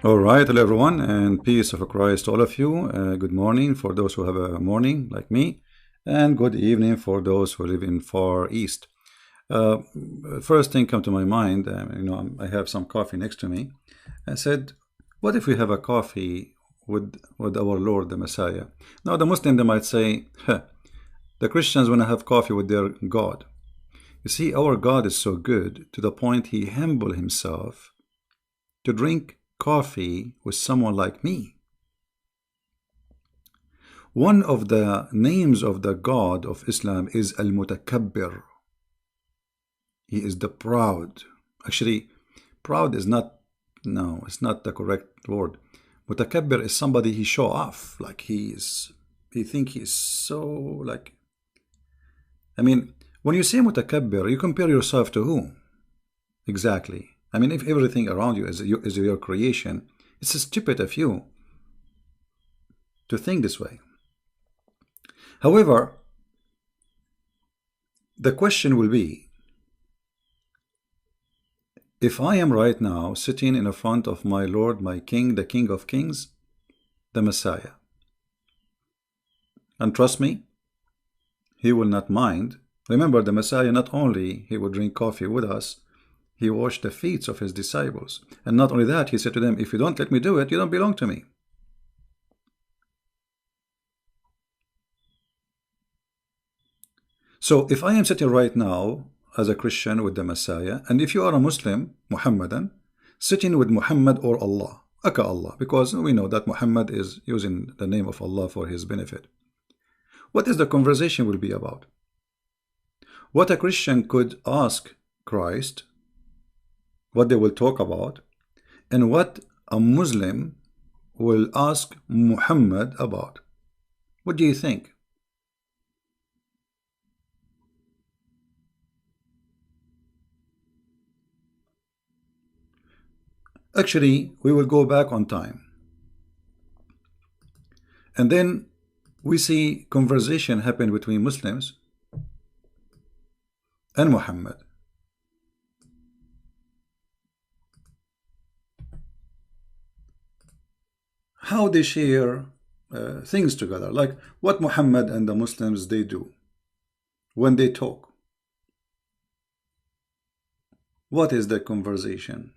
All right, hello everyone, and peace of Christ to all of you. Good morning for those who have a morning like me, and good evening for those who live in Far East. Uh, First thing come to my mind, I have some coffee next to me. I said, what if we have a coffee with our Lord, the Messiah? Now, the Muslim they might say, huh, the Christians want to have coffee with their God. You see, our God is so good to the point He humbled Himself to drink coffee with someone like me. One of the names of the God of Islam is Al-Mutakabbir. He is the proud. Actually, proud is not, no, it's not the correct word. Mutakabbir is somebody he show off, like he think he's so, like, I mean, when you say Mutakabbir, you compare yourself to who? Exactly. I mean, if everything around you is your creation, it's stupid of you to think this way. However, the question will be, if I am right now sitting in front of my Lord, my King, the King of Kings, the Messiah, and trust me, He will not mind. Remember, the Messiah, not only He would drink coffee with us, He washed the feet of His disciples. And not only that, He said to them, if you don't let me do it, you don't belong to me. So if I am sitting right now as a Christian with the Messiah, and if you are a Muslim, Muhammadan, sitting with Muhammad or Allah, aka Allah, because we know that Muhammad is using the name of Allah for his benefit. What is the conversation will be about? What a Christian could ask Christ, what they will talk about, and what a Muslim will ask Muhammad about. What do you think? Actually, we will go back on time. And then we see conversation happen between Muslims and Muhammad. How they share things together, like what Muhammad and the Muslims they do when they talk. What is the conversation?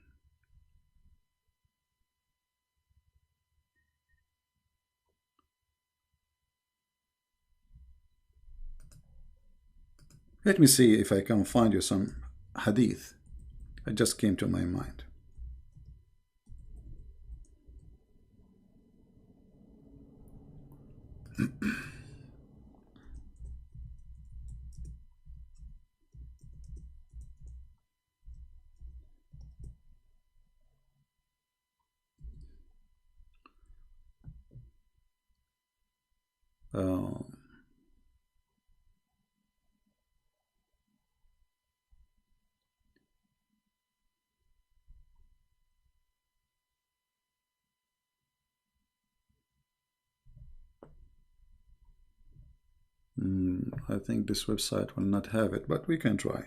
Let me see if I can find you some hadith. It just came to my mind. Uh, I think this website will not have it, but we can try.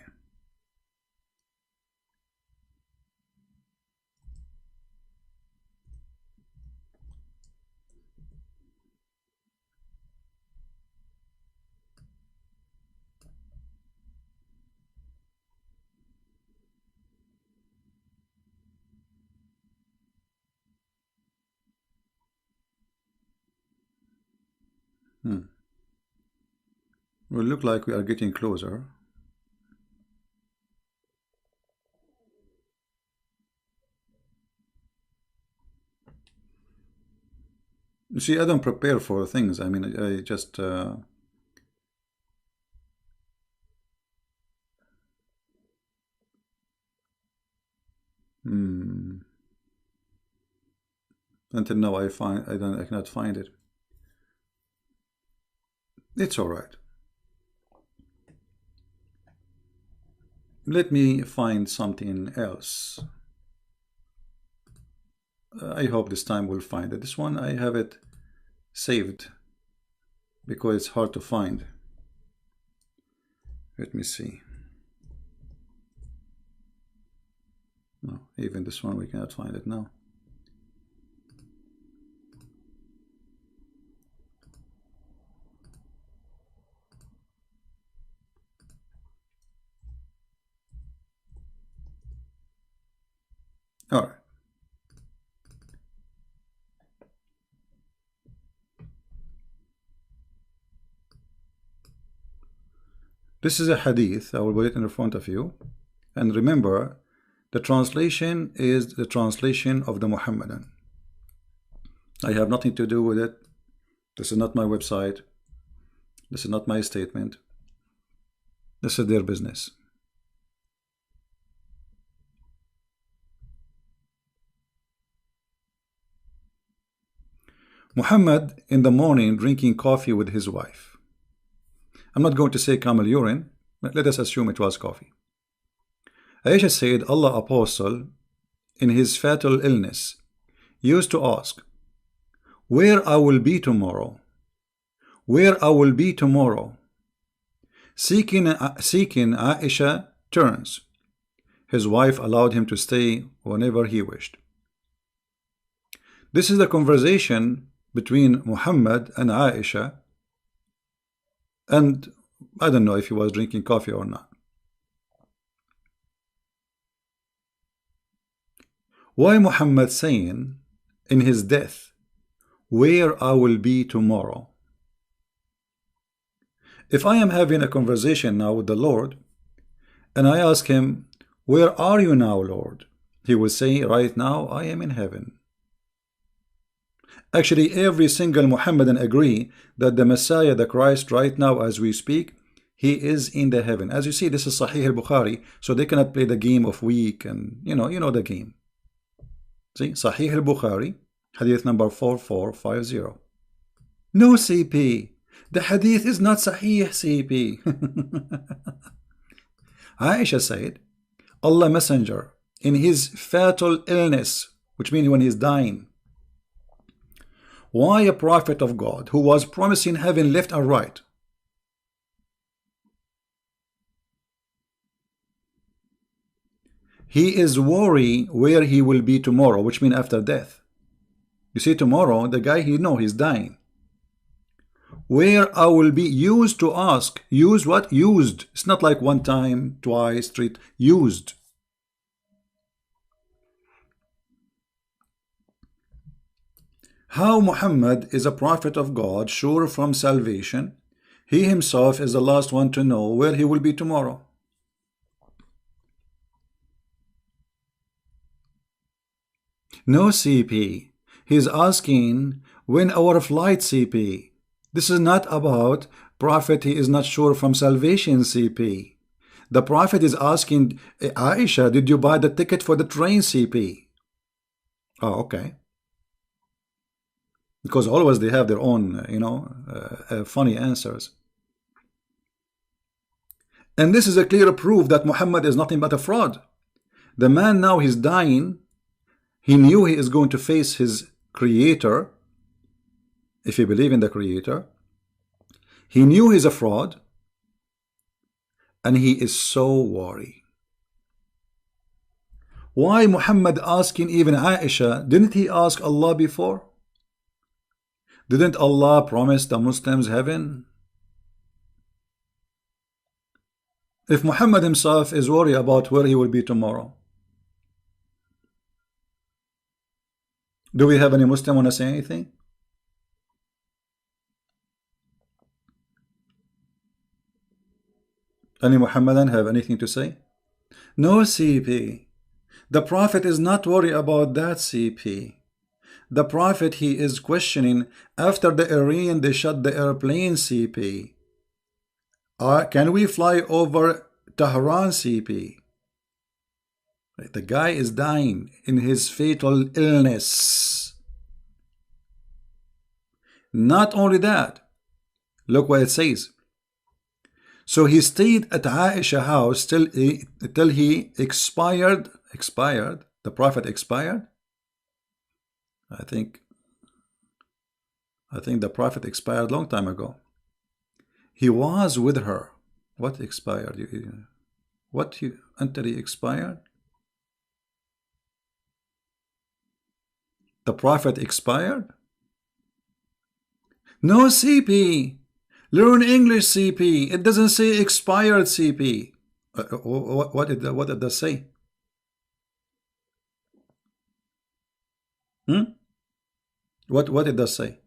Will look like we are getting closer. You see, I don't prepare for things. I mean, I just until now I cannot find it. It's all right. Let me find something else. I hope this time we'll find it. This one I have it saved because it's hard to find. Let me see. No, even this one we cannot find it now. All right. This is a hadith. I will put it in front of you. And remember, the translation is the translation of the Muhammadan. I have nothing to do with it. This is not my website. This is not my statement. This is their business. Muhammad in the morning drinking coffee with his wife. I'm not going to say camel urine, but let us assume it was coffee. Aisha said Allah Apostle in his fatal illness used to ask, where I will be tomorrow, where I will be tomorrow. Seeking Aisha turns. His wife allowed him to stay whenever he wished. This is the conversation between Muhammad and Aisha, and I don't know if he was drinking coffee or not. Why Muhammad saying in his death, where I will be tomorrow? If I am having a conversation now with the Lord and I ask him, where are you now, Lord? He will say, right now I am in heaven. Actually, every single Muhammadan agree that the Messiah, the Christ, right now as we speak, he is in the heaven. As you see, this is Sahih al-Bukhari, so they cannot play the game of weak and you know the game. See, Sahih al-Bukhari, hadith number 4450. No CP. The hadith is not Sahih CP. Aisha said, Allah Messenger, in his fatal illness, which means when he's dying, why a prophet of God who was promising heaven left and right, he is worried where he will be tomorrow, which means after death. You see, tomorrow, the guy he know he's dying. Where I will be, used to ask. Used what? Used. It's not like one time, twice, three. Used. How Muhammad is a prophet of God, sure from salvation. He himself is the last one to know where he will be tomorrow. No CP. He's asking when our flight CP. This is not about prophet, he is not sure from salvation CP. The prophet is asking Aisha, did you buy the ticket for the train CP? Oh, okay. Because always they have their own, funny answers. And this is a clear proof that Muhammad is nothing but a fraud. The man now he's dying. He knew he is going to face his creator. If you believe in the creator, he knew he's a fraud, and he is so worried. Why Muhammad asking even Aisha? Didn't he ask Allah before? Didn't Allah promise the Muslims heaven? If Muhammad himself is worried about where he will be tomorrow, do we have any Muslim want to say anything? Any Muhammadan have anything to say? No CP. The Prophet is not worried about that CP. The Prophet, he is questioning after the Iran they shut the airplane CP. Can we fly over Tehran CP? The guy is dying in his fatal illness. Not only that, look what it says. So he stayed at Aisha house till he expired. Expired? The Prophet expired? I think the Prophet expired long time ago. He was with her. What expired? What until he expired? The Prophet expired? No CP. Learn English CP. It doesn't say expired CP. What did that say? Hmm? What it does say?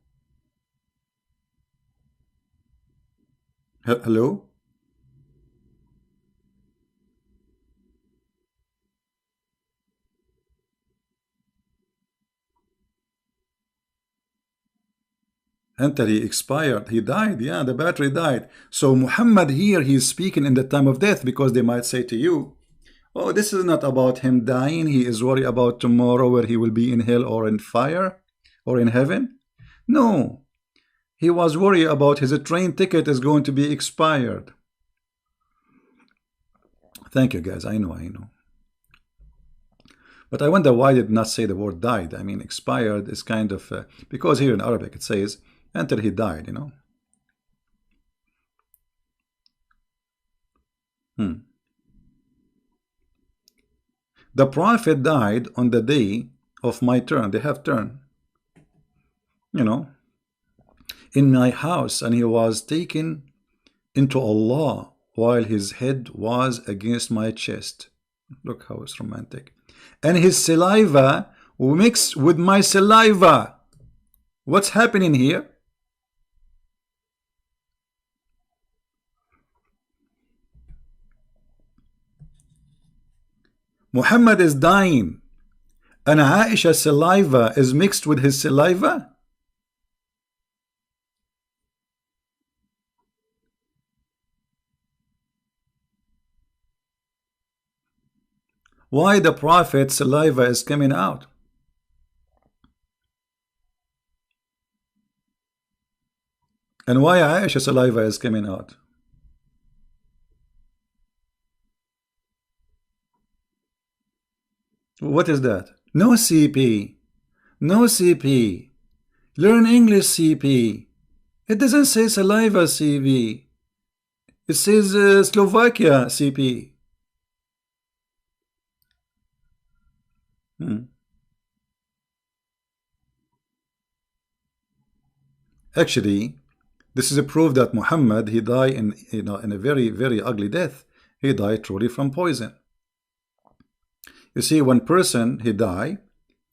Hello? Until he expired, he died. Yeah, the battery died. So Muhammad here, he's speaking in the time of death, because they might say to you, oh, this is not about him dying. He is worried about tomorrow, where he will be in hell or in fire or in heaven. No, he was worried about his train ticket is going to be expired. Thank you, guys. I know, I know. But I wonder why did not say the word died. I mean, expired is kind of, because here in Arabic it says, until he died, you know. The prophet died on the day of my turn. They have turn, you know, in my house, and he was taken into Allah while his head was against my chest. Look how it's romantic. And his saliva mixed with my saliva. What's happening here? Muhammad is dying, and Aisha's saliva is mixed with his saliva. Why the prophet's saliva is coming out? And why Aisha's saliva is coming out? What is that? No CP. No CP. Learn English CP. It doesn't say saliva CP. It says Slovakia CP. Actually, this is a proof that Muhammad, he died in, in a very, very ugly death. He died truly from poison. You see, one person, he died,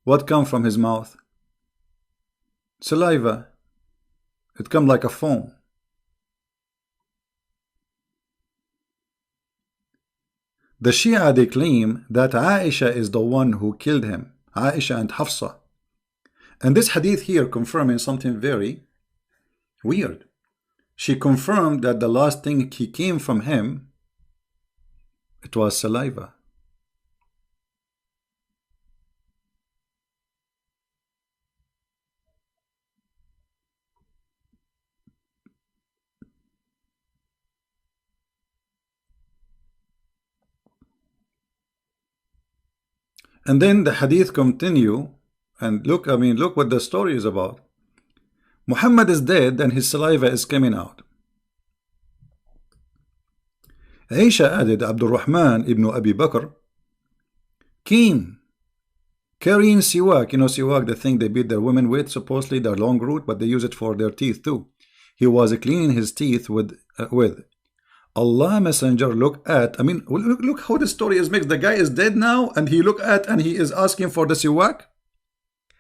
what come from his mouth? Saliva. It come like a foam. The Shia, they claim that Aisha is the one who killed him, Aisha and Hafsa. And this hadith here confirming something very weird. She confirmed that the last thing he came from him, it was saliva. And then the hadith continue, and look, I mean, look what the story is about. Muhammad is dead and his saliva is coming out. Aisha added, Abdul Rahman ibn Abi Bakr came carrying siwak. You know, siwak, the thing they beat their women with, supposedly their long root, but they use it for their teeth too. He was cleaning his teeth with. Allah Messenger look at, I mean, look how the story is mixed. The guy is dead now, and he look at, and he is asking for the siwak.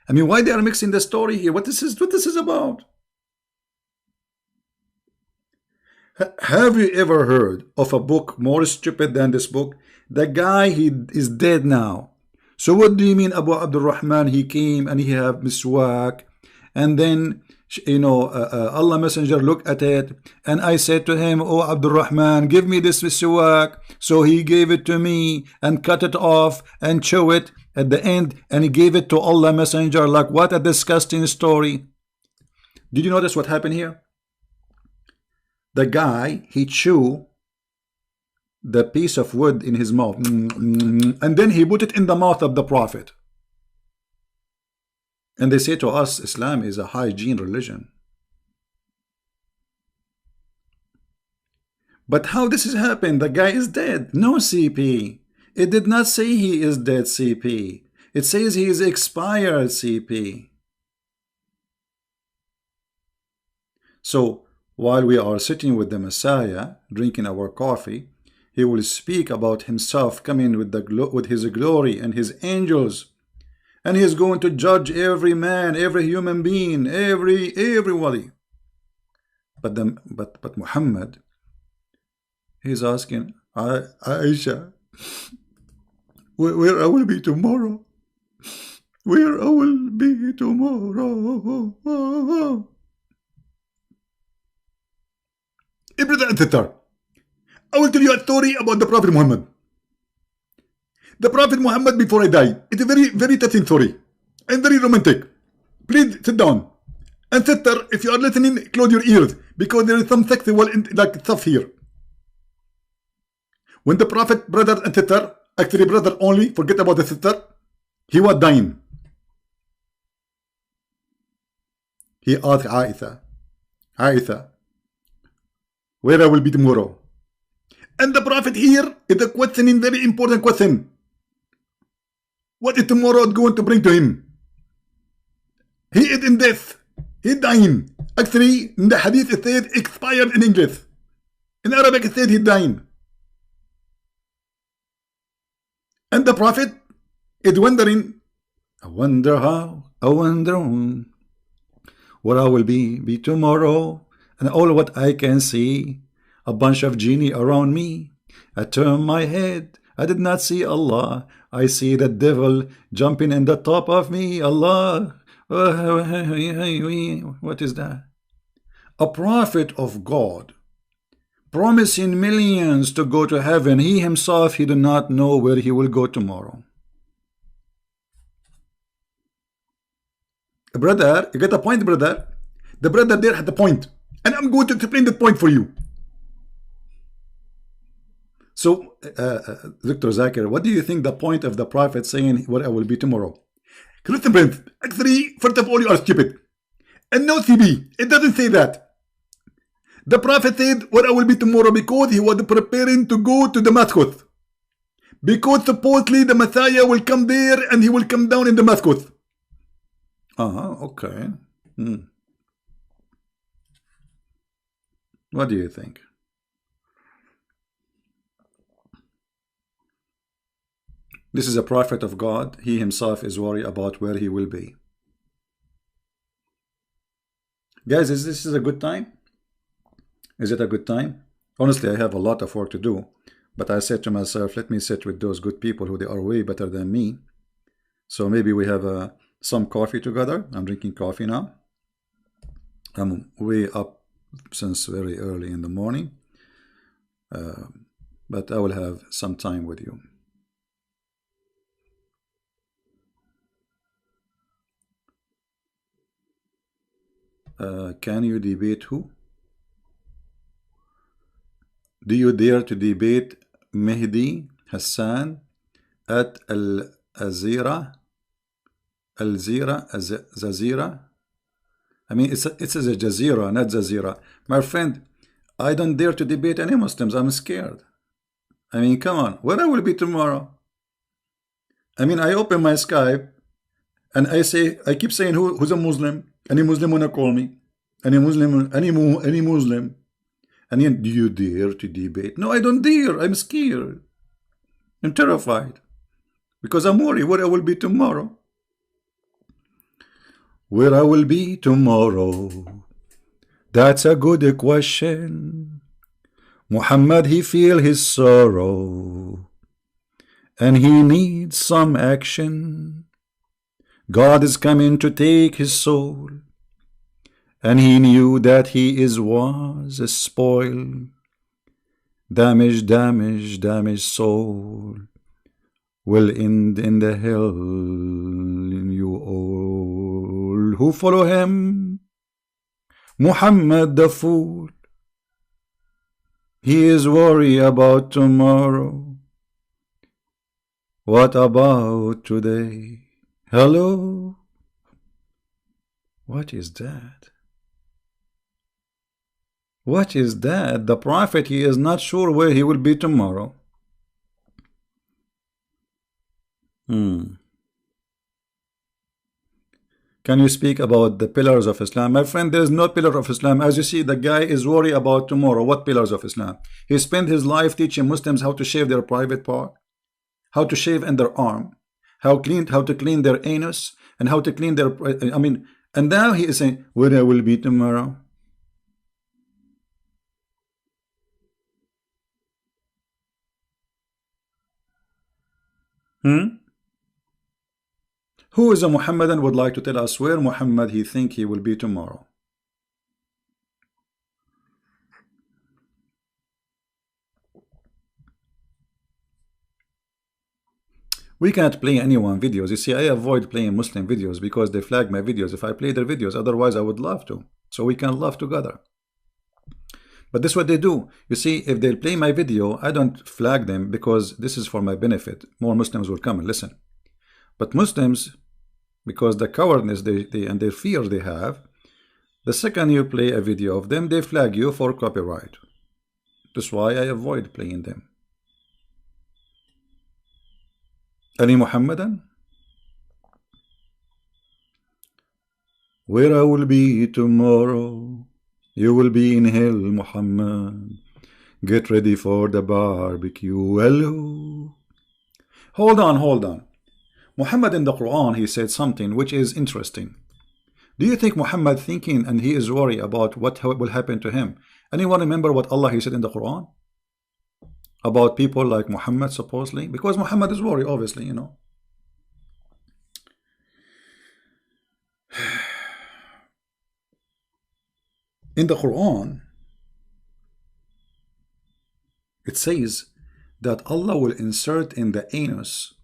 I mean, why they are mixing the story here? What this is about? Have you ever heard of a book more stupid than this book? The guy, he is dead now. So what do you mean, Abu Abdul Rahman? He came and he have miswak, and then, you know, Allah Messenger looked at it, and I said to him, oh Abdul Rahman, give me this miswak. So he gave it to me and cut it off and chew it at the end, and he gave it to Allah Messenger. Like, what a disgusting story. Did you notice what happened here? The guy, he chewed the piece of wood in his mouth, and then he put it in the mouth of the Prophet. And they say to us, Islam is a hygiene religion. But how this has happened? The guy is dead. No CP. It did not say he is dead, CP. It says he is expired, CP. So, while we are sitting with the Messiah, drinking our coffee, he will speak about himself coming with his glory and his angels, and he is going to judge every man, every human being, every wali. But Muhammad, he's asking Aisha, where I will be tomorrow? Where I will be tomorrow? Brother and sister, I will tell you a story about the Prophet Muhammad. The Prophet Muhammad before I die. It's a very touching story and very romantic. Please sit down. And sister, if you are listening, close your ears because there is some sexual like stuff here. When the Prophet, brother and sister, actually brother only, forget about the sister, he was dying. He asked Aisha, where I will be tomorrow? And the Prophet here is a questioning, very important question. What is tomorrow going to bring to him? He is in death. He's dying. Actually, in the hadith it says expired in English. In Arabic it says he's dying. And the Prophet is wondering, I wonder how, I wonder where I will be tomorrow, and all what I can see, a bunch of genie around me. I turn my head, I did not see Allah. I see the devil jumping in the top of me. Allah. What is that? A prophet of God promising millions to go to heaven. He himself, he did not know where he will go tomorrow. Brother, you get a point, brother? The brother there had the point. And I'm going to explain the point for you. So, Dr. Zakir, what do you think the point of the Prophet saying what I will be tomorrow? Listen, friends, actually, first of all, you are stupid. And no CB, it doesn't say that. The Prophet said what I will be tomorrow because he was preparing to go to Damascus. Because supposedly the Messiah will come there and he will come down in Damascus. Okay. What do you think? This is a prophet of God. He himself is worried about where he will be. Guys, is this a good time? Is it a good time? Honestly, I have a lot of work to do. But I said to myself, let me sit with those good people who they are way better than me. So maybe we have some coffee together. I'm drinking coffee now. I'm way up since very early in the morning. But I will have some time with you. Can you debate who? Do you dare to debate Mehdi Hassan at Al-Azira? Al-Zazira? I mean, it's a Jazeera, not Zazira. My friend, I don't dare to debate any Muslims. I'm scared. I mean, come on. Where I will be tomorrow? I mean, I open my Skype and I keep saying who's a Muslim. Any Muslim wanna call me? Any Muslim? And yet, do you dare to debate? No, I don't dare. I'm scared. I'm terrified because I'm worried where I will be tomorrow. Where I will be tomorrow? That's a good question. Muhammad, he feel his sorrow, and he needs some action. God is coming to take his soul, and he knew that he was a spoiled, damaged soul will end in the hell in you all who follow him. Muhammad the fool, he is worried about tomorrow. What about today? Hello? What is that? What is that? The prophet, he is not sure where he will be tomorrow. Can you speak about the pillars of Islam? My friend, there is no pillar of Islam. As you see, the guy is worried about tomorrow. What pillars of Islam? He spent his life teaching Muslims how to shave their private part, how to shave in their arm, how to clean their anus and how to clean their, I mean, and now he is saying, where I will be tomorrow. Who is a Muhammadan would like to tell us where Muhammad he think he will be tomorrow? We cannot play anyone videos. You see, I avoid playing Muslim videos because they flag my videos if I play their videos. Otherwise, I would love to. So we can laugh together. But this is what they do. You see, if they play my video, I don't flag them because this is for my benefit. More Muslims will come and listen. But Muslims, because the cowardness and their fear they have, the second you play a video of them, they flag you for copyright. That's why I avoid playing them. Any Muhammadan? Where I will be tomorrow, you will be in hell, Muhammad. Get ready for the barbecue. Hello. Hold on. Muhammad in the Quran, he said something which is interesting. Do you think Muhammad thinking and he is worried about what will happen to him? Anyone remember what Allah he said in the Quran? About people like Muhammad supposedly? Because Muhammad is worried, obviously, you know. In the Quran, it says that Allah will insert in the anus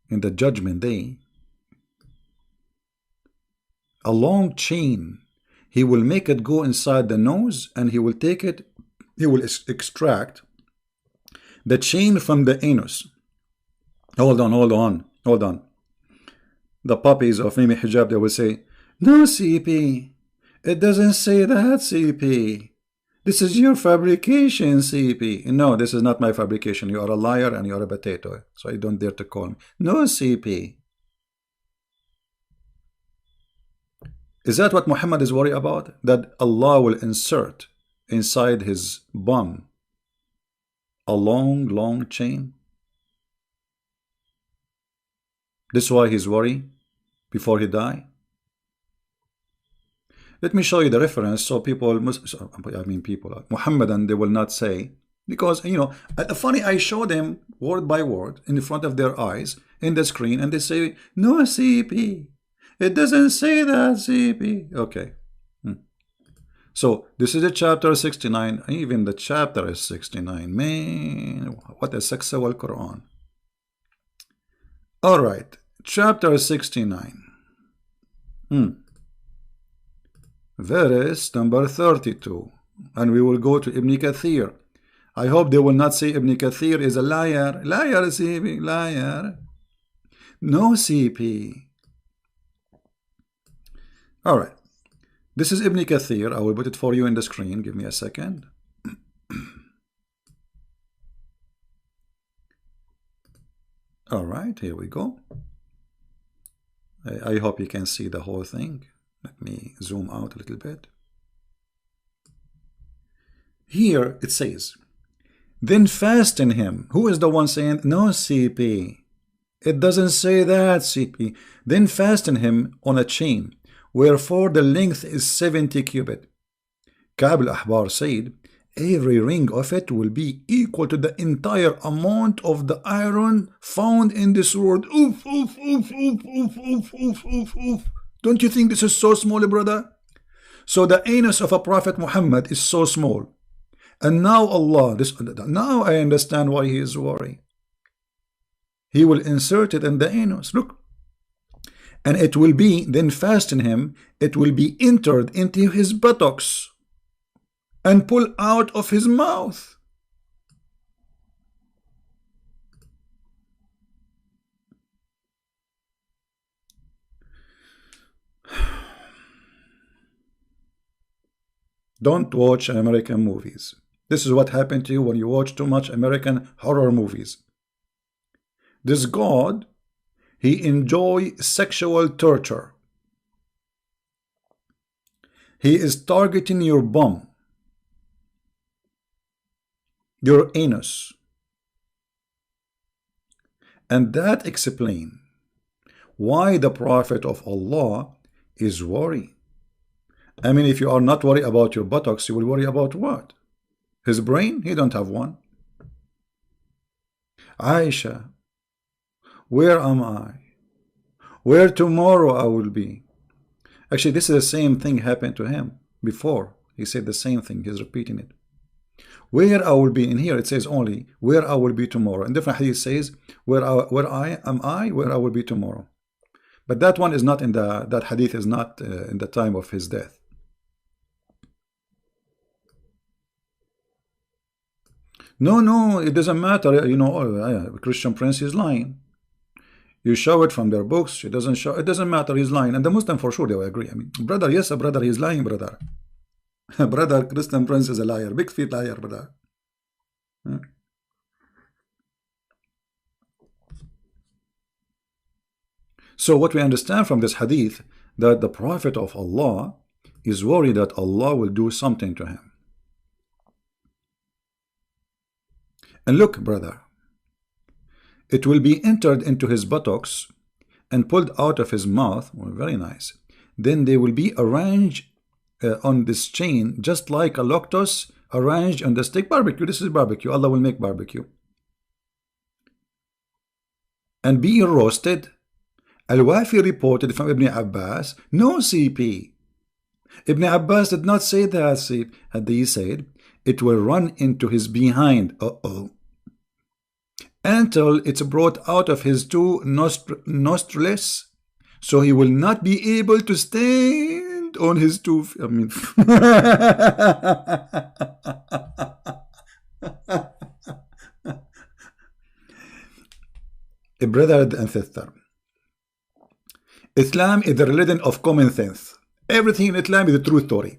in the judgment day a long chain. He will make it go inside the nose and he will take it, he will extract the chain from the anus. Hold on. The puppies of Mimi Hijab, they will say, no, CP, it doesn't say that, CP. This is your fabrication, CP. No, this is not my fabrication. You are a liar and you are a potato. So you don't dare to call me. No, CP. Is that what Muhammad is worried about? That Allah will insert inside his bum a long chain? This is why he's worried before he die? Let me show you the reference so people, Muhammadan, they will not say, because, you know, funny, I show them word by word in front of their eyes in the screen and they say, no, CP. It doesn't say that, CP. Okay. So this is the chapter 69. Even the chapter is 69. Man, what a sexual Quran. All right. Chapter 69. Verse number 32. And we will go to Ibn Kathir. I hope they will not say Ibn Kathir is a liar. Liar, CP. Liar. No, CP. All right. This is Ibn Kathir. I will put it for you in the screen. Give me a second. All right, here we go. I hope you can see the whole thing. Let me zoom out a little bit. Here it says, then fasten him. Who is the one saying, no, CP? It doesn't say that, CP. Then fasten him on a chain, wherefore the length is 70 cubit. Ka'b al-Ahbar said, every ring of it will be equal to the entire amount of the iron found in this world. Oof, oof, oof, oof, oof, oof, oof, oof, oof. Don't you think this is so small, brother? So the anus of a Prophet Muhammad is so small. And now Allah, now I understand why he is worried. He will insert it in the anus. Look. And it will be, then fasten him, it will be entered into his buttocks and pull out of his mouth. Don't watch American movies. This is what happened to you when you watch too much American horror movies. This God, he enjoys sexual torture. He is targeting your bum, your anus. And that explains why the Prophet of Allah is worried. I mean, if you are not worried about your buttocks, you will worry about what? His brain? He don't have one. Aisha, where am I? Where tomorrow I will be? Actually, this is the same thing happened to him before. He said the same thing. He's repeating it. Where I will be. In here it says only where I will be tomorrow. In different hadith says where I will be tomorrow. But that one is not in that hadith is not in the time of his death. No, it doesn't matter. You know, Christian Prince is lying. You show it from their books. It doesn't show. It doesn't matter. He's lying. And the Muslim for sure they will agree. I mean, brother, yes, brother, he's lying, brother. Brother, Christian Prince is a liar. Big feet liar, brother. So what we understand from this hadith, that the Prophet of Allah is worried that Allah will do something to him. And look, brother, it will be entered into his buttocks and pulled out of his mouth. Well, very nice. Then they will be arranged on this chain, just like a loctus arranged on the stick. Barbecue. This is barbecue. Allah will make barbecue. And be roasted. Al-Wafi reported from Ibn Abbas, no CP. Ibn Abbas did not say that. He said, it will run into his behind. Until it's brought out of his two nostrils, so he will not be able to stand on his two. I mean, a brother and sister, Islam is the religion of common sense. Everything in Islam is a true story.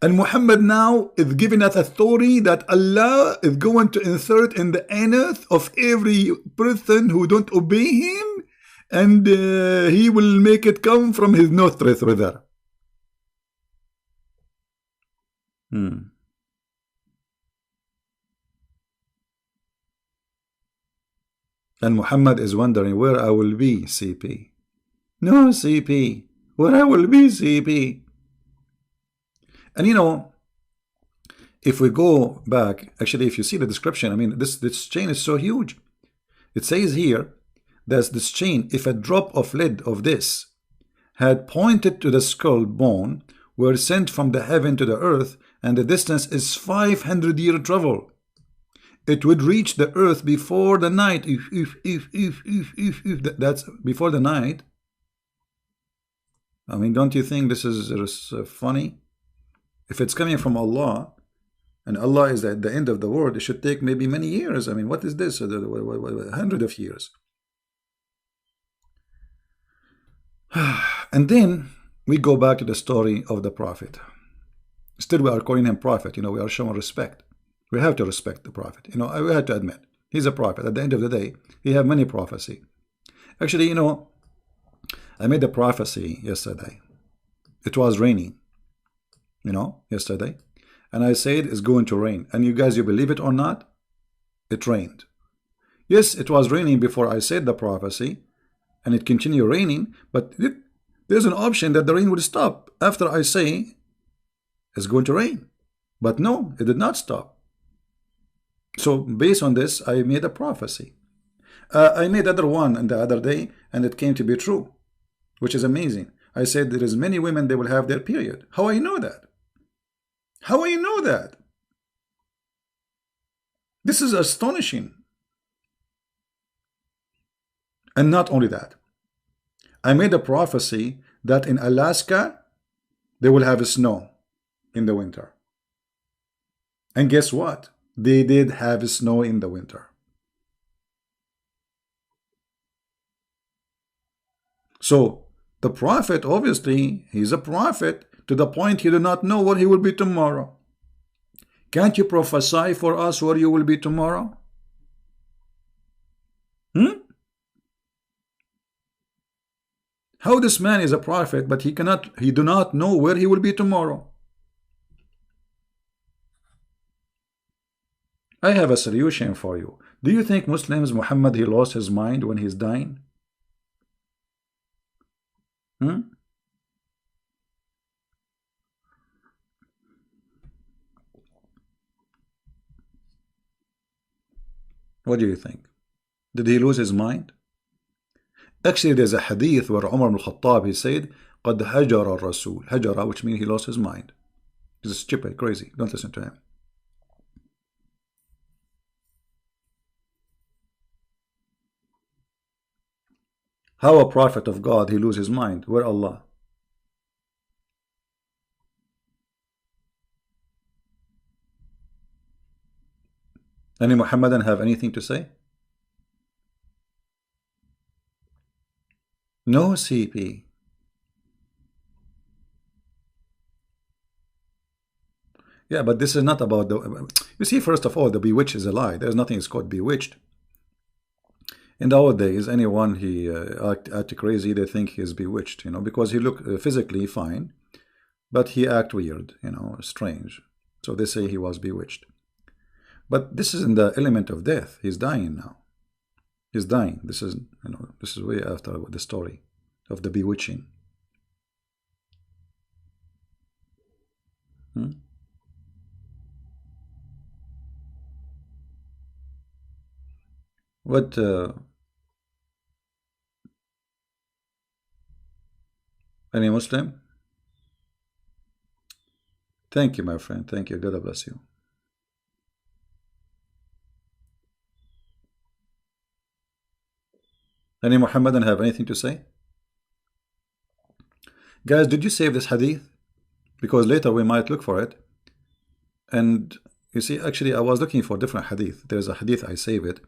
And Muhammad now is giving us a story that Allah is going to insert in the anus of every person who don't obey him, and he will make it come from his nostrils, brother. And Muhammad is wondering where I will be, CP. No, CP. Where I will be, CP. And you know, if we go back, actually, if you see the description, I mean, this chain is so huge. It says here, there's this chain, if a drop of lead of this had pointed to the skull bone, were sent from the heaven to the earth, and the distance is 500-year travel, it would reach the earth before the night. If that's before the night. I mean, don't you think this is funny? If it's coming from Allah, and Allah is at the end of the world, it should take maybe many years. I mean, what is this? 100 of years. And then we go back to the story of the Prophet. Still, we are calling him Prophet. You know, we are showing respect. We have to respect the Prophet. You know, we have to admit, he's a prophet. At the end of the day, he have many prophecy. Actually, you know, I made a prophecy yesterday. It was raining. You know, yesterday, and I said it's going to rain, and you guys, you believe it or not, it rained. Yes, it was raining before I said the prophecy, and it continued raining, but there's an option that the rain would stop after I say it's going to rain. But no, it did not stop. So based on this, I made a prophecy. I made other one and the other day, and it came to be true, which is amazing. I said there is many women, they will have their period. How I know that? How I know that? This is astonishing. And not only that, I made a prophecy that in Alaska, they will have snow in the winter. And guess what? They did have snow in the winter. So, the prophet, obviously, he's a prophet to the point he do not know what he will be tomorrow. Can't you prophesy for us where you will be tomorrow? How this man is a prophet, but he do not know where he will be tomorrow. I have a solution for you. Do you think Muslims, Muhammad, he lost his mind when he's dying? Hmm? What do you think? Did he lose his mind? Actually, there's a hadith where Umar ibn al-Khattab, he said, قَدْ هَجَرَ الرَّسُولِ. Hajara, which means he lost his mind. He's stupid, crazy. Don't listen to him. How a prophet of God, he lose his mind? Where Allah? Any Muhammadan have anything to say? No CP. Yeah, but this is not about the... You see, first of all, the bewitched is a lie. There's nothing is called bewitched. In nowadays, anyone he act crazy, they think he's bewitched, you know, because he look physically fine, but he act weird, you know, strange. So they say he was bewitched. But this is in the element of death. He's dying now. He's dying. This is, you know, this is way after the story of the bewitching. What? Any Muslim? Thank you, my friend. Thank you. God bless you. Any Muhammadan have anything to say? Guys, did you save this hadith? Because later we might look for it. And you see, actually, I was looking for different hadith. There's a hadith, I save it,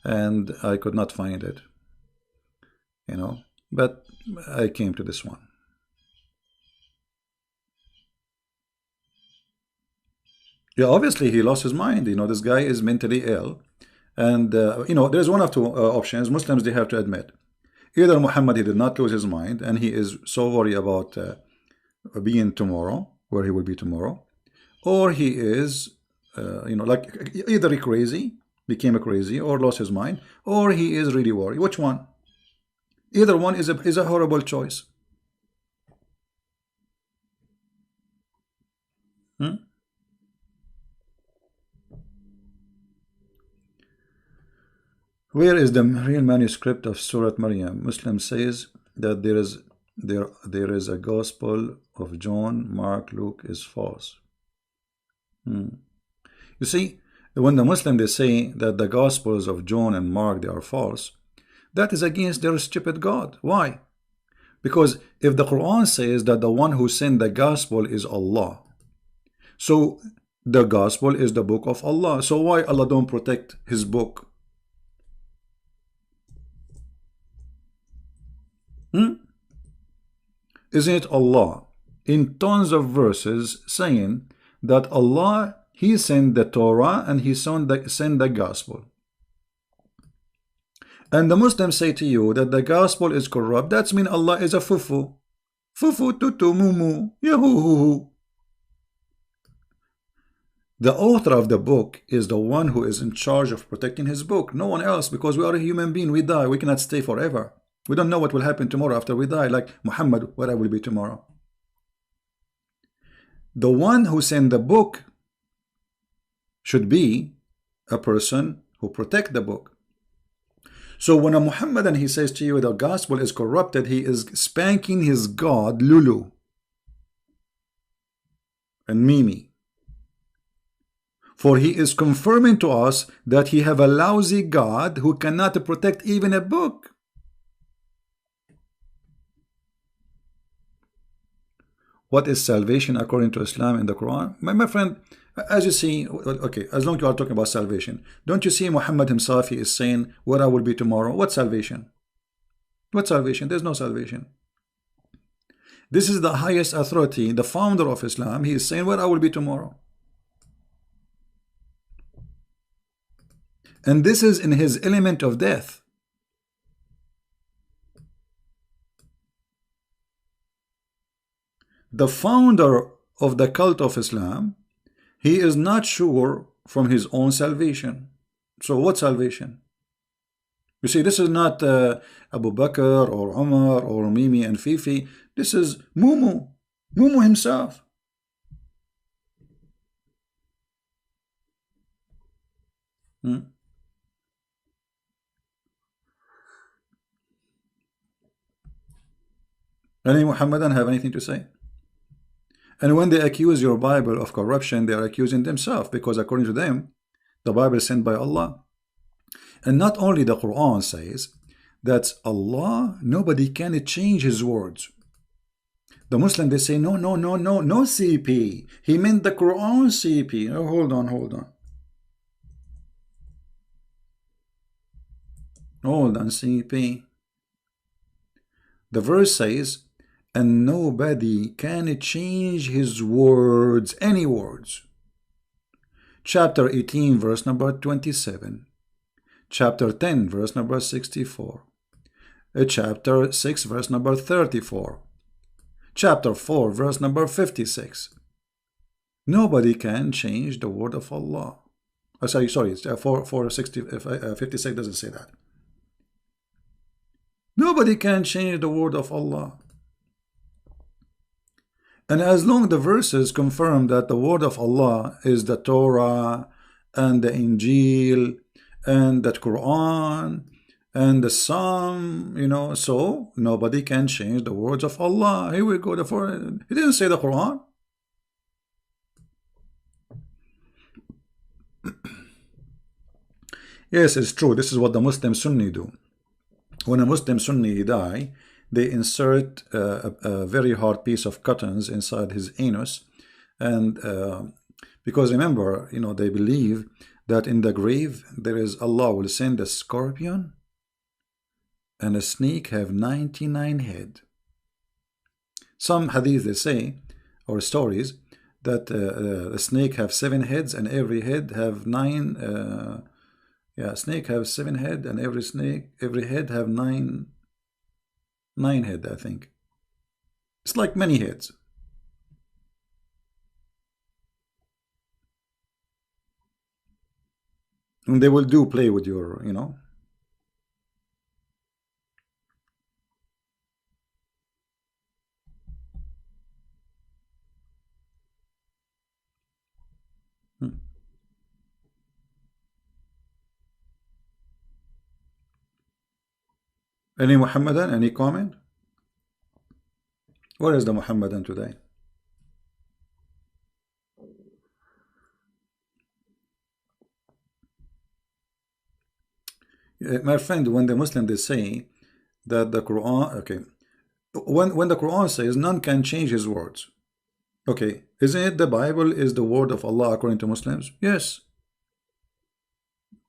and I could not find it. You know, but I came to this one. Yeah, obviously he lost his mind. You know, this guy is mentally ill. And, you know, there's one of two options. Muslims, they have to admit. Either Muhammad, he did not lose his mind, and he is so worried about being tomorrow, where he will be tomorrow. Or he is, you know, like either he crazy, became a crazy, or lost his mind, or he is really worried. Which one? Either one is a horrible choice. Where is the real manuscript of Surah Maryam? Muslim says that there is a gospel of John, Mark, Luke is false. You see, when the Muslim they say that the gospels of John and Mark they are false, that is against their stupid God. Why? Because if the Quran says that the one who sent the gospel is Allah, so the gospel is the book of Allah. So why Allah don't protect his book? Isn't it Allah in tons of verses saying that Allah, he sent the Torah and he sent the gospel? And the Muslims say to you that the gospel is corrupt. That's mean Allah is a fufu. Fufu tutu mumu yahuhu. The author of the book is the one who is in charge of protecting his book. No one else, because we are a human being. We die. We cannot stay forever. We don't know what will happen tomorrow after we die, like Muhammad, where I will be tomorrow. The one who sent the book should be a person who protect the book. So when a Muhammadan, he says to you the gospel is corrupted, he is spanking his God, Lulu and Mimi. For he is confirming to us that he have a lousy God who cannot protect even a book. What is salvation according to Islam in the Quran? My friend, as you see, okay, as long as you are talking about salvation, don't you see Muhammad himself, he is saying, where I will be tomorrow? What salvation? What salvation? There's no salvation. This is the highest authority, the founder of Islam, he is saying, where I will be tomorrow. And this is in his element of death. The founder of the cult of Islam, he is not sure from his own salvation. So what salvation? You see, this is not Abu Bakr or Umar or Mimi and Fifi. This is Mumu. Mumu himself. Any Muhammadan have anything to say? And when they accuse your Bible of corruption, they are accusing themselves, because according to them, the Bible is sent by Allah. And not only the Quran says that Allah, nobody can change his words. The Muslim, they say, no, no, no, no, no CP. He meant the Quran CP. Oh, hold on. Hold on, CP. The verse says, and nobody can change his words, any words. Chapter 18, verse number 27. Chapter 10, verse number 64. Chapter 6, verse number 34. Chapter 4, verse number 56. Nobody can change the word of Allah. Oh, sorry, 56 doesn't say that. Nobody can change the word of Allah. And as long the verses confirm that the word of Allah is the Torah and the Injil and the Quran and the Psalm, you know, so nobody can change the words of Allah. Here we go. He didn't say the Quran. Yes, it's true. This is what the Muslim Sunni do. When a Muslim Sunni die, they insert a very hard piece of cottons inside his anus, and because remember, you know, they believe that in the grave there is Allah will send a scorpion and a snake have 99 head. Some hadith they say, or stories, that a snake have 7 heads and every head have 9. Snake have 7 head and every head have 9 head, I think. It's like many heads. And they will do play with your, you know. Any Muhammadan? Any comment? Where is the Muhammadan today? My friend, when the Muslim they say that the Quran, okay, when the Quran says none can change his words, okay, isn't it the Bible is the word of Allah according to Muslims? Yes.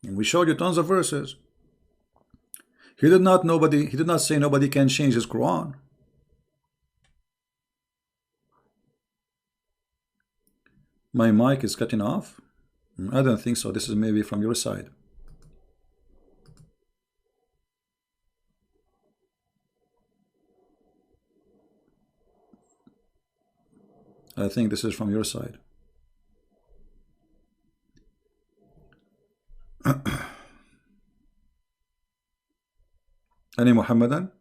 And we showed you tons of verses. He did not say nobody can change his Quran. My mic is cutting off? I don't think so. This is maybe from your side. I think this is from your side. Any Muhammadan?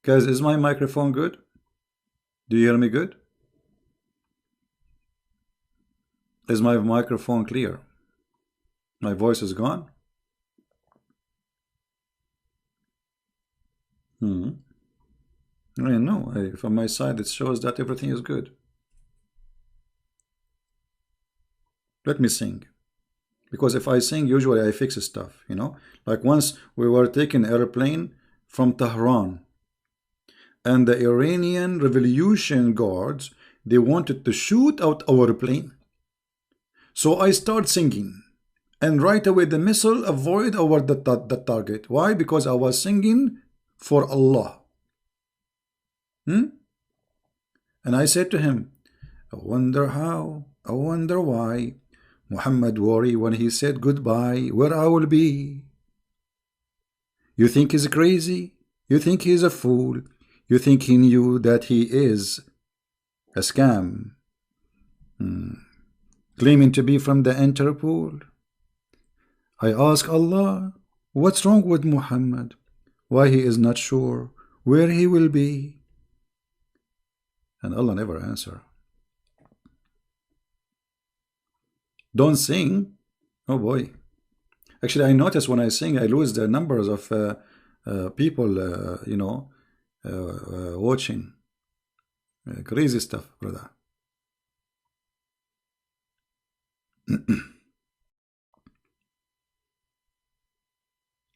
Guys, is my microphone good? Do you hear me good? Is my microphone clear? My voice is gone? I know. From my side, it shows that everything is good. Let me sing. Because if I sing, usually I fix stuff, you know. Like once we were taking an airplane from Tehran, and the Iranian Revolution Guards, they wanted to shoot out our plane. So I start singing, and right away the missile avoid over the target. Why? Because I was singing for Allah. And I said to him, I wonder how, I wonder why Muhammad worry when he said goodbye, where I will be. You think he's crazy? You think he's a fool? You think he knew that he is a scam? claiming to be from the Interpol. I ask Allah, what's wrong with Muhammad? Why he is not sure where he will be? And Allah never answer. Don't sing. Oh boy. Actually, I notice when I sing, I lose the numbers of people, watching. Crazy stuff, brother.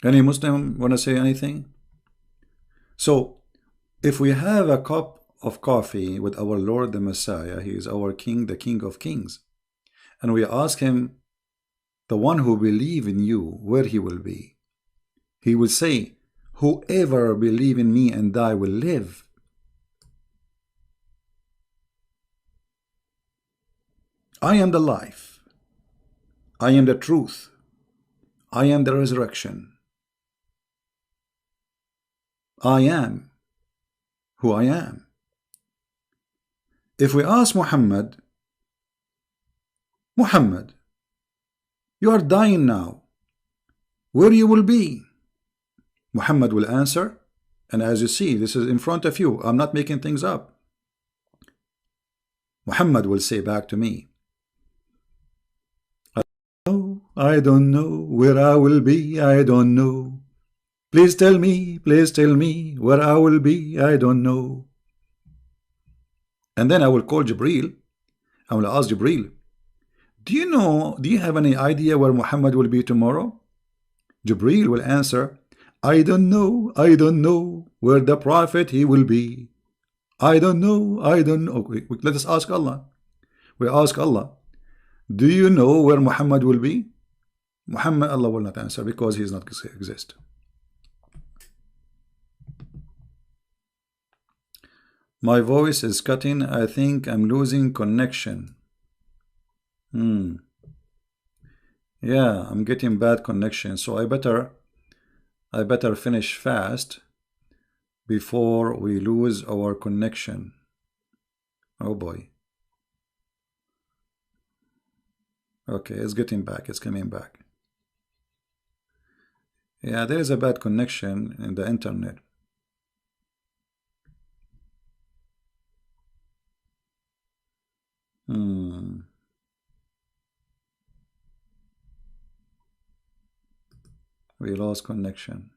Any Muslim want to say anything? So, if we have a cup of coffee with our Lord the Messiah, he is our King, the King of Kings, and we ask him, the one who believe in you, where he will be, he will say, whoever believe in me and die will live. I am the life. I am the truth. I am the resurrection. I am who I am. If we ask Muhammad, Muhammad, you are dying now, where you will be? Muhammad will answer, and as you see, this is in front of you, I'm not making things up. Muhammad will say back to me, I don't know where I will be, I don't know. Please tell me where I will be, I don't know. And then I will call Jibreel. I will ask Jibreel, do you have any idea where Muhammad will be tomorrow? Jibreel will answer, I don't know where the prophet he will be. I don't know. Okay, let us ask Allah. We ask Allah, do you know where Muhammad will be? Muhammad, Allah will not answer because he does not exist. My voice is cutting. I think I'm losing connection. Yeah, I'm getting bad connection, so I better finish fast before we lose our connection. Oh boy. Okay, it's getting back. It's coming back. Yeah, there is a bad connection in the internet. We lost connection.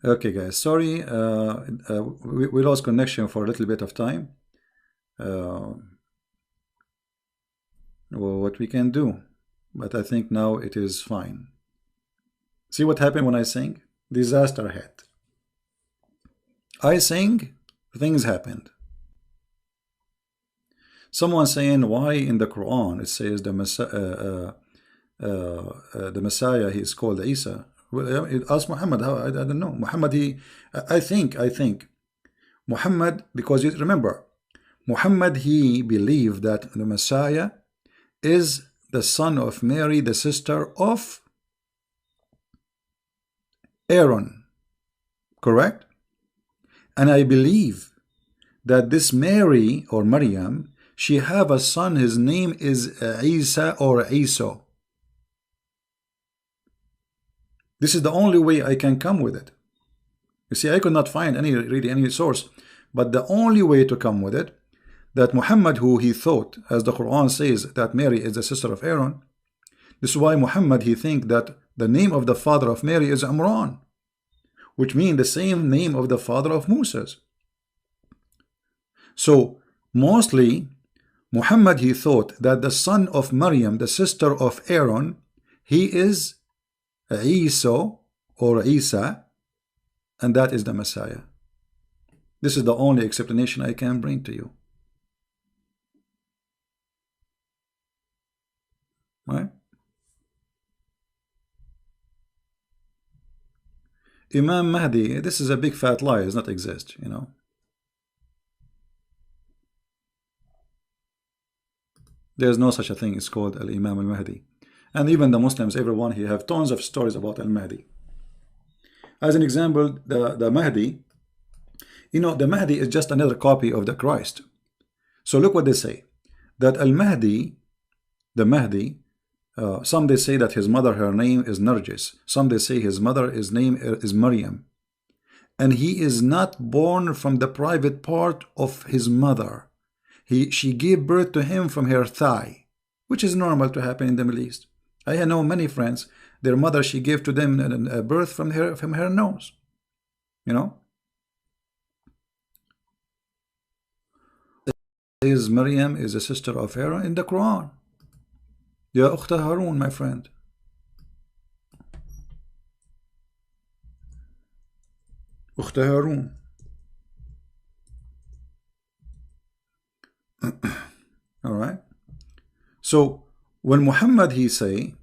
Okay, guys, sorry, we lost connection for a little bit of time. Well, what we can do, but I think now it is fine. See what happened when I sing? Disaster hit. I sing, things happened. Someone saying, why in the Quran it says the Messiah he is called Isa? Well, ask Muhammad. How I don't know. Muhammad, I think Muhammad, because you remember, Muhammad he believed that the Messiah is the son of Mary, the sister of Aaron, correct? And I believe that this Mary or Maryam, she have a son, his name is Isa or Isa. This is the only way I can come with it. You see, I could not find really any source, but the only way to come with it, that Muhammad, who he thought, as the Quran says, that Mary is the sister of Aaron, this is why Muhammad, he think that the name of the father of Mary is Imran, which means the same name of the father of Moses. So, mostly, Muhammad, he thought that the son of Maryam, the sister of Aaron, he is Isa or Isa, and that is the Messiah. This is the only explanation I can bring to you. Right? Imam Mahdi, this is a big fat lie, does not exist, you know. There's no such a thing. It's called Al-Imam Al-Mahdi. And even the Muslims, everyone here, have tons of stories about Al-Mahdi. As an example, the Mahdi, you know, the Mahdi is just another copy of the Christ. So look what they say, that Al-Mahdi, the Mahdi, some they say that his mother, her name is Narjis. Some they say his mother, his name is Maryam. And he is not born from the private part of his mother. She gave birth to him from her thigh, which is normal to happen in the Middle East. I know many friends, their mother, she gave to them a birth from her nose. You know? Is Maryam is a sister of Aaron in the Quran. Ya Ukhta Harun, my friend. Ukhta Harun. All right. So when Muhammad he say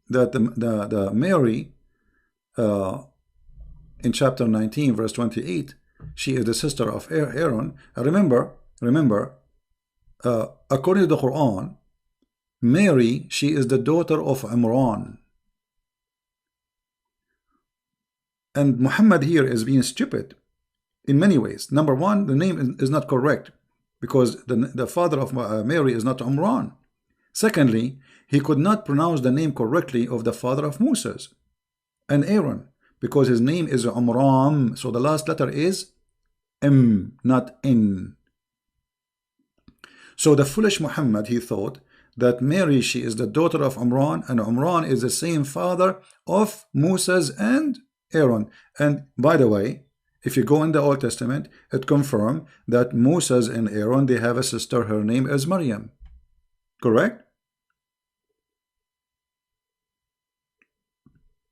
that the Mary in chapter 19 verse 28, she is the sister of Aaron. Remember, according to the Quran, Mary, she is the daughter of Imran. And Muhammad here is being stupid in many ways. Number one, the name is not correct, because the father of Mary is not Imran. Secondly, he could not pronounce the name correctly of the father of Moses and Aaron, because his name is Amram. So the last letter is M, not N. So the foolish Muhammad, he thought that Mary, she is the daughter of Imran, and Imran is the same father of Moses and Aaron. And by the way, if you go in the Old Testament, it confirms that Moses and Aaron, they have a sister, her name is Maryam. Correct?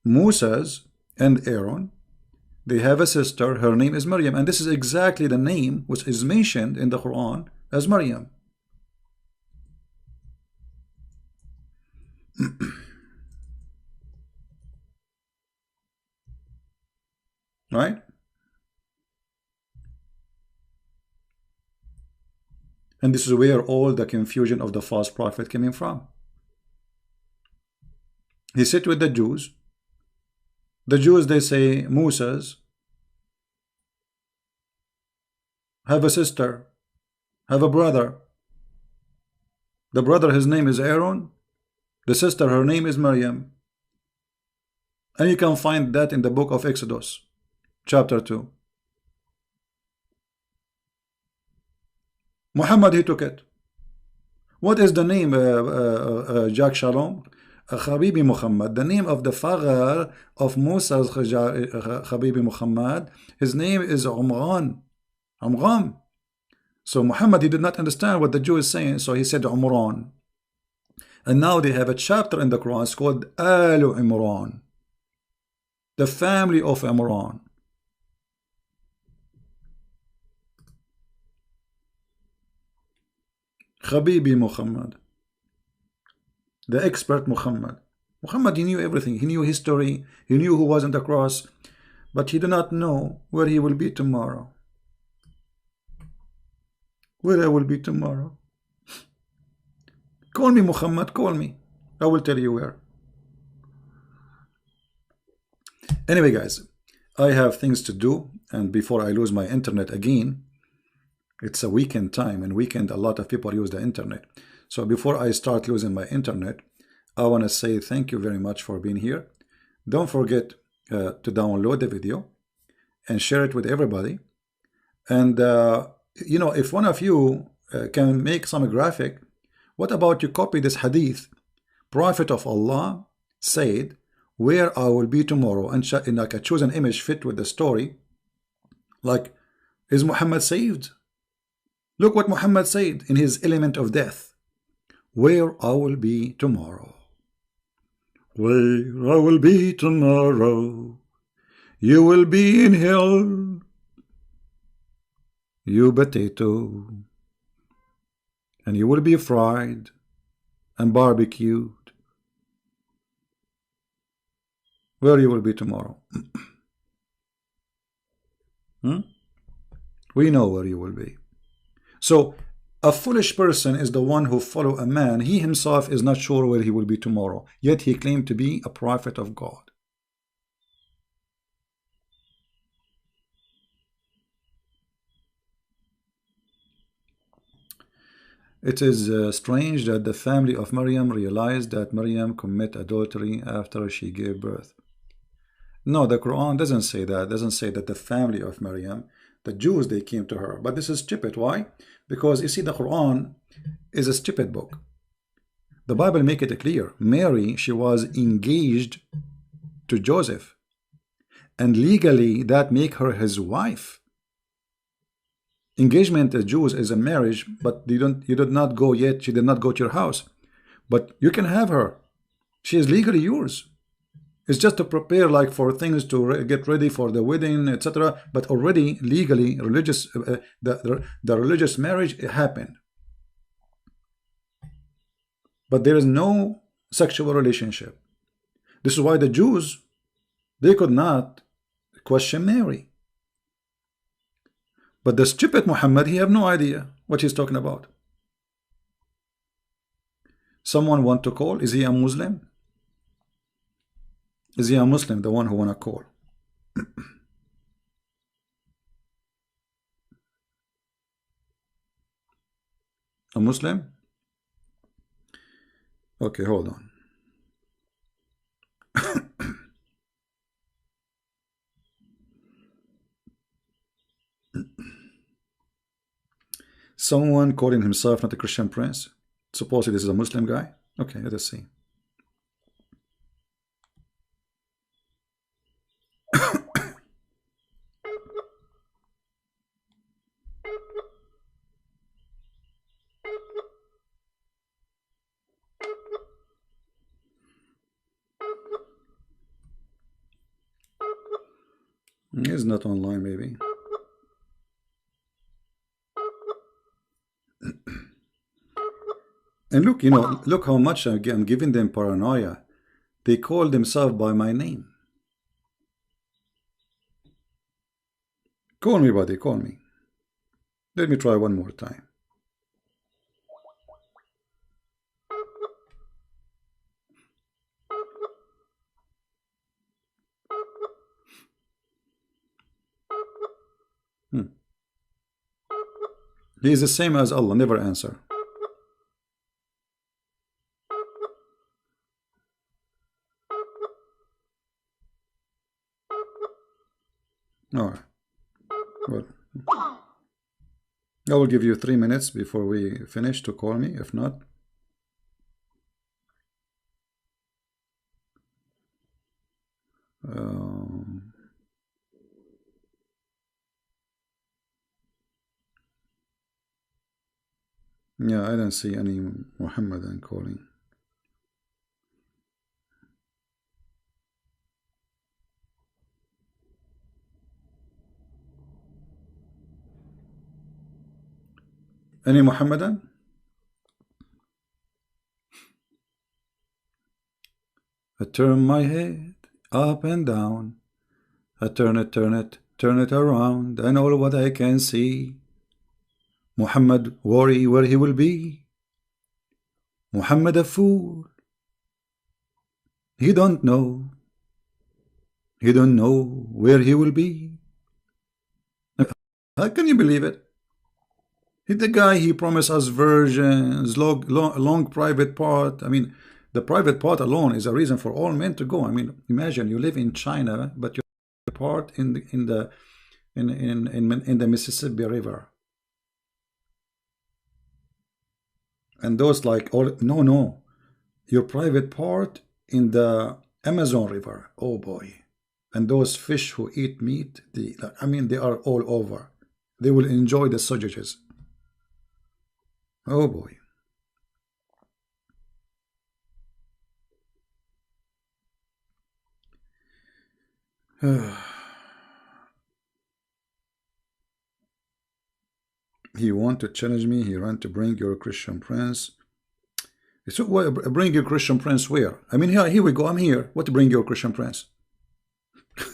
Moses and Aaron, they have a sister, her name is Maryam, and this is exactly the name which is mentioned in the Quran as Maryam. Right? And this is where all the confusion of the false prophet coming from. He sit with the Jews. The Jews, they say Moses have a sister, have a brother. The brother, his name is Aaron. The sister, her name is Maryam. And you can find that in the book of Exodus, chapter 2. Muhammad, he took it. What is the name, Jack Shalom? Habibi Muhammad. The name of the father of Musa's Habibi Muhammad, his name is Umran. Umran. So Muhammad, he did not understand what the Jew is saying, so he said Umran. And now they have a chapter in the Quran, it's called Al Imran, the family of Imran. Habibi Muhammad, the expert Muhammad. Muhammad, he knew everything. He knew history. He knew who was on the cross, but he did not know where he will be tomorrow. Where I will be tomorrow. Call me, Muhammad, call me. I will tell you where. Anyway, guys, I have things to do, and before I lose my internet again, it's a weekend time, and weekend a lot of people use the internet. So before I start losing my internet, I want to say thank you very much for being here. Don't forget to download the video and share it with everybody. And you know, if one of you can make some graphic, what about you copy this hadith? Prophet of Allah said, where I will be tomorrow, and like choose an image fit with the story. Like, is Muhammad saved? Look what Muhammad said in his element of death. Where I will be tomorrow. Where I will be tomorrow. You will be in hell. You potato. And you will be fried and barbecued. Where you will be tomorrow. We know where you will be. So A foolish person is the one who follow a man. He himself is not sure where he will be tomorrow, yet he claimed to be a prophet of God. It is strange that the family of Maryam realized that Maryam committed adultery after she gave birth. No, the Quran doesn't say that. It doesn't say that the family of Maryam, the Jews, they came to her. But this is stupid. Why? Because you see, the Quran is a stupid book. The Bible make it clear. Mary, she was engaged to Joseph, and legally that make her his wife. Engagement to Jews is a marriage, but you did not go yet. She did not go to your house, but you can have her. She is legally yours. It's just to prepare, like, for things to get ready for the wedding, etc. But already legally, the religious marriage happened. But there is no sexual relationship. This is why the Jews, they could not question Mary. But the stupid Muhammad, he have no idea what he's talking about. Someone want to call? Is he a Muslim? Is he a Muslim, the one who want to call? A Muslim? Okay, hold on. Someone calling himself not a Christian prince. Supposedly this is a Muslim guy. Okay, let us see. He's not online, maybe. And look, you know, look how much I'm giving them paranoia. They call themselves by my name. Call me, buddy, call me. Let me try one more time. He is the same as Allah, never answer. All right. Well, I will give you 3 minutes before we finish to call me. If not, yeah, I don't see any Muhammadan calling. Any Muhammadan? I turn my head up and down. I turn it around, and all what I can see. Muhammad worry where he will be. Muhammad a fool. He don't know. He don't know where he will be. How can you believe it? The guy, he promised us virgins, long private part. I mean, the private part alone is a reason for all men to go. I mean, imagine you live in China, but you're part in the Mississippi River, and those like all no, your private part in the Amazon River. Oh boy, and those fish who eat meat, I mean, they are all over. They will enjoy the sausages. Oh boy. He want to challenge me. He want to bring your Christian prince. So what, bring your Christian prince where? I mean, here we go. I'm here. What to bring your Christian prince?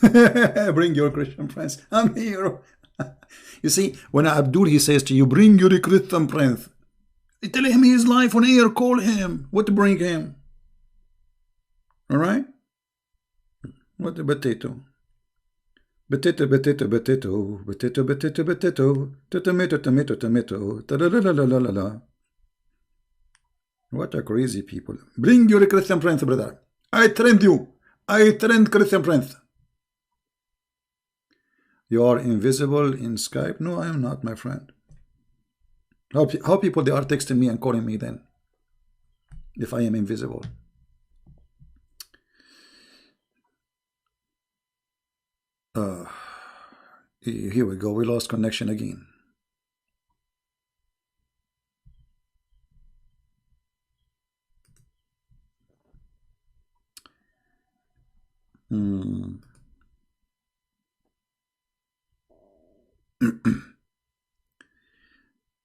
Bring your Christian prince. I'm here. You see, when Abdul, he says to you, bring your Christian prince. Tell him his life on air. Call him. What to bring him? All right. What the potato? Potato, potato, potato, potato, potato, potato, tomato, tomato, tomato, ta la la la la la la. What a crazy people. Bring your Christian Prince, brother. I trained you. I trained Christian Prince. You are invisible in Skype? No, I am not, my friend. How people they are texting me and calling me then? If I am invisible. Here we go. We lost connection again.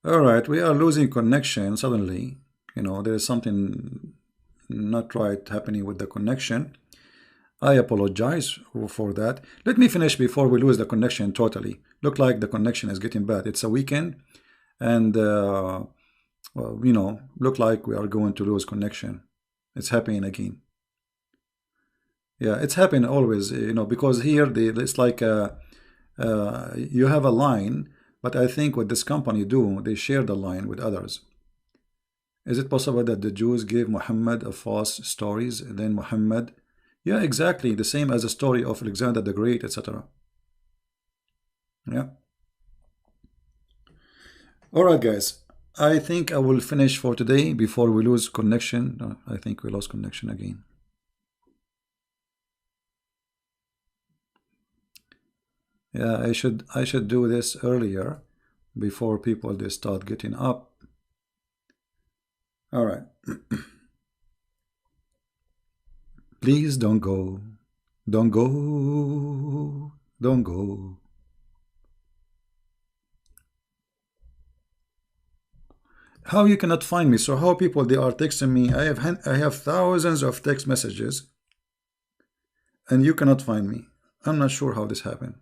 All right, we are losing connection suddenly. You know, there is something not right happening with the connection. I apologize for that. Let me finish before we lose the connection totally. Look like the connection is getting bad. It's a weekend, and well, you know, look like we are going to lose connection. It's happening again. Yeah, it's happening always, you know, because here it's like you have a line, but I think what this company do, they share the line with others. Is it possible that the Jews gave Muhammad a false stories, and then Muhammad? Yeah, exactly, the same as the story of Alexander the Great, etc. Yeah. All right, guys. I think I will finish for today before we lose connection. I think we lost connection again. Yeah, I should do this earlier before people they start getting up. All right. Please don't go. Don't go. Don't go. How you cannot find me? So how people they are texting me? I have thousands of text messages, and you cannot find me. I'm not sure how this happened.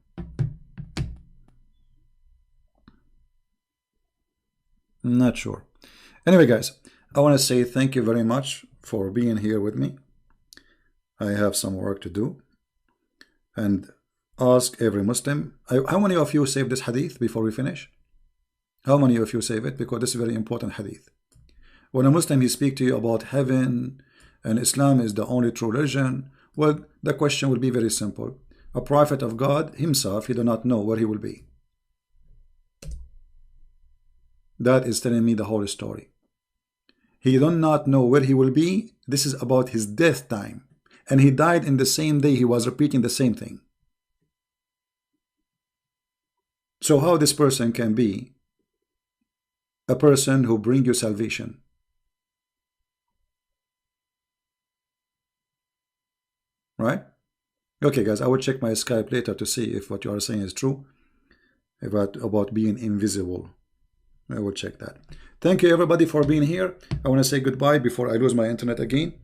I'm not sure. Anyway, guys, I want to say thank you very much for being here with me. I have some work to do, and ask every Muslim. How many of you save this hadith before we finish? How many of you save it? Because this is a very important hadith. When a Muslim he speak to you about heaven and Islam is the only true religion, well, the question will be very simple. A prophet of God himself, he do not know where he will be. That is telling me the whole story. He do not know where he will be. This is about his death time. And he died in the same day. He was repeating the same thing. So how this person can be a person who bring you salvation? Right? Okay, guys, I will check my Skype later to see if what you are saying is true about being invisible. I will check that. Thank you, everybody, for being here. I want to say goodbye before I lose my internet again.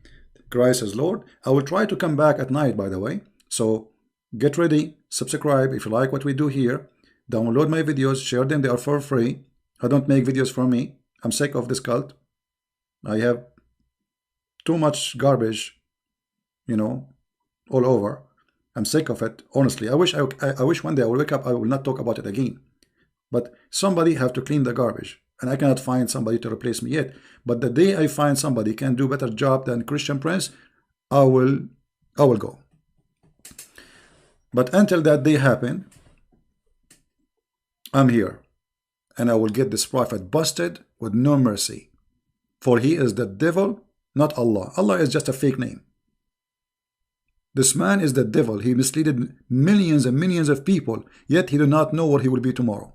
Christ is Lord. I will try to come back at night, by the way. So get ready, subscribe if you like what we do here. Download my videos, share them. They are for free. I don't make videos for me. I'm sick of this cult. I have too much garbage, you know, all over. I'm sick of it. Honestly, I wish one day I will wake up, I will not talk about it again. But somebody have to clean the garbage, and I cannot find somebody to replace me yet. But the day I find somebody can do better job than Christian Prince, I will go. But until that day happen, I'm here, and I will get this prophet busted with no mercy, for he is the devil, not Allah. Allah is just a fake name. This man is the devil. He misled millions and millions of people, yet he do not know what he will be tomorrow.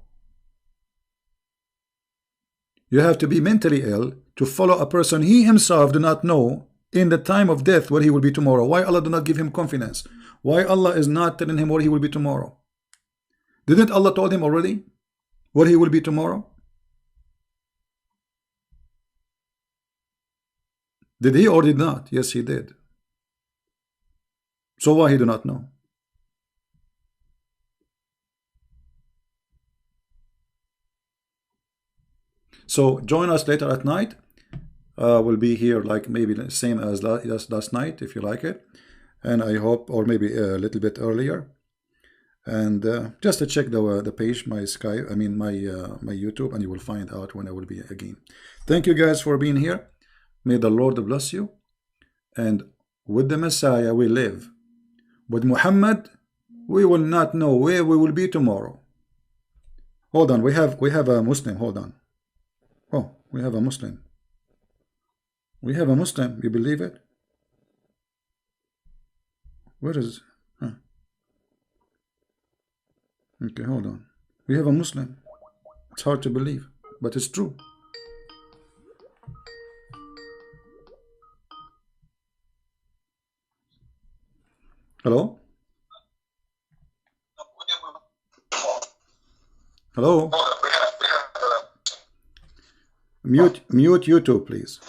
You have to be mentally ill to follow a person he himself do not know in the time of death where he will be tomorrow. Why Allah do not give him confidence? Why Allah is not telling him where he will be tomorrow? Didn't Allah told him already where he will be tomorrow? Did he or did not? Yes, he did. So why he do not know? So join us later at night. We'll be here like maybe the same as last night if you like it, and I hope, or maybe a little bit earlier. And just to check the page, my Skype, I mean my YouTube, and you will find out when I will be again. Thank you guys for being here. May the Lord bless you. And with the Messiah we live. With Muhammad we will not know where we will be tomorrow. Hold on, we have a Muslim. Hold on. Oh, we have a Muslim. We have a Muslim. You believe it? Where is? Huh. Okay, hold on. We have a Muslim. It's hard to believe, but it's true. Hello? Hello? Mute YouTube, please.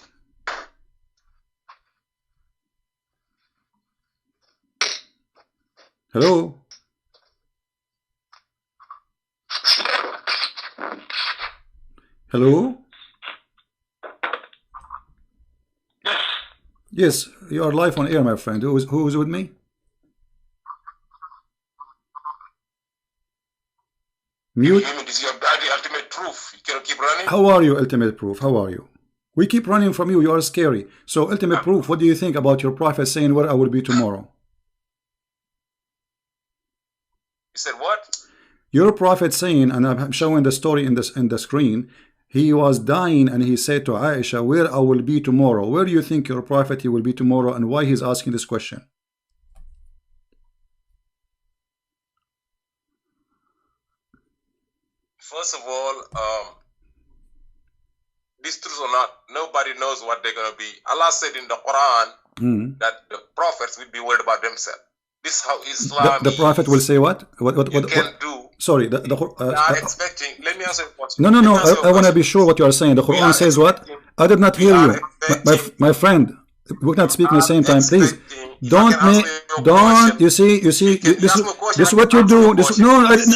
Hello? Hello? Yes, you are live on air, my friend. Who is with me? Mute. Is your daddy ultimate proof? You cannot keep running. How are you, Ultimate Proof? How are you? We keep running from you. You are scary. So, Ultimate Proof, what do you think about your prophet saying where I will be tomorrow? You said what? Your prophet saying, and I'm showing the story in the screen. He was dying and he said to Aisha, where I will be tomorrow. Where do you think your prophet he will be tomorrow, and why he's asking this question? First of all, this truth or not, nobody knows what they're going to be. Allah said in the Quran that the prophets will be worried about themselves. This is how Islam. The prophet will say what? What can do. Sorry, not expecting. Let me answer your question. No. I want to be sure what you are saying. The Quran says what? I did not hear you, my friend. We're not speaking at the same time, please. Don't. You see. This is what you do.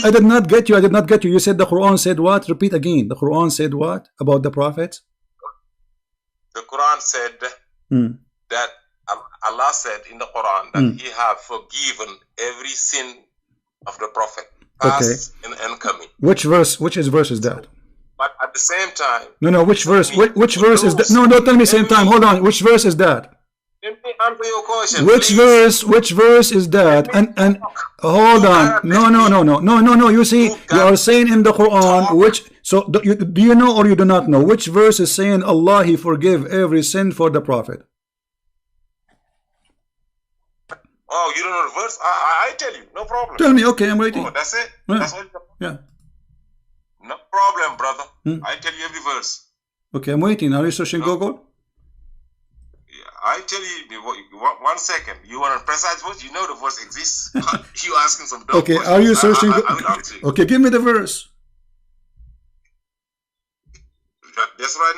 I did not get you. I did not get you. You said the Quran said what? Repeat again. The Quran said what about the prophets? The Quran said that Allah said in the Quran that He have forgiven every sin of the prophet, past and coming. Which verse is that? But at the same time, no. Which verse? Which verse is that? No, don't tell me same time. Hold on. Which verse is that? Let me answer your question. Which verse is that? And hold on. No. You see, you are saying in the Quran which. So do you know or you do not know which verse is saying Allah He forgive every sin for the prophet? Oh, you don't know the verse? I tell you, no problem. Tell me. Okay, I'm waiting. Oh, that's it. Yeah. That's all. Yeah. No problem, brother. I tell you every verse. Okay, I'm waiting. Are you searching Google? Yeah, I tell you, 1 second. You want a precise verse? You know the verse exists. You asking some dumb Okay, questions. are you searching? Okay, give me the verse. That's right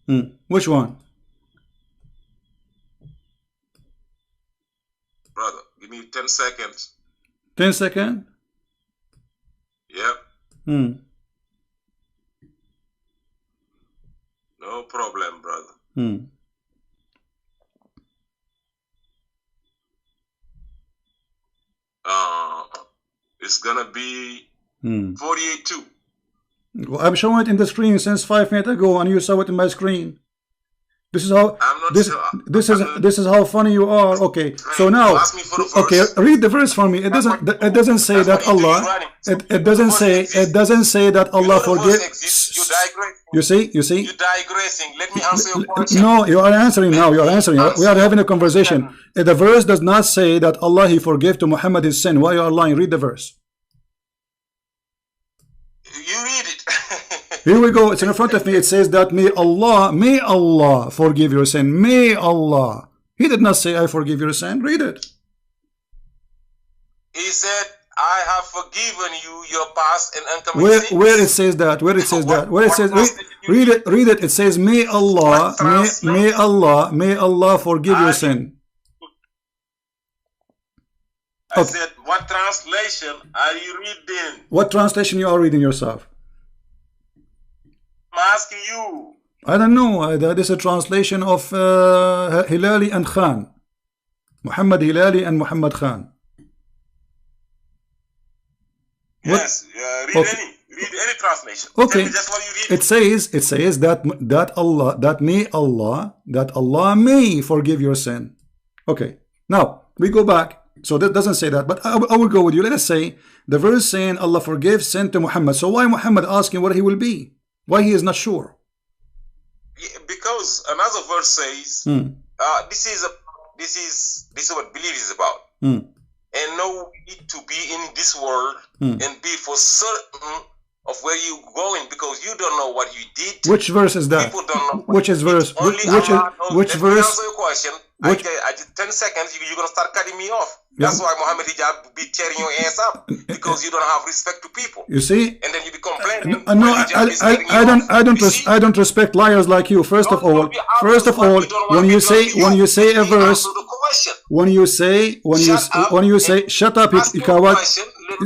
now. Which one? Brother, give me 10 seconds. 10 seconds? Yep. No problem, brother. It's gonna be 48:2. Well, I'm showing it in the screen since 5 minutes ago, and you saw it in my screen. This is how this is how funny you are. Okay, so now read the verse for me. It doesn't say that Allah. It doesn't say that Allah forgives. You see. You're digressing. Let me answer your question. No, you are answering now. You are answering. We are having a conversation. The verse does not say that Allah He forgave to Muhammad his sin. Why you are lying? Read the verse. You read it. Here we go. It's in front of me. It says that may Allah forgive your sin. May Allah. He did not say I forgive your sin. Read it. He said, I have forgiven you your past and uncommitted sins. Where it says that? Where it says that? Where it says read it. Read it. It says may Allah may Allah forgive your sin. I said, what translation are you reading? What translation you are reading yourself? asking you. I don't know. That is a translation of Hilali and Khan. Muhammad Hilali and Muhammad Khan. Yes, read any translation. Okay. Just what you read. It says that Allah may forgive your sin. Okay. Now we go back. So that doesn't say that, but I will go with you. Let us say the verse saying Allah forgives sin to Muhammad. So why Muhammad asking what he will be? Why he is not sure? Because another verse says, this is what belief is about. And no need to be in this world and be for certain of where you going, because you don't know what you did. Which verse is that? People don't know. Which is verse? Which verse? Answer your question. I did 10 seconds. You're gonna start cutting me off. That's why Muhammad Hijab be tearing your ass up, because you don't have respect to people. You see? And then you be complaining. No, I don't respect liars like you. First of all, when you say a verse, when you say shut up,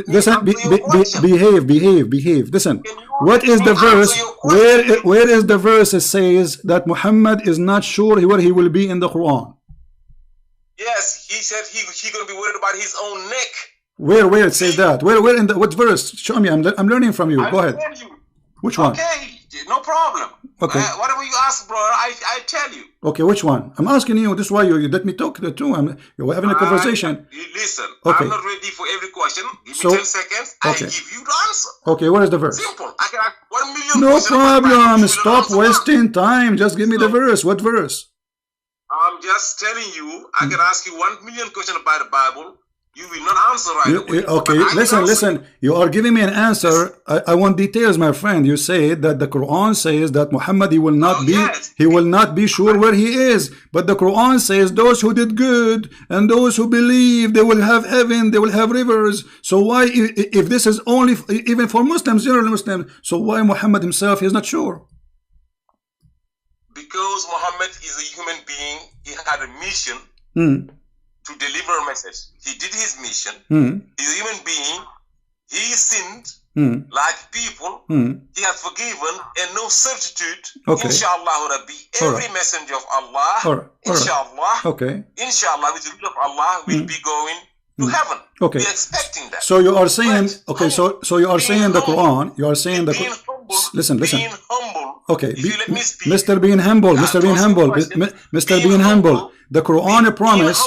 listen, behave. Listen, what is the verse? Where is the verse that says that Muhammad is not sure where he will be in the Quran? Yes, he said he gonna be worried about his own neck. Where it says that? Where in the what verse? Show me. I'm learning from you. Go ahead. Which one? Okay, no problem. Okay. Whatever you ask, bro, I tell you. Okay, which one? I'm asking you. This is why you let me talk to two. You're having a conversation. Listen, okay. I'm not ready for every question. Give me 10 seconds. Okay. I give you the answer. Okay, what is the verse? Simple. I can ask 1 million no questions. problem. Stop wasting time. Just give me the verse. What verse? I'm just telling you, I can ask you 1 million questions about the Bible. You will not answer right away. Okay, listen. You are giving me an answer. I want details, my friend. You say that the Quran says that Muhammad he will not be sure where he is. But the Quran says those who did good and those who believe, they will have heaven, they will have rivers. So why, if this is only even for Muslims, general Muslims, so why Muhammad himself is not sure? Because Muhammad is a human being. He had a mission. To deliver a message. He did his mission. He's a human being. He sinned like people. He has forgiven and no substitute. Okay. Inshallah Rabbi. Every messenger of Allah, inshallah, inshallah, with the will of Allah, will be going to heaven. Okay. We're expecting that. So you are saying, so you are saying the Quran. You are saying the Quran. Listen. Being humble. Okay. If you let me speak. Mr. Being humble. Mr. Being humble. The Quran promise.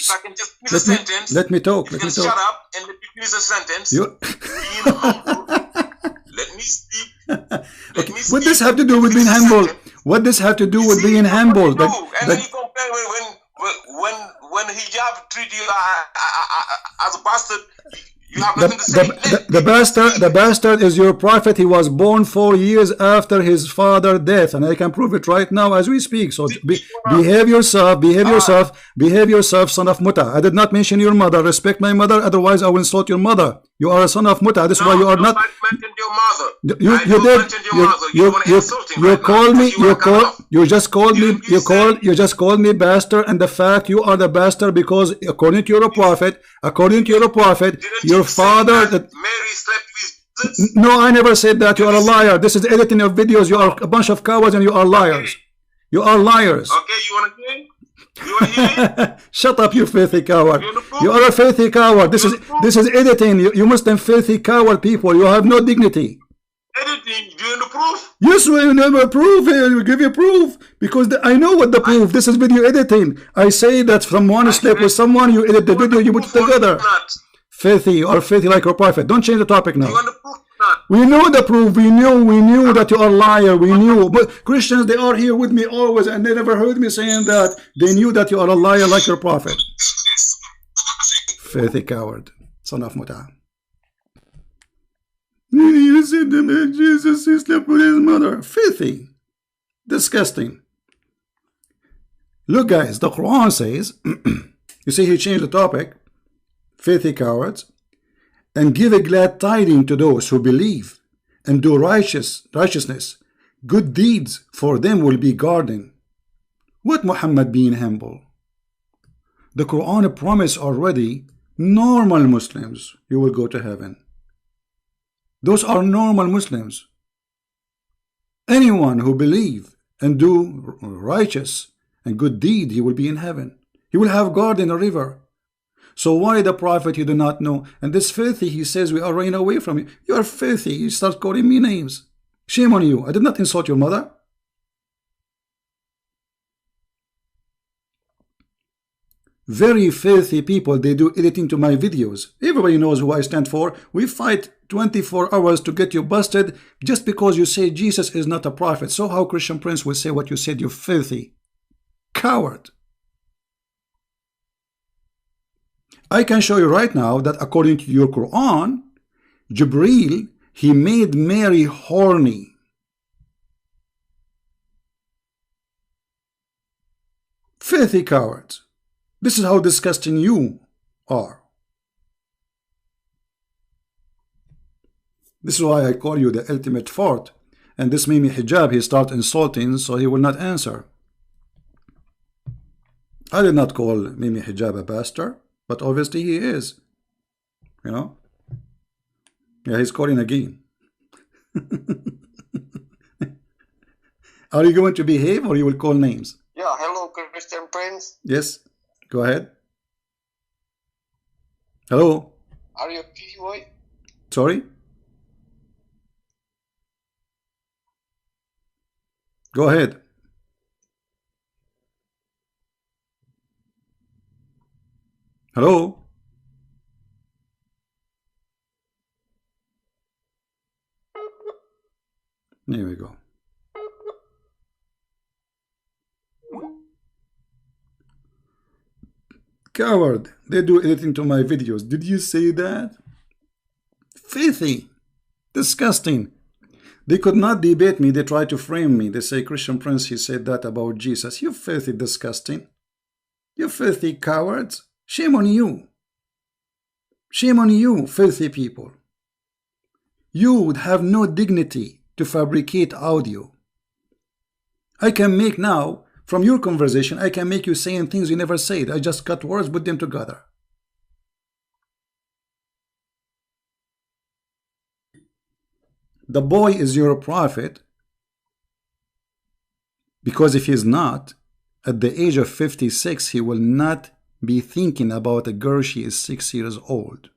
If I can just finish a sentence. Let me talk. Shut up and let me finish a sentence. Being humble. Let me speak. Okay. What does have to do with being humble? What does have to do with being humble? And then you compare when hijab treat you as a bastard. You have nothing to say. The bastard is your prophet. He was born 4 years after his father's death, and I can prove it right now as we speak. So behave yourself, son of Muta. I did not mention your mother. Respect my mother, otherwise I will insult your mother. You are a son of Muta. This is why you are not. Mentioned your mother. You just called me bastard, and the fact you are the bastard because according to your prophet, your father Mary slept with Jesus. No, I never said that. You are a liar. This is editing of videos. You are a bunch of cowards and you are liars. You are liars. Okay, you want to hear? You want to hear? Shut up, you filthy coward. You are a filthy coward. This is editing. You Muslim filthy coward people. You have no dignity. Editing? Do you know the proof? Yes, we never proof. We give you proof because I know what the proof. This is video editing. I say that someone slept with someone. You edit the video. You put it together. Filthy or filthy like your prophet. Don't change the topic now. You want the proof? We know the proof. We knew that you are a liar. We knew. But Christians, they are here with me always, and they never heard me saying that. They knew that you are a liar like your prophet. Filthy coward, son of Muta. You said that Jesus slept with his mother. Filthy, disgusting. Look, guys, the Quran says. You see, he changed the topic. Filthy cowards. And give a glad tidings to those who believe and do righteousness. Good deeds for them will be guarded. What Muhammad being humble? The Quran promised already normal Muslims you will go to heaven. Those are normal Muslims. Anyone who believe and do righteous and good deed, he will be in heaven. He will have guard in a river. So why the prophet you do not know? And this filthy, he says, we are running away from you. You are filthy. You start calling me names. Shame on you. I did not insult your mother. Very filthy people, they do editing to my videos. Everybody knows who I stand for. We fight 24 hours to get you busted just because you say Jesus is not a prophet. So how Christian Prince will say what you said, you filthy coward? I can show you right now that according to your Quran, Jibreel, he made Mary horny. Filthy cowards. This is how disgusting you are. This is why I call you the ultimate fart. And this Mimi Hijab, he start insulting, so he will not answer. I did not call Mimi Hijab a bastard, but obviously he is. You know? Yeah, he's calling again. Are you going to behave or you will call names? Yeah, hello, Christian Prince. Yes, go ahead. Hello. Are you okay, boy? Sorry? Go ahead. Hello? There we go. Coward, they do anything to my videos. Did you say that? Filthy. Disgusting. They could not debate me. They try to frame me. They say, Christian Prince, he said that about Jesus. You filthy disgusting. You filthy cowards. Shame on you. Shame on you, filthy people. You would have no dignity to fabricate audio. I can make now, from your conversation, I can make you saying things you never said. I just cut words, put them together. The boy is your prophet, because if he's not, at the age of 56, he will not be thinking about a girl she is 6 years old.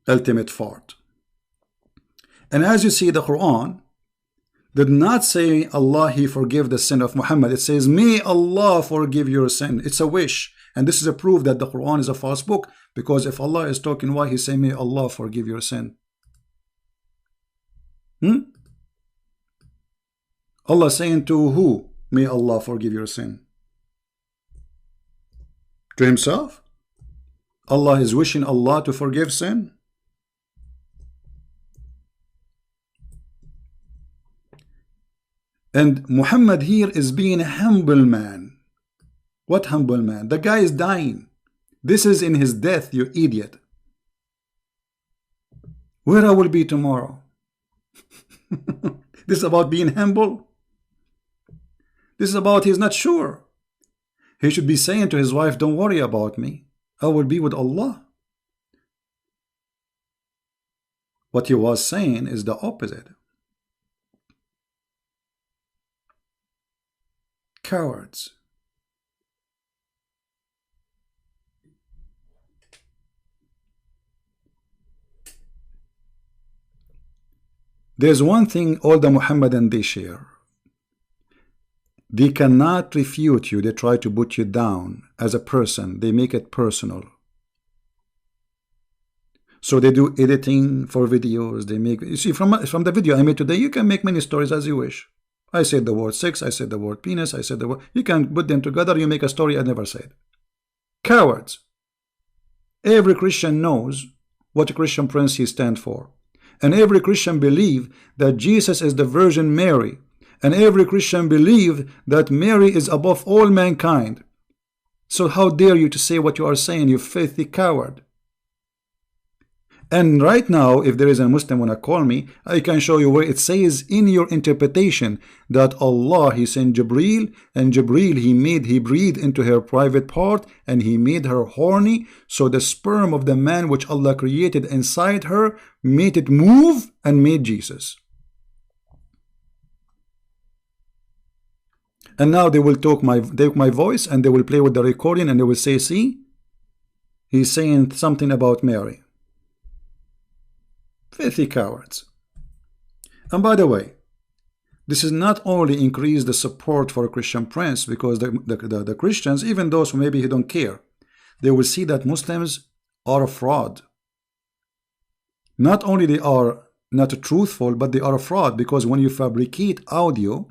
Ultimate fart. And as you see, the Quran did not say Allah he forgive the sin of Muhammad. It says may Allah forgive your sin. It's a wish. And this is a proof that the Quran is a false book, because if Allah is talking, why he say may Allah forgive your sin? Allah saying to who? May Allah forgive your sin. To himself? Allah is wishing Allah to forgive sin? And Muhammad here is being a humble man. What humble man? The guy is dying. This is in his death, you idiot. Where I will be tomorrow? This is about being humble. This is about he's not sure. He should be saying to his wife, don't worry about me. I will be with Allah. What he was saying is the opposite. Cowards. There's one thing all the Muhammadan they share. They cannot refute you. They try to put you down as a person. They make it personal. So they do editing for videos. They make, you see, from the video I made today, you can make many stories as you wish. I said the word sex, I said the word penis, I said the word, you can put them together, you make a story I never said. Cowards. Every Christian knows what Christian Prince he stands for. And every Christian believe that Jesus is the Virgin Mary. And every Christian believe that Mary is above all mankind. So how dare you to say what you are saying, you filthy coward? And right now, if there is a Muslim wanna call me, I can show you where it says in your interpretation that Allah, He sent Jibreel, and Jibreel, He breathed into her private part, and He made her horny, so the sperm of the man which Allah created inside her made it move and made Jesus. And now they will take my voice and they will play with the recording and they will say, see, he's saying something about Mary. Filthy cowards. And by the way, this is not only increase the support for a Christian Prince, because the Christians, even those who maybe don't care, they will see that Muslims are a fraud. Not only they are not truthful, but they are a fraud, because when you fabricate audio,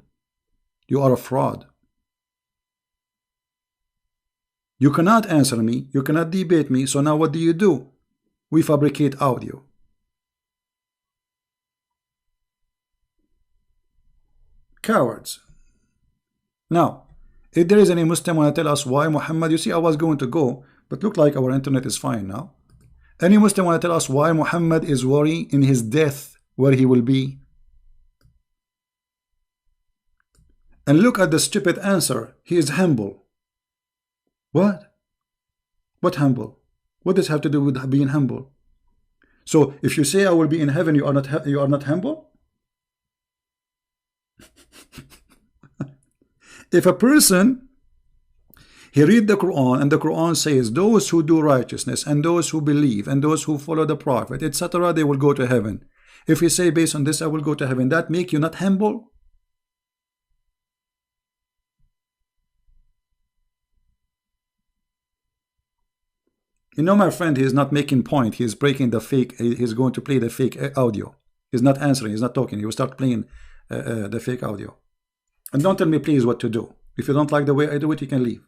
you are a fraud. You cannot answer me, you cannot debate me, so now what do? We fabricate audio. Cowards. Now, if there is any Muslim want to tell us why Muhammad, you see I was going to go, but look like our internet is fine now. Any Muslim want to tell us why Muhammad is worried in his death where he will be? And look at the stupid answer. He is humble. What? What humble? What does it have to do with being humble? So if you say I will be in heaven, you are not humble? If a person, he read the Quran and the Quran says those who do righteousness and those who believe and those who follow the Prophet, etc., they will go to heaven. If you say based on this I will go to heaven, that make you not humble? You know, my friend, he is not making point. He is breaking the fake. He is going to play the fake audio. He's not answering. He's not talking. He will start playing the fake audio. And don't tell me, please, what to do. If you don't like the way I do it, you can leave.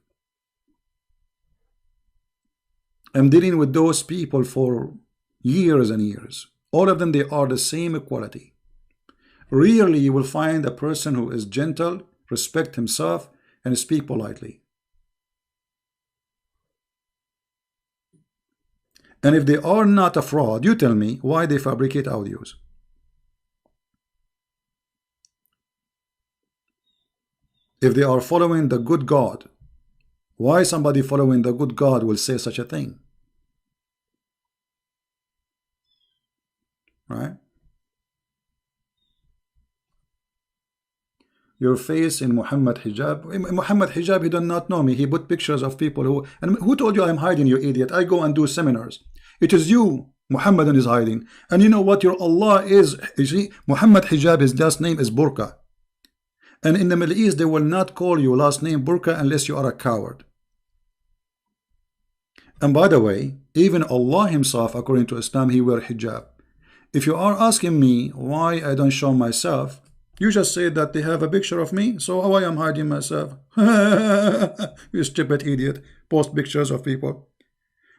I'm dealing with those people for years and years. All of them, they are the same quality. Rarely you will find a person who is gentle, respect himself, and speak politely. And if they are not a fraud, you tell me why they fabricate audios. If they are following the good God, why somebody following the good God will say such a thing? Right? Your face in Muhammad hijab. Muhammad hijab, he does not know me. He put pictures of people who... And who told you I'm hiding, you idiot? I go and do seminars. It is you, Muhammadan, is hiding. And you know what your Allah is? You see, Muhammad hijab, his last name is Burqa. And in the Middle East, they will not call you last name Burqa unless you are a coward. And by the way, even Allah himself, according to Islam, he wear hijab. If you are asking me why I don't show myself, you just say that they have a picture of me, so why I'm hiding myself? You stupid idiot. Post pictures of people.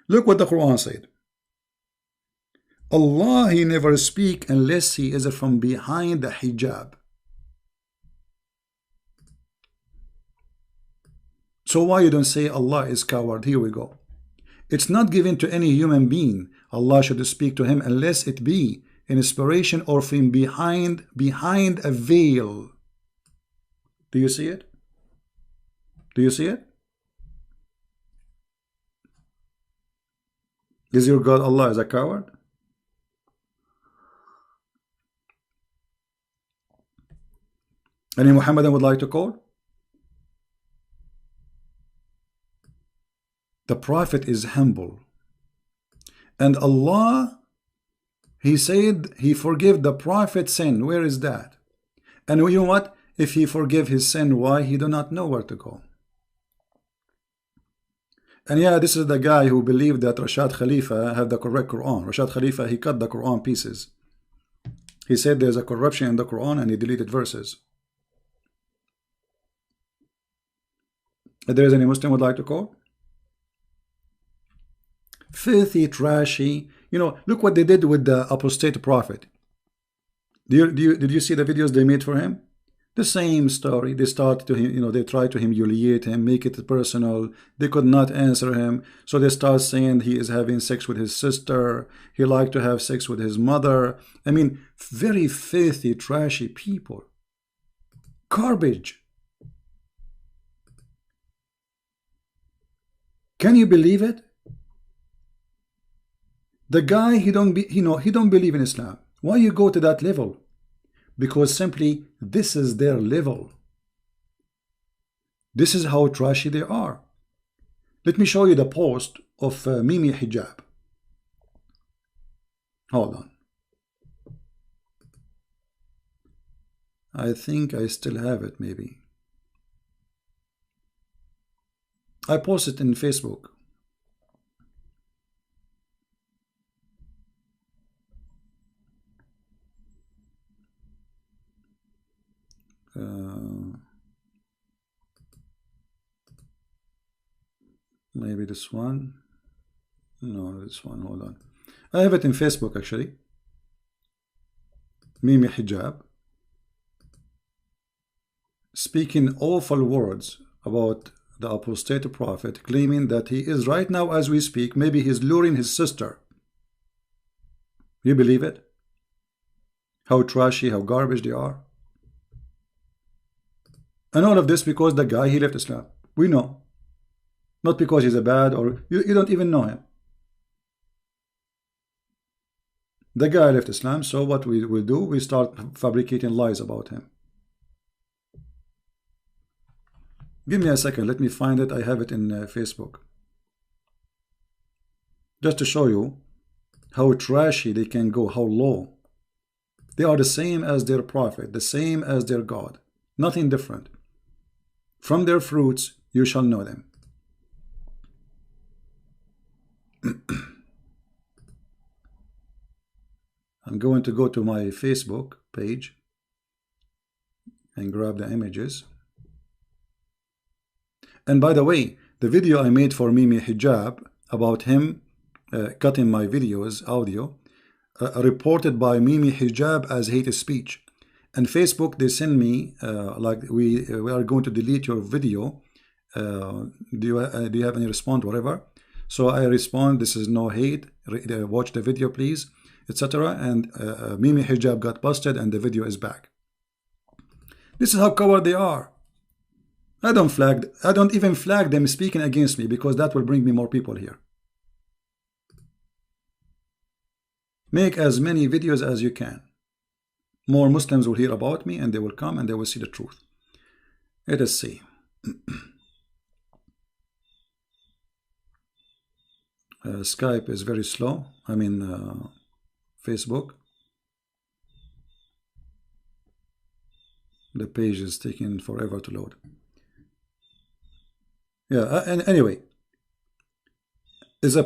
Look what the Quran said. Allah, he never speak unless he is from behind the hijab. So why you don't say Allah is coward? Here we go. It's not given to any human being. Allah should speak to him unless it be an inspiration or from behind a veil. Do you see it? Do you see it? Is your God Allah is a coward? Any Muhammadan would like to call? The Prophet is humble. And Allah, he said he forgive the Prophet's sin. Where is that? And you know what? If he forgive his sin, why? He do not know where to go. And yeah, this is the guy who believed that Rashad Khalifa had the correct Quran. Rashad Khalifa, he cut the Quran pieces. He said there's a corruption in the Quran and he deleted verses. If there is any Muslim would like to call? Filthy, trashy. You know, look what they did with the apostate prophet. Did you see the videos they made for him? The same story. They start to, they try to humiliate him, make it personal. They could not answer him, so they start saying he is having sex with his sister. He liked to have sex with his mother. I mean, very filthy, trashy people. Garbage. Can you believe it? The guy, he don't believe in Islam. Why you go to that level? Because simply this is their level. This is how trashy they are. Let me show you the post of Mimi Hijab. Hold on. I think I still have it, maybe. I posted in Facebook. Maybe this one. No, this one. Hold on. I have it in Facebook actually. Mimi Hijab speaking awful words about the apostate prophet, claiming that he is right now as we speak, maybe he's luring his sister. You believe it? How trashy, how garbage they are. And all of this because the guy, he left Islam. We know. Not because he's a bad, or you don't even know him. The guy left Islam, so what we will do, we start fabricating lies about him. Give me a second, let me find it. I have it in Facebook. Just to show you how trashy they can go, how low. They are the same as their prophet, the same as their God. Nothing different. From their fruits you shall know them. I'm going to go to my Facebook page and grab the images. And by the way, the video I made for Mimi Hijab about him cutting my videos, audio, reported by Mimi Hijab as hate speech. And Facebook, they send me like we are going to delete your video. Do you have any response, whatever? So I respond, this is no hate, watch the video please, etc. And Mimi Hijab got busted and the video is back. This is how coward they are. I don't even flag them speaking against me, because that will bring me more people here. Make as many videos as you can. More Muslims will hear about me and they will come and they will see the truth. Let us see. Skype is very slow. I mean Facebook. The page is taking forever to load. Yeah, and anyway, if a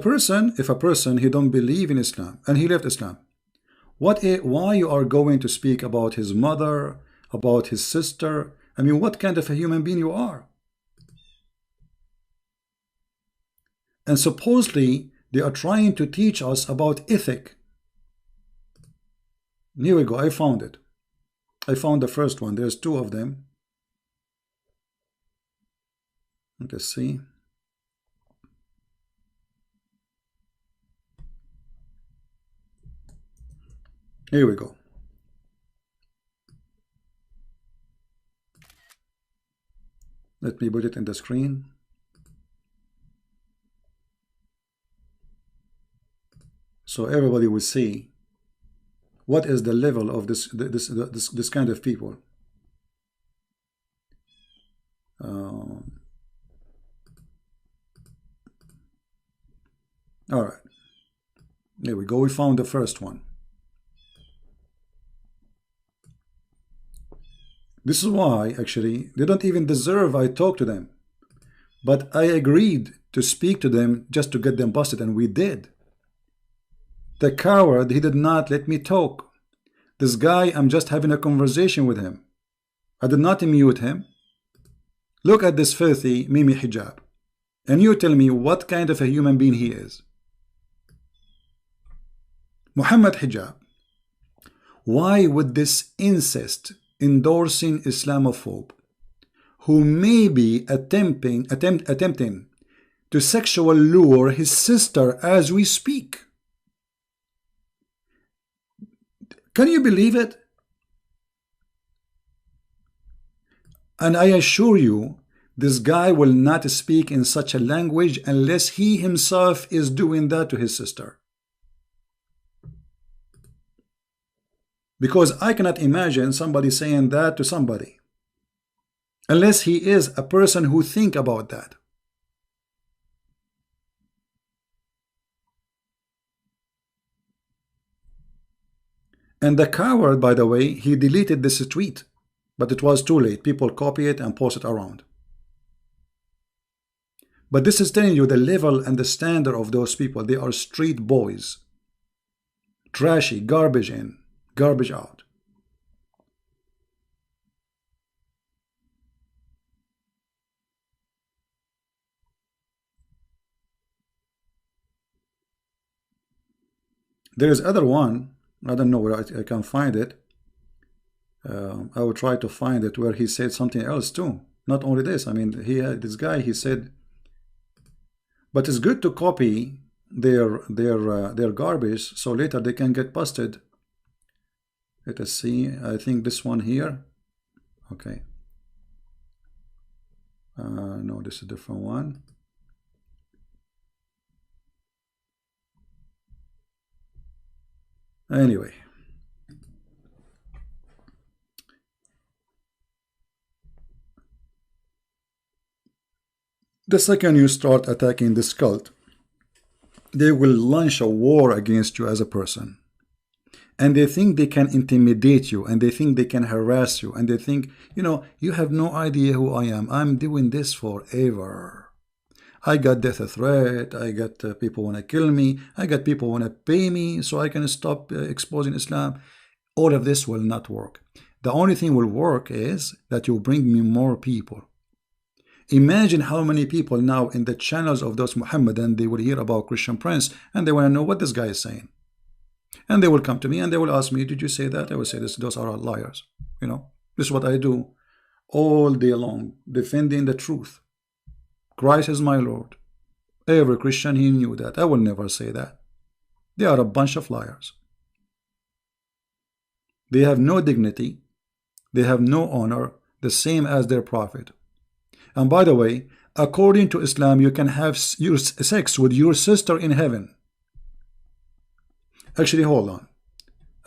person he don't believe in Islam and he left Islam, why you are going to speak about his mother, about his sister? I mean, what kind of a human being you are? And supposedly they are trying to teach us about ethic. Here we go. I found it. I found the first one. There's two of them. Let's see. Here we go. Let me put it in the screen. So everybody will see what is the level of this kind of people. All right, there we go. We found the first one. This is why actually they don't even deserve I talk to them, but I agreed to speak to them just to get them busted, and we did. The coward, he did not let me talk. This guy, I'm just having a conversation with him. I did not mute him. Look at this filthy Mimi Hijab, and you tell me what kind of a human being he is. Muhammad Hijab. Why would this incest endorsing Islamophobe who may be attempting to sexual lure his sister as we speak. Can you believe it? And I assure you, this guy will not speak in such a language unless he himself is doing that to his sister. Because I cannot imagine somebody saying that to somebody unless he is a person who think about that. And the coward, by the way, he deleted this tweet, but it was too late. People copy it and post it around. But this is telling you the level and the standard of those people. They are street boys. Trashy, garbage in, garbage out. There is other one. I don't know where I can find it. I will try to find it where he said something else too. Not only this. I mean, this guy, he said, but it's good to copy their garbage so later they can get busted. Let us see. I think this one here. Okay. No, this is a different one. Anyway, the second you start attacking this cult, they will launch a war against you as a person. And they think they can intimidate you, and they think they can harass you, and they think, you know, you have no idea who I am. I'm doing this forever. I got death threat, I got people want to kill me, I got people want to pay me so I can stop exposing Islam. All of this will not work. The only thing will work is that you bring me more people. Imagine how many people now in the channels of those Muhammadan, they will hear about Christian Prince and they want to know what this guy is saying. And they will come to me and they will ask me, did you say that? I will say, those are all liars. You know, this is what I do all day long, defending the truth. Christ is my Lord. Every Christian, he knew that. I will never say that. They are a bunch of liars. They have no dignity. They have no honor, the same as their prophet. And by the way, according to Islam, you can have your sex with your sister in heaven. Actually, hold on.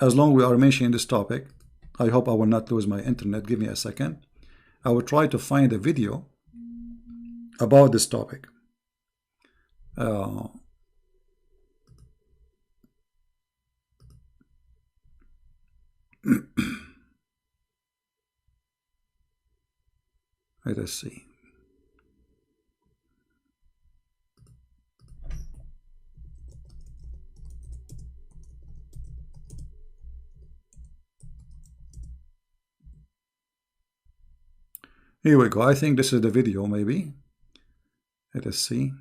As long as we are mentioning this topic, I hope I will not lose my internet. Give me a second. I will try to find a video about this topic. Let us see. Here we go. I think this is the video, maybe. Let us see.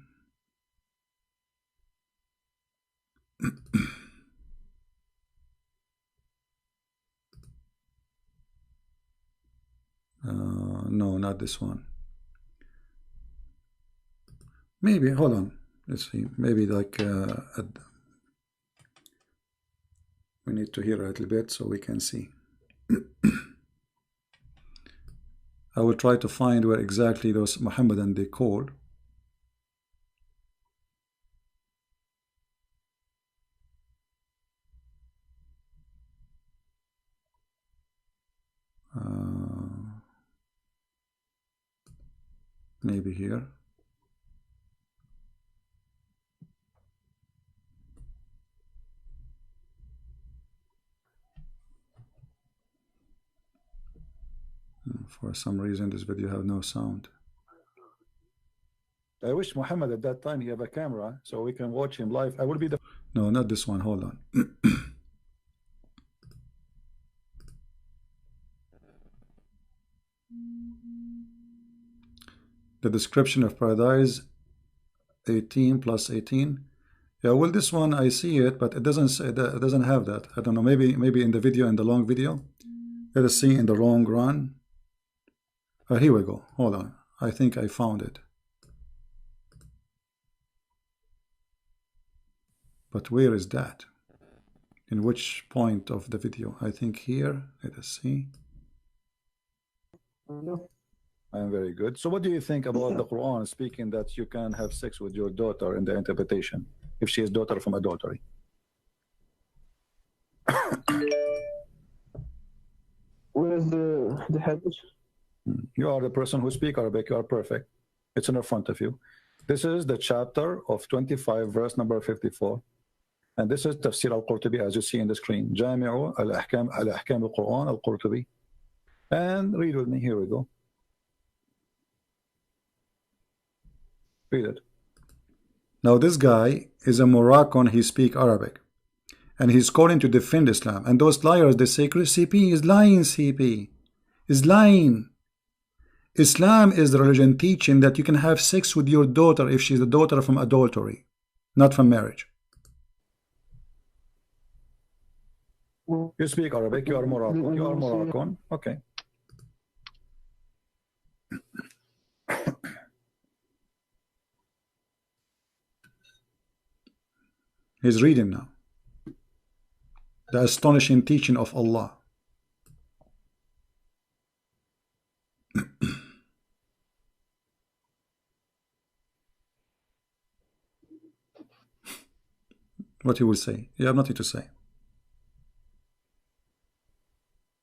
No, not this one. Maybe, hold on. Let's see. Maybe like we need to hear a little bit so we can see. I will try to find where exactly those Muhammadan they called. Maybe here. For some reason, this video have no sound. I wish Muhammad at that time he have a camera so we can watch him live. I will be the... No, not this one. Hold on. The description of paradise 18 plus 18. Yeah, well, this one I see it, but it doesn't say that. It doesn't have that. I don't know. Maybe in the video, in the long video, Let us see in the long run. Here we go. Hold on. I think I found it. But where is that? In which point of the video? I think here. Let us see. I am very good. So what do you think about the Quran speaking that you can have sex with your daughter in the interpretation if she is daughter from adultery? Where's the hadith? You are the person who speak Arabic. You are perfect. It's in front of you. This is the chapter of 25, verse number 54. And this is Tafsir al-Qurtubi, as you see in the screen. Jami'u al-Ahkam al-Quran al-Qurtubi. And read with me. Here we go. Read it. Now this guy is a Moroccan. He speaks Arabic. And he's calling to defend Islam. And those liars, they say, CP is lying, CP. Is lying. Islam is the religion teaching that you can have sex with your daughter if she's a daughter from adultery, not from marriage. You speak Arabic, you are Moroccan. You are Moroccan. Okay. He's reading now. The astonishing teaching of Allah. What he will say? You have nothing to say.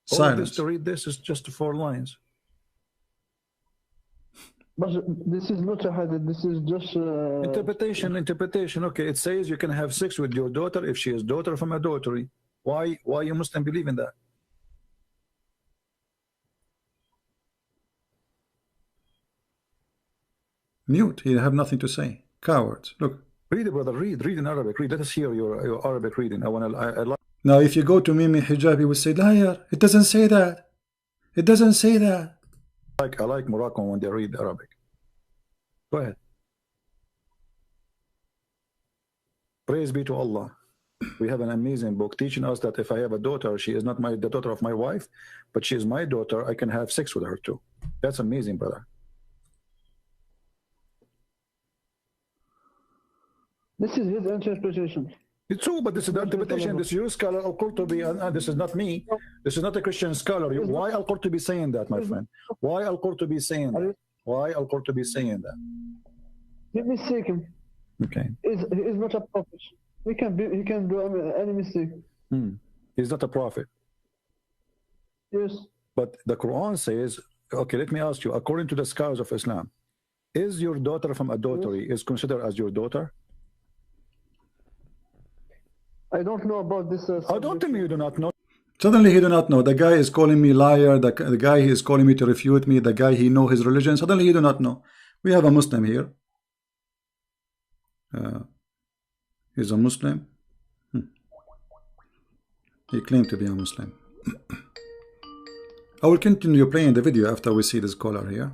Silence. To read this is just 4 lines. But this is not a hadith. This is just interpretation. Interpretation. Okay, it says you can have sex with your daughter if she is daughter from adultery. Why you Muslim believe in that? Mute. You have nothing to say. Cowards. Look. Read it, brother. Read in Arabic. Read. Let us hear your Arabic reading. I like. Now, if you go to Mimi Hijab, he will say, liar. It doesn't say that. It doesn't say that. I like Moroccan when they read Arabic. Go ahead. Praise be to Allah. We have an amazing book teaching us that if I have a daughter, she is not the daughter of my wife, but she is my daughter, I can have sex with her too. That's amazing, brother. This is his interpretation. It's true, but this is the interpretation. This is your scholar Al-Qurtubi, and this is not me. This is not a Christian scholar. Why Al-Qurtubi saying that, my friend? Why Al-Qurtubi saying that? Why Al-Qurtubi saying that? He mistaken. Okay. He is not a prophet. He can do any mistake. He's not a prophet. Yes. But the Quran says, okay, let me ask you, according to the scholars of Islam, is your daughter from adultery is considered as your daughter? I don't know about this. How don't tell me you do not know? Suddenly he do not know. The guy is calling me liar. The guy he is calling me to refute me. The guy he know his religion. Suddenly he do not know. We have a Muslim here. He's a Muslim. He claimed to be a Muslim. I will continue playing the video after we see this caller here.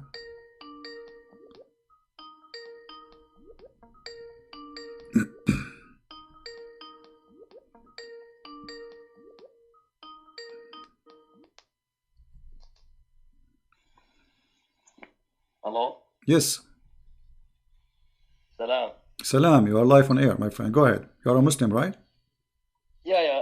Hello? Yes. Salam. Salam, you are live on air, my friend. Go ahead. You are a Muslim, right? Yeah.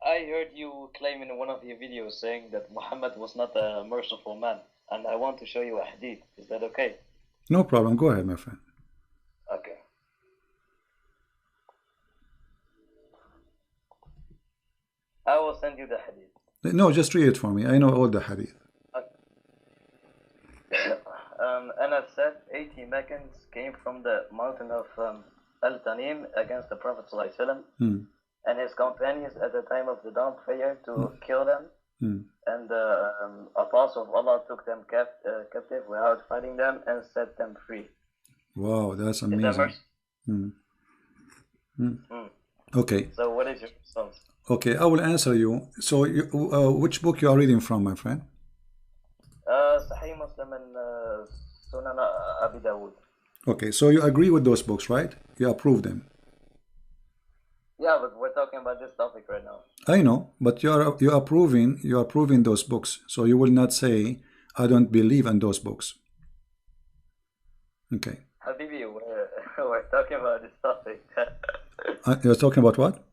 I heard you claim in one of your videos saying that Muhammad was not a merciful man, and I want to show you a hadith. Is that okay? No problem. Go ahead, my friend. Okay. I will send you the hadith. No, just read it for me. I know all the hadith. Anas said 80 Meccans came from the mountain of Al-Tanim against the Prophet ﷺ and his companions at the time of the dawn prayer to kill them. And the Apostle of Allah took them captive without fighting them and set them free. Wow, that's amazing. Okay. So what is your response? Okay, I will answer you. So which book you are reading from, my friend? Sahih Muslim and Sunan Abi Dawud. Okay, so you agree with those books, right? You approve them. Yeah, but we're talking about this topic right now. I know, but you are proving those books. So you will not say I don't believe in those books. Okay. Habibi, we're talking about this topic. You're talking about what?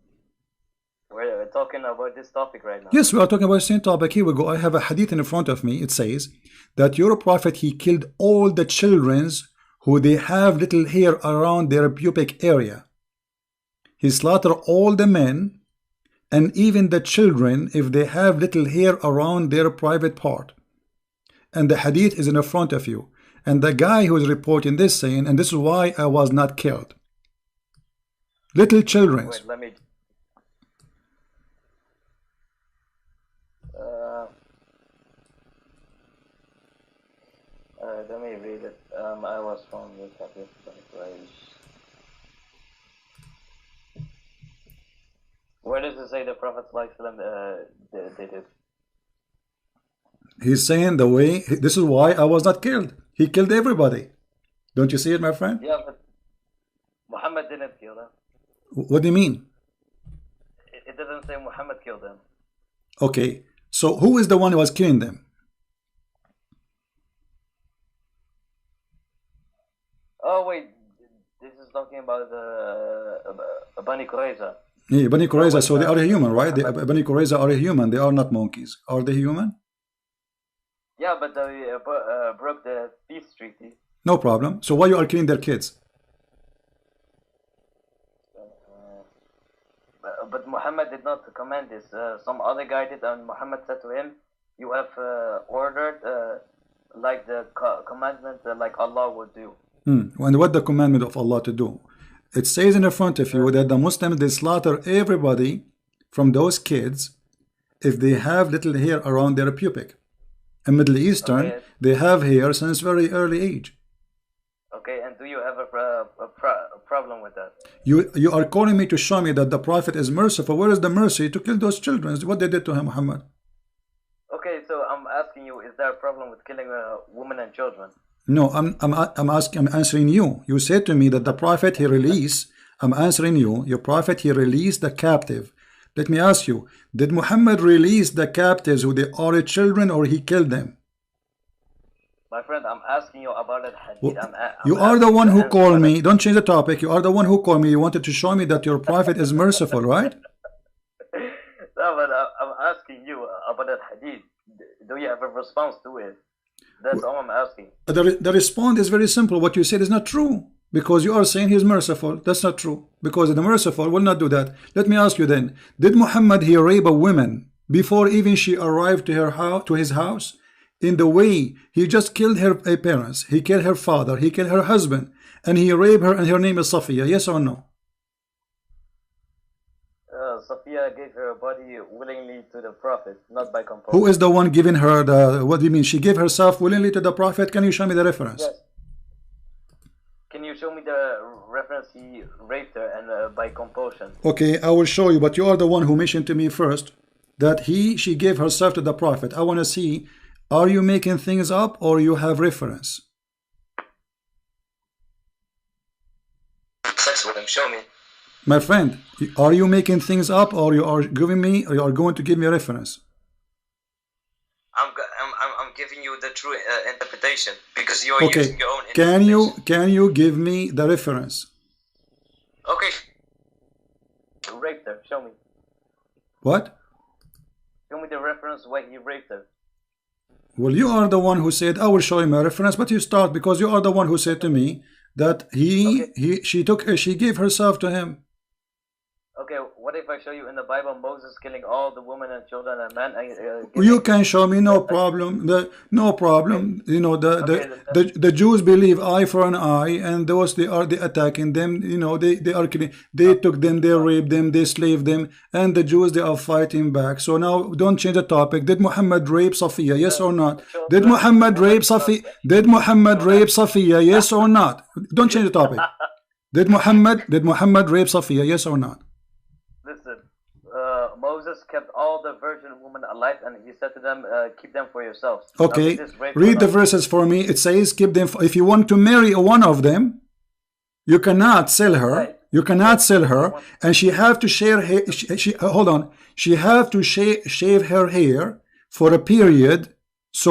We're talking about this topic right now. Yes, we are talking about the same topic. Here we go. I have a hadith in front of me. It says that your prophet, he killed all the children who they have little hair around their pubic area. He slaughtered all the men and even the children if they have little hair around their private part. And the hadith is in front of you. And the guy who is reporting this saying, and this is why I was not killed. Little children. Wait, let me read it. I was from the topic. Where does it say the Prophet did it? He's saying the way, this is why I was not killed. He killed everybody. Don't you see it, my friend? Yeah, but Muhammad didn't kill them. What do you mean? It doesn't say Muhammad killed them. Okay, so who is the one who was killing them? Oh wait, this is talking about Bani Qurayza. Yeah, Bani Qurayza, so they are human, right? Bani Qurayza are human, they are not monkeys. Are they human? Yeah, but they broke the peace treaty. No problem. So why you are killing their kids? But Muhammad did not command this. Some other guy did, and Muhammad said to him, "You have ordered like the commandment like Allah would do." And what the commandment of Allah to do? It says in the front of you that the Muslims, they slaughter everybody from those kids if they have little hair around their pubic. In Middle Eastern, okay, they have hair since very early age. Okay, and do you have a problem with that? You are calling me to show me that the Prophet is merciful. Where is the mercy to kill those children? What they did to him, Muhammad? Okay, so I'm asking you, is there a problem with killing women and children? No, I'm answering you. You said to me that the Prophet he released. I'm answering you. Your Prophet he released the captive. Let me ask you, did Muhammad release the captives who they are children or he killed them? My friend, I'm asking you about that hadith. You are the one who called me. Don't change the topic. You are the one who called me. You wanted to show me that your Prophet is merciful, right? No, but I'm asking you about that hadith. Do you have a response to it? That's all I'm asking. The response is very simple. What you said is not true. Because you are saying he's merciful. That's not true. Because the merciful will not do that. Let me ask you then. Did Muhammad he rape a woman before even she arrived to her house, to his house? In the way he just killed her parents. He killed her father. He killed her husband. And he raped her and her name is Safiya. Yes or no? Safiya gave her body willingly to the Prophet, not by compulsion. Who is the one giving her the, what do you mean? She gave herself willingly to the Prophet? Can you show me the reference? Yes. Can you show me the reference he raped her and by compulsion? Okay, I will show you, but you are the one who mentioned to me first that she gave herself to the Prophet. I want to see, are you making things up or you have reference? Sex with him, show me. My friend, are you making things up or you are giving me, or you are going to give me a reference? I'm giving you the true interpretation because you are using your own interpretation. Can you give me the reference? Okay. Raped her. Show me. What? Show me the reference where he raped her. Well, you are the one who said I will show him a reference, but you start because you are the one who said to me that she gave herself to him. Okay, what if I show you in the Bible Moses killing all the women and children and men? You can show me, no problem. No problem. You know, the Jews believe eye for an eye, and those they attacking them. You know, they are killing. They took them, they raped them, they slaved them, and the Jews they are fighting back. So now don't change the topic. Did Muhammad rape Safiya? Yes or not? Did Muhammad rape Safiya? Did Muhammad rape Safiya? Yes or not? Don't change the topic. Did Muhammad rape Safiya? Yes or not? Listen, Moses kept all the virgin women alive, and he said to them, keep them for yourselves. Okay, read the verses for me. It says, keep them. If you want to marry one of them, you cannot sell her. Right. You cannot sell her, and she have to share hold on. She have to shave her hair for a period, so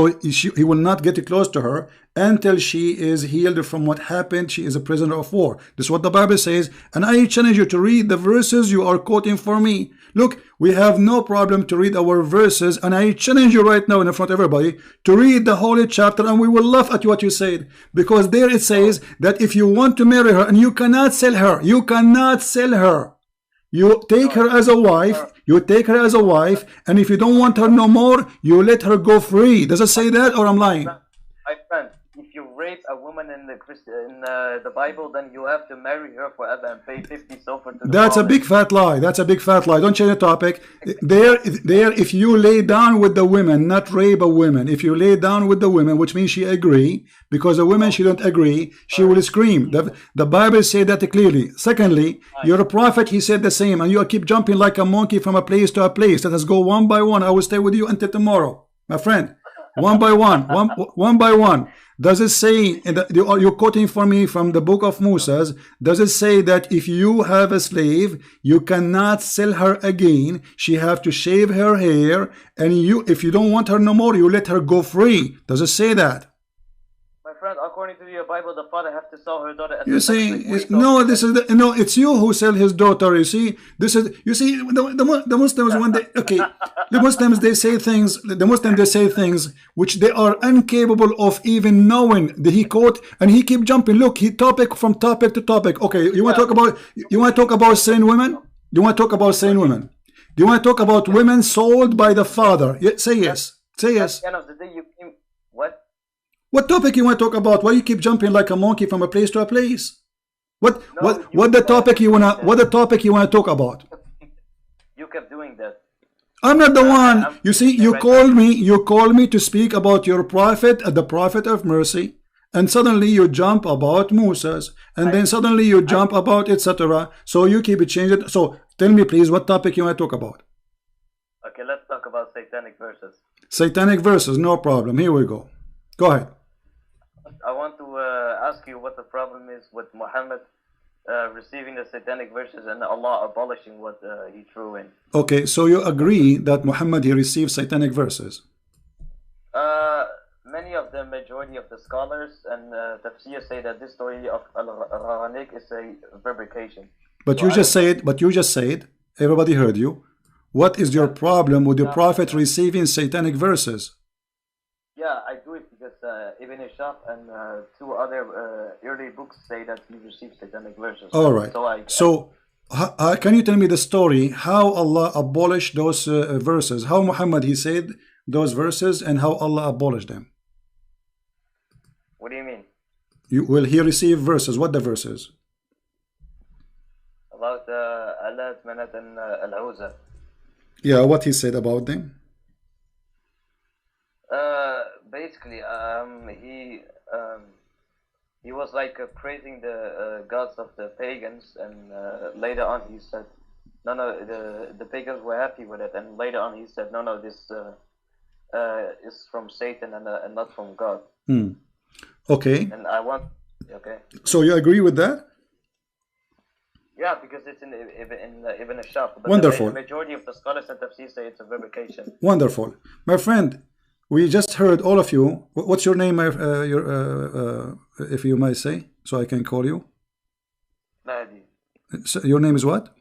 he will not get close to her until she is healed from what happened. She is a prisoner of war. This is what the Bible says, and I challenge you to read the verses you are quoting for me. Look, we have no problem to read our verses, and I challenge you right now in front of everybody to read the holy chapter, and we will laugh at what you said, because there it says that if you want to marry her, and you cannot sell her, you cannot sell her. You take her as a wife, and if you don't want her no more, you let her go free. Does it say that, or I'm lying? My friend, if you rape a woman in the Bible, then you have to marry her forever and pay 50 silver to the That's a big fat lie. That's a big fat lie. Don't change the topic. There, if you lay down with the women, not rape a woman. If you lay down with the women, which means she agree, because the women she don't agree, she will scream. The Bible said that clearly. Secondly, you're a prophet. He said the same, and you keep jumping like a monkey from a place to a place. Let us go one by one. I will stay with you until tomorrow, my friend. One by one, one by one. Does it say, you're quoting for me from the book of Moses, does it say that if you have a slave, you cannot sell her again? She have to shave her hair, and if you don't want her no more, you let her go free. Does it say that? My friend, according to your Bible, the father have to sell her daughter. You see, it's you who sell his daughter. You see, the Muslims, when they the Muslims they say things which they are incapable of even knowing. He quote and he keep jumping. Look, he topic from topic to topic. Okay, you want to talk about selling women? You want to talk about selling women? Do you want to talk about women sold by the father? Say yes. Say yes. At the end of the day, you came, what? What topic you want to talk about? Why you keep jumping like a monkey from a place to a place? What the topic you wanna talk about? You kept doing that. I'm not the one. You see, you called me to speak about your prophet, the prophet of mercy, and suddenly you jump about Moses, and then suddenly you jump about etc. So you keep changing. So tell me please, what topic you want to talk about? Okay, let's talk about satanic verses. Satanic verses, no problem. Here we go. Go ahead. I want to ask you what the problem is with Muhammad receiving the satanic verses and Allah abolishing what he threw in. Okay, so you agree that Muhammad he received satanic verses? Many of the majority of the scholars and tafsir say that this story of Al-Gharanik is a fabrication. But so you just said, everybody heard you. What is your problem with the prophet receiving satanic verses? Yeah, I do it because Ibn Ishaq and two other early books say that he received satanic verses. All right. So can you tell me the story how Allah abolished those verses? How Muhammad he said those verses and how Allah abolished them? What do you mean? Will he receive verses? What the verses? About Allat, Manat, and Al-Uzza. Yeah, what he said about them? Basically, he was like praising the gods of the pagans, and later on he said, no, the pagans were happy with it, and later on he said, no, this is from Satan and not from God. Okay. And I want, okay. So you agree with that? Yeah, because it's in Ibn Ishaq. But wonderful. The majority of the scholars and tafsir say it's a fabrication. Wonderful, my friend. We just heard all of you. What's your name? If you might say, so I can call you. Mahdi. So your name is what?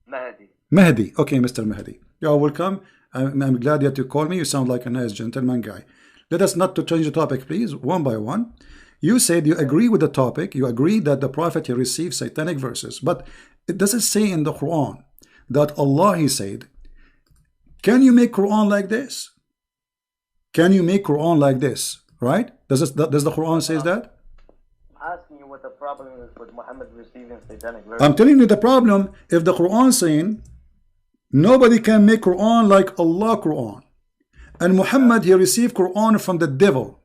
Mahdi. Mahdi. Okay, Mr. Mahdi. You are welcome. I'm glad that you called me. You sound like a nice gentleman guy. Let us not to change the topic, please, one by one. You said you agree with the topic. You agree that the prophet he received satanic verses, but it doesn't say in the Quran that Allah he said, "Can you make Quran like this? Can you make Quran like this?" Right? Does the Quran says that? I'm asking you what the problem is with Muhammad receiving satanic verses. I'm telling you the problem. If the Quran saying nobody can make Quran like Allah Quran, and Muhammad he received Quran from the devil,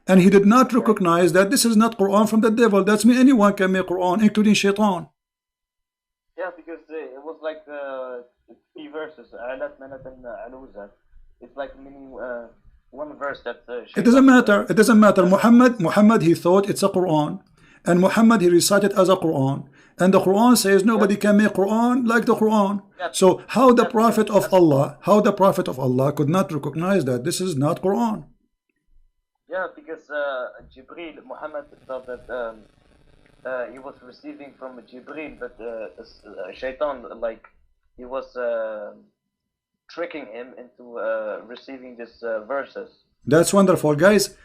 and he did not recognize that this is not Quran from the devil. That's mean anyone can make Quran, including Shaitan. Yeah, because it was like 3 verses. Alat, Manat, and Al-Uzza. It's like meaning one verse that. It doesn't matter. It doesn't matter. Muhammad he thought it's a Quran, and Muhammad he recited as a Quran, And the Quran says nobody can make Quran like the Quran. So how the Prophet of Allah could not recognize that this is not Quran? Yeah, because Jibril, Muhammad thought that he was receiving from Jibril, but Shaitan, like, he was tricking him into receiving these verses. That's wonderful, guys.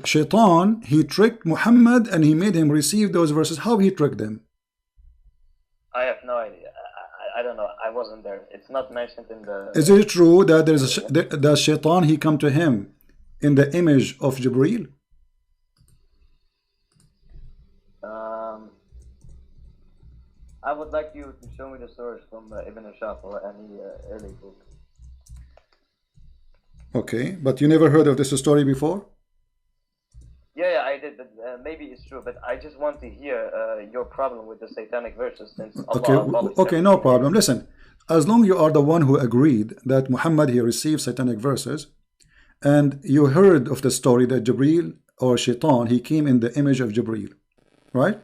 Shaitan, he tricked Muhammad and he made him receive those verses. How he tricked them? I have no idea. I don't know. I wasn't there. It's not mentioned in the... Is it true that that Shaitan, he come to him in the image of Jibreel? I would like you to show me the source from Ibn Ashaf or any early book. Okay, but you never heard of this story before? Yeah, I did, but maybe it's true. But I just want to hear your problem with the satanic verses, since Allah okay, no problem. Listen, as long you are the one who agreed that Muhammad, he received satanic verses, and you heard of the story that Jibreel or Shaitan, he came in the image of Jibreel, right?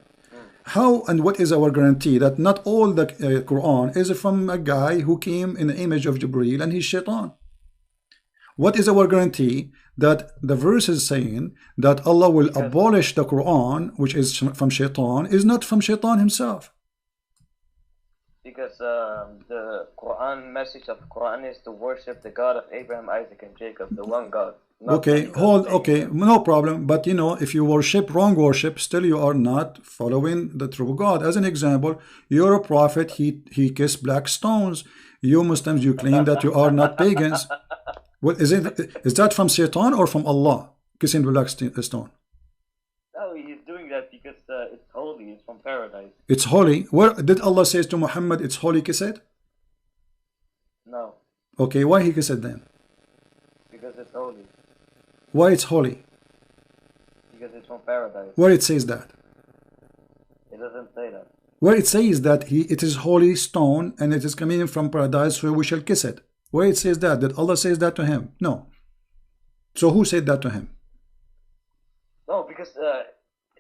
How and what is our guarantee that not all the Quran is from a guy who came in the image of Jibreel and he's Shaitan? What is our guarantee that the verse is saying that Allah will abolish the Quran, which is from Shaitan, is not from Shaitan himself? Because the Quran message of Quran is to worship the God of Abraham, Isaac, and Jacob, the one God. Okay, no problem. But you know, if you worship wrong worship, still you are not following the true God. As an example, you're a prophet, he kissed black stones. You Muslims, you claim that you are not pagans. What is it? Is that from Shaitan or from Allah, kissing the black stone? No, he's doing that because it's holy. It's from paradise. It's holy. Where did Allah say to Muhammad, it's holy, kiss it? No. Okay, why he kiss it then? Because it's holy. Why it's holy? Because it's from paradise. Where it says that? It doesn't say that. Where it says that it is holy stone and it is coming from paradise, so we shall kiss it. Where it says that? Did Allah says that to him? No. So who said that to him? No, because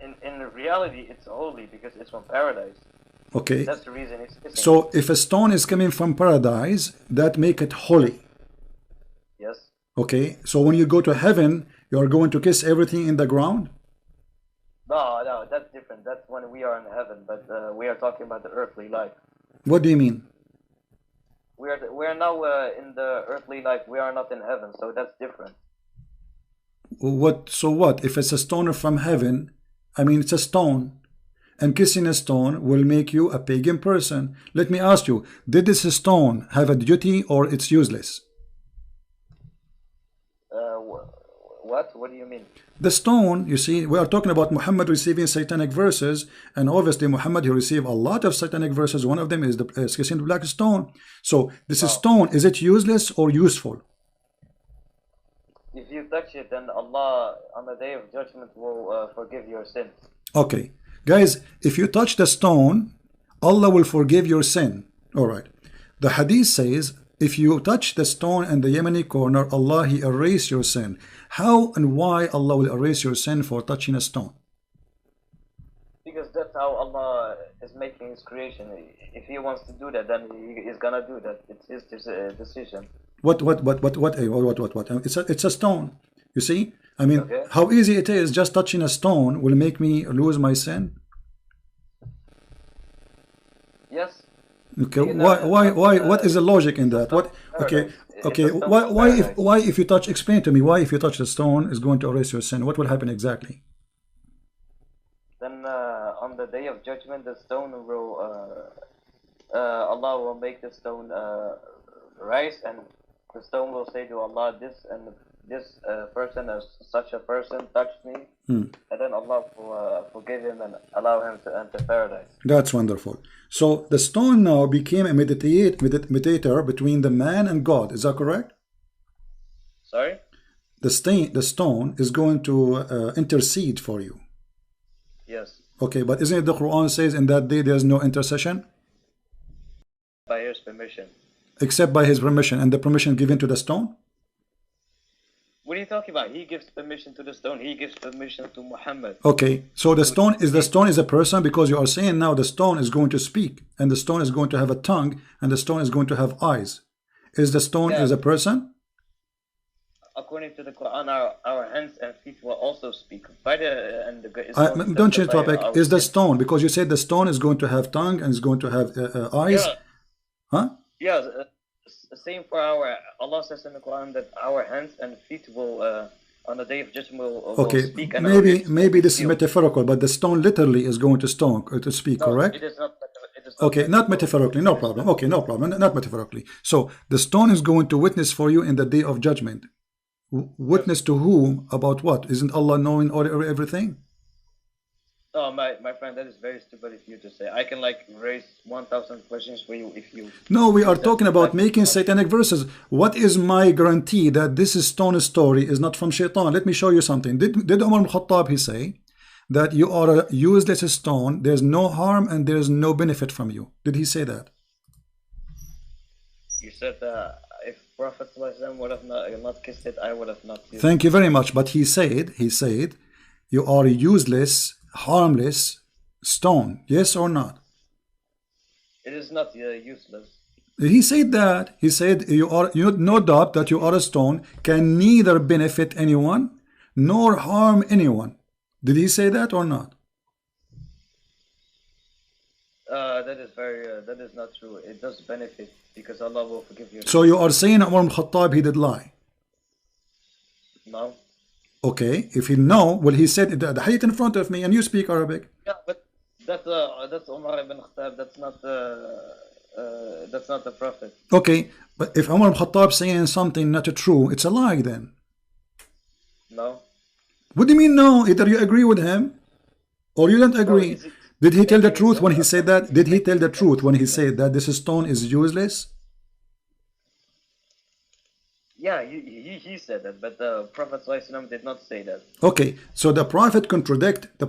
in reality it's holy because it's from paradise. Okay. That's the reason it's kissing. So if a stone is coming from paradise, that make it holy. Yes. Okay. So when you go to heaven, you are going to kiss everything in the ground? No, that's different. That's when we are in heaven, but we are talking about the earthly life. What do you mean? We are now in the earthly life. We are not in heaven, so that's different. What? So what? If it's a stone from heaven, I mean it's a stone, and kissing a stone will make you a pagan person. Let me ask you: did this stone have a duty or it's useless? What? What do you mean? The stone, you see, we are talking about Muhammad receiving satanic verses, and obviously Muhammad, he received a lot of satanic verses. One of them is the kissing the black stone. So this stone, is it useless or useful? If you touch it, then Allah on the day of judgment will forgive your sins. Okay, guys, if you touch the stone, Allah will forgive your sin. All right. The hadith says, if you touch the stone in the Yemeni corner, Allah, he erase your sin. How and why Allah will erase your sin for touching a stone? Because that's how Allah is making his creation. If he wants to do that, then he is gonna do that. It's his decision. What? It's a stone. You see? I mean, how easy it is. Just touching a stone will make me lose my sin. Yes. Okay. Why? What is the logic in that? What? Okay. Okay. Why? If you touch? Explain to me. Why, if you touch the stone, is going to erase your sin? What will happen exactly? Then on the day of judgment, the stone will Allah will make the stone rise, and the stone will say to Allah, this person, as such a person, touched me, and then Allah will forgive him and allow him to enter paradise. That's wonderful. So the stone now became a mediator between the man and God. Is that correct? Sorry? The stone is going to intercede for you. Yes. Okay, but isn't it the Quran says in that day there's no intercession? By his permission. Except by his permission, and the permission given to the stone? What are you talking about? He gives permission to the stone. He gives permission to Muhammad. Okay, so the stone is a person, because you are saying now the stone is going to speak, and the stone is going to have a tongue, and the stone is going to have eyes. Is the stone is a person? According to the Quran, our hands and feet will also speak. Don't change topic. Is the stone, because you said the stone is going to have tongue and is going to have eyes? Yeah. Huh? Yeah. Same for Allah says in the Quran that our hands and feet will on the day of judgment will speak. And maybe this is metaphorical, but the stone literally is going to speak, correct? It is not. Okay, not metaphorically, no problem. Okay, no problem, not metaphorically. So the stone is going to witness for you in the day of judgment. Witness to whom? About what? Isn't Allah knowing everything? Oh, my friend, that is very stupid of you to say. I can raise 1,000 questions for you if you... No, we are talking about making satanic verses. What is my guarantee that this stone story is not from Shaitan? Let me show you something. Did Umar ibn Khattab, he say that you are a useless stone, there's no harm and there's no benefit from you? Did he say that? You said if Prophet would have not kissed it, I would have not used it. Thank you very much. But he said you are a useless, harmless stone. Yes or not? It is not useless. He said that. He said you no doubt that you are a stone, can neither benefit anyone nor harm anyone. Did he say that or not? That is not true. It does benefit because Allah will forgive you. So you are saying Umar ibn Khattab, he did lie? No. Okay, if he know, well, he said the hadith in front of me, and you speak Arabic. Yeah, but that's Umar ibn Khattab. That's not the Prophet. Okay, but if Umar ibn Khattab saying something not true, it's a lie then. No. What do you mean no? Either you agree with him or you don't agree. No, did he tell the truth when he said that? Did he tell the truth when he said that this stone is useless? Yeah, he said that, but the Prophet ﷺ did not say that. Okay, so the Prophet contradict the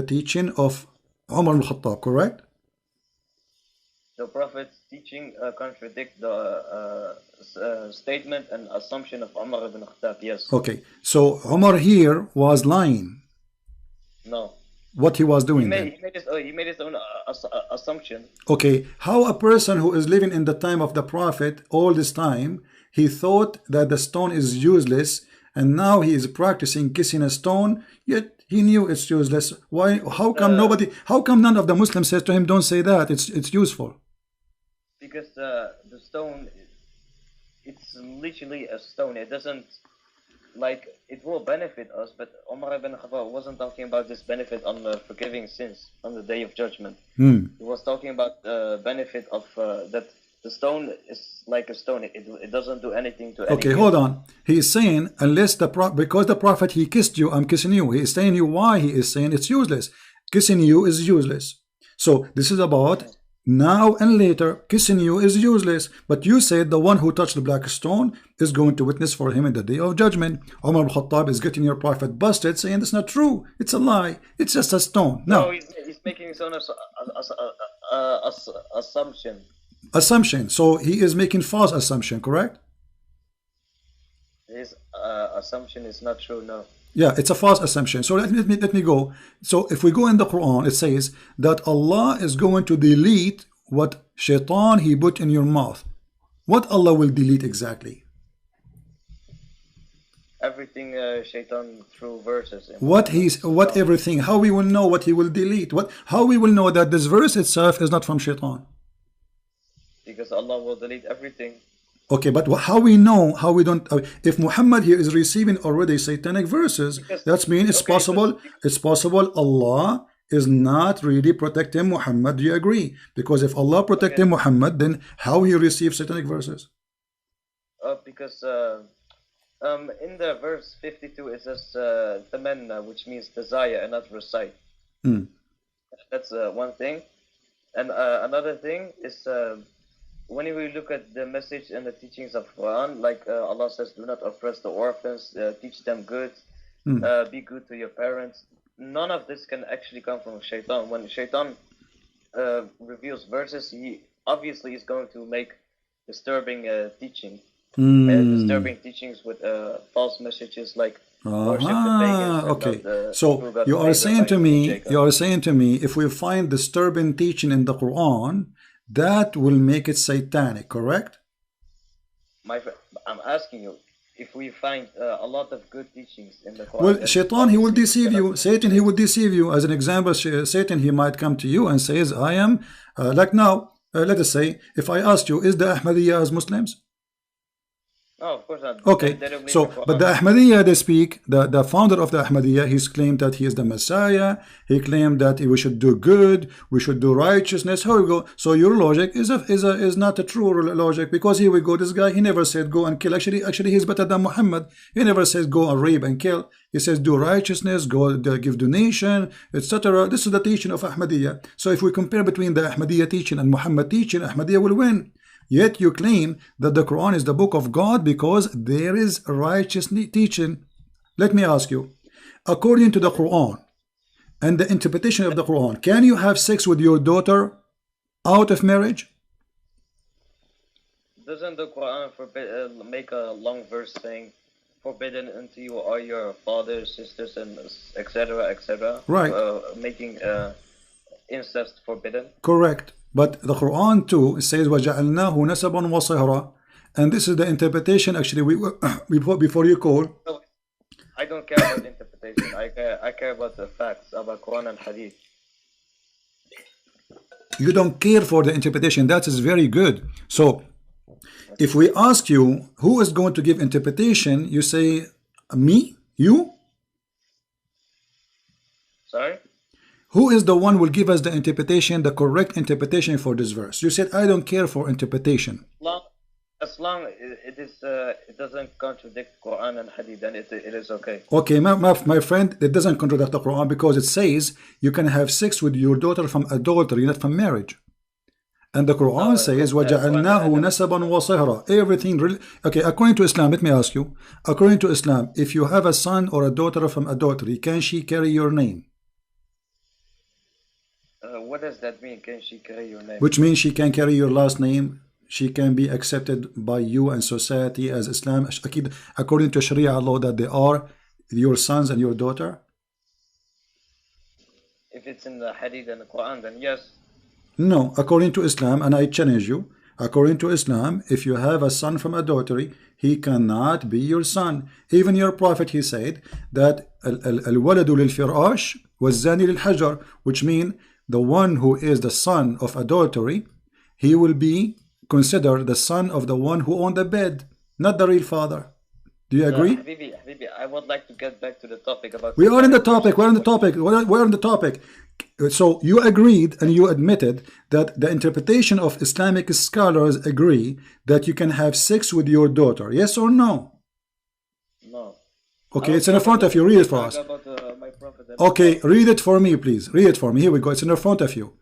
teaching of Umar ibn Khattab, correct? The Prophet's teaching contradict the statement and assumption of Umar ibn Khattab, yes. Okay, so Umar here was lying. No. What he was doing he made his own assumption. Okay, how a person who is living in the time of the Prophet all this time, he thought that the stone is useless, and now he is practicing kissing a stone, yet he knew it's useless. Why? How come none of the Muslims says to him, don't say that, it's useful? Because the stone, it's literally a stone. It doesn't, it will benefit us, but Umar ibn Khattab wasn't talking about this benefit on forgiving sins on the day of judgment. He was talking about the benefit of that the stone is like a stone. It doesn't do anything to anyone. Okay, hold on. He is saying, because the Prophet, he kissed you, I'm kissing you. He is telling you why he is saying it's useless. Kissing you is useless. So this is about now and later. Kissing you is useless, but you said the one who touched the black stone is going to witness for him in the day of judgment. Umar ibn Khattab is getting your Prophet busted, saying it's not true, it's a lie, it's just a stone. No, he's making his own assumption. So he is making false assumption, correct? His assumption is not true. No. Yeah, it's a false assumption. So let me go. So if we go in the Quran, it says that Allah is going to delete what Shaitan he put in your mouth. What Allah will delete exactly? Everything Shaitan through verses. What everything? How we will know what he will delete? How we will know that this verse itself is not from Shaitan? Because Allah will delete everything. Okay, but how we know, how we don't, if Muhammad here is receiving already satanic verses, that means it's possible Allah is not really protecting Muhammad. Do you agree? Because if Allah protecting Muhammad, then how he receives satanic verses? Because in the verse 52 it says tamanna, which means desire and not recite. That's one thing. And another thing is when we look at the message and the teachings of Quran, Allah says, do not oppress the orphans, teach them good, be good to your parents. None of this can actually come from Shaitan. When Shaitan reveals verses, he obviously is going to make disturbing teaching. disturbing teachings with false messages like worship the pagans. Okay. So you are saying to me, if we find disturbing teaching in the Quran, that will make it satanic, correct? My friend, I'm asking you, if we find a lot of good teachings in the Quran, well, Shaitan, he will deceive you. Satan, he will deceive you. As an example, Satan, he might come to you and says, I am, like now, let us say, if I asked you, is the Ahmadiyya as Muslims? Oh, of course not. Okay, so, but the Ahmadiyya, they speak, the founder of the Ahmadiyya, he's claimed that he is the Messiah. He claimed that we should do good, we should do righteousness. How we go? So your logic is not a true logic, because here we go, this guy, he never said go and kill. Actually, he's better than Muhammad. He never says go and rape and kill. He says do righteousness, go give donation, etc. This is the teaching of Ahmadiyya. So if we compare between the Ahmadiyya teaching and Muhammad teaching, Ahmadiyya will win. Yet you claim that the Quran is the book of God because there is righteous teaching. Let me ask you, according to the Quran and the interpretation of the Quran, can you have sex with your daughter out of marriage? Doesn't the Quran make a long verse saying, forbidden unto you are your fathers, sisters, and etc., etc.? Right. Making incest forbidden? Correct. But the Quran too says وَجَعَلْنَاهُ نَسَبًا وَصِهْرًا, and this is the interpretation. Actually, before you call. I don't care about interpretation. I care about the facts about Quran and Hadith. You don't care for the interpretation. That is very good. So, if we ask you who is going to give interpretation, you say me, you. Sorry. Who is the one who will give us the interpretation, the correct interpretation for this verse? You said, I don't care for interpretation. As long it doesn't contradict Quran and Hadith, then it is okay. Okay, my friend, it doesn't contradict the Quran because it says you can have sex with your daughter from adultery, not from marriage. And the Quran says, وَجَعَلْنَاهُ نَسَبًا وَصِهْرًا. Everything really. Okay, according to Islam, let me ask you. According to Islam, if you have a son or a daughter from adultery, can she carry your name? What does that mean? Can she carry your name? Which means she can carry your last name. She can be accepted by you and society as Islam, according to Sharia law, that they are your sons and your daughter. If it's in the Hadith and the Quran, then yes. No, according to Islam, and I challenge you, according to Islam, if you have a son from adultery, he cannot be your son. Even your prophet, he said that al-waladu lil-firash waz-zani lil-hajar, which means the one who is the son of adultery, he will be considered the son of the one who owned the bed, not the real father. Do you agree? Habibi, I would like to get back to the topic about. We are in the topic. We're on the topic. We're on the topic. So you agreed and you admitted that the interpretation of Islamic scholars agree that you can have sex with your daughter. Yes or no? No. Okay, it's in front of you. Read it for us. Okay, read it for me, please. Read it for me. Here we go. It's in front of you.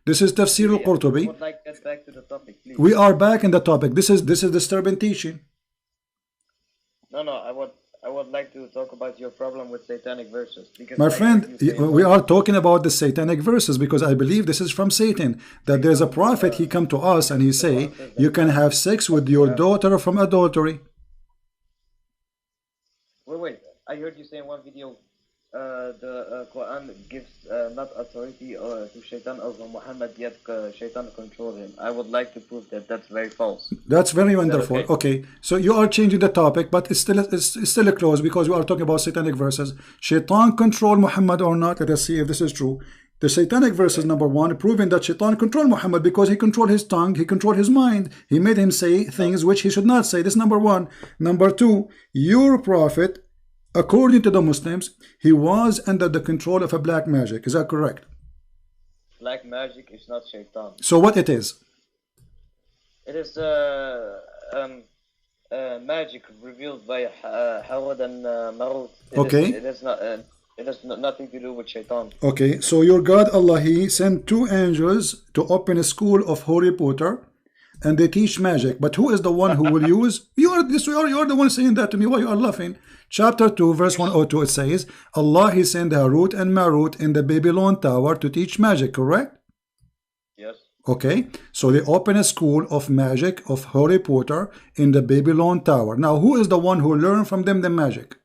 This is Tafsir al-Qurtubi. I would like to get back to the topic, please. We are back in the topic. This is disturbing teaching. No, I would like to talk about your problem with satanic verses. Because my friend, we are talking about the satanic verses because I believe this is from Satan. That there's a prophet, he come to us and he say, you can have sex with your daughter from adultery. Wait. I heard you say in one video, the Quran gives not authority to Shaitan over Muhammad, yet Shaitan controls him. I would like to prove that that's very false. That's very wonderful. Okay, so you are changing the topic, but it's still close because we are talking about satanic verses. Shaitan control Muhammad or not? Let us see if this is true. The satanic verses, number one, proving that Shaitan controlled Muhammad because he controlled his tongue, he controlled his mind. He made him say things which he should not say. This is number one. Number two, your prophet, according to the Muslims, he was under the control of a black magic. Is that correct? Black magic is not Shaitan. So what it is? It is magic revealed by Harud and Marut. Okay. It has nothing to do with Shaitan. Okay, so your God Allah, he sent two angels to open a school of Harry Potter, and they teach magic. But who is the one who will use? You are the one saying that to me. Why you are laughing? Chapter 2, verse 102, it says, Allah, he sent Harut and Marut in the Babylon tower to teach magic, correct? Yes. Okay, so they open a school of magic of Harry Potter in the Babylon Tower. Now, who is the one who learned from them the magic?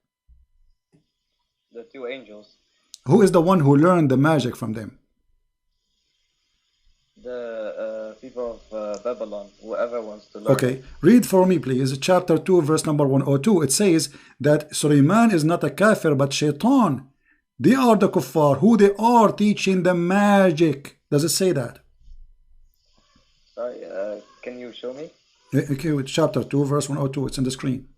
The two angels. Who is the one who learned the magic from them? The people of Babylon, whoever wants to learn. Okay, read for me please, chapter 2, verse number 102. It says that Sulaiman is not a kafir but shaitan. They are the kuffar, who they are teaching the magic. Does it say that? Sorry, can you show me? Okay, with chapter 2, verse 102. It's on the screen.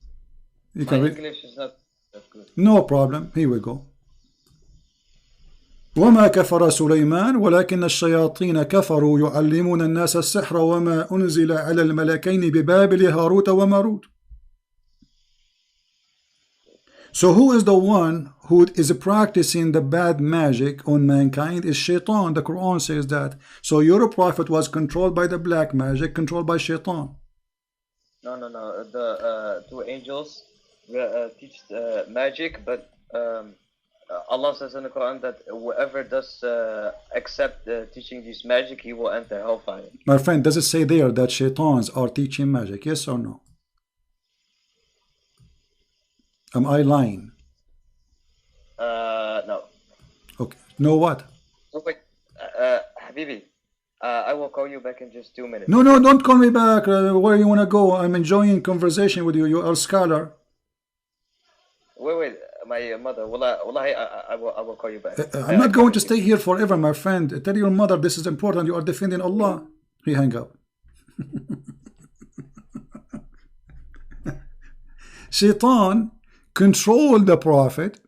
You can read. English is not that good. No problem. Here we go. وما كفر سليمان ولكن الشياطين كفروا يعلمون الناس السحر وما أنزل على الملكين ببابل هاروت وماروت. So who is the one who is practicing the bad magic on mankind? Is shaitan. The Quran says that. So your prophet was controlled by the black magic, controlled by shaitan. No. The two angels teach magic, but Allah says in the Quran that whoever does accept teaching this magic, he will enter hellfire. My friend, does it say there that shaitans are teaching magic? Yes or no? Am I lying? No. Okay. No what? So wait, Habibi, I will call you back in just 2 minutes. No, don't call me back. Where you want to go? I'm enjoying conversation with you. You are a scholar. Wait. My mother, I will call you back. I'm not going to stay here forever, my friend. Tell your mother this is important. You are defending Allah. He hang up. Shaitan controlled the Prophet.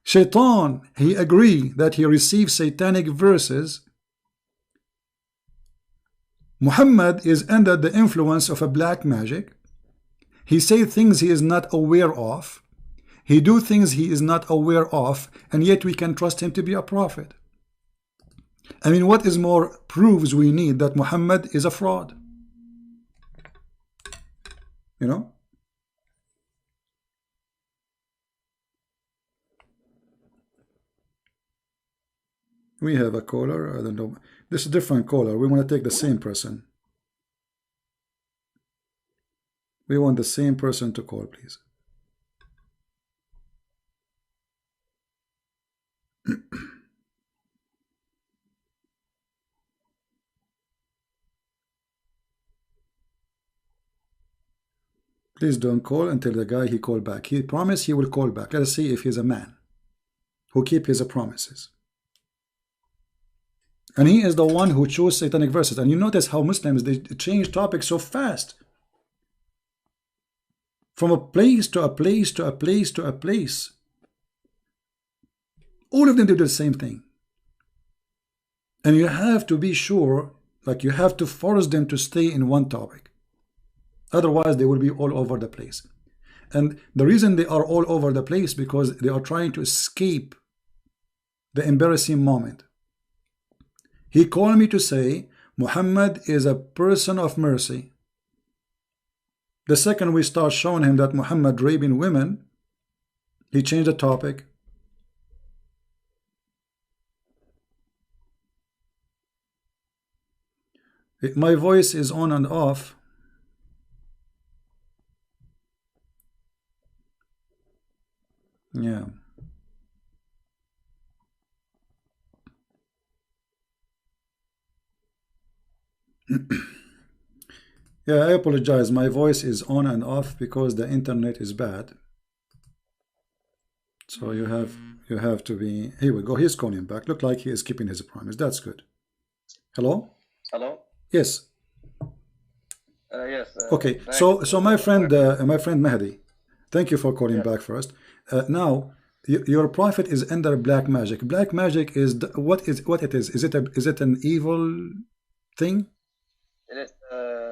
Shaitan, he agreed that he received satanic verses. Muhammad is under the influence of a black magic. He says things he is not aware of. He do things he is not aware of, and yet we can trust him to be a prophet. I mean, what is more proofs we need that Muhammad is a fraud? You know? We have a caller. I don't know. This is a different caller. We want to take the same person. We want the same person to call, please. Please don't call until the guy he called back. He promised he will call back. Let us see if he's a man who keep his promises. And he is the one who chose satanic verses. And you notice how Muslims, they change topics so fast. From a place to a place to a place to a place. All of them do the same thing. And you have to be sure, like you have to force them to stay in one topic. Otherwise, they will be all over the place. And the reason they are all over the place because they are trying to escape the embarrassing moment. He called me to say, Muhammad is a person of mercy. The second we start showing him that Muhammad raping women, he changed the topic. My voice is on and off. Yeah. Yeah, I apologize. My voice is on and off because the internet is bad. So you have to be. Here we go. He's calling back. Look like he is keeping his promise. That's good. Hello? Hello? Yes. Yes. Okay. So my friend Mahdi, thank you for calling back first. Now your prophet is under black magic. Black magic is what it is? Is it an evil thing? It is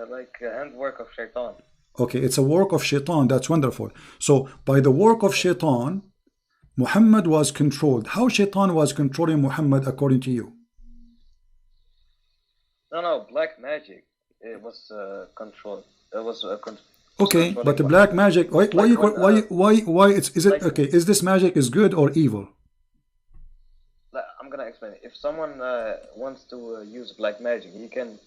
like a handwork of shaitan. Okay, it's a work of shaitan. That's wonderful. So by the work of shaitan, Muhammad was controlled. How shaitan was controlling Muhammad according to you? No, black magic. It was controlled. It was okay, but the black magic. Why is it okay? Is this magic is good or evil? I'm gonna explain it. If someone wants to use black magic, he can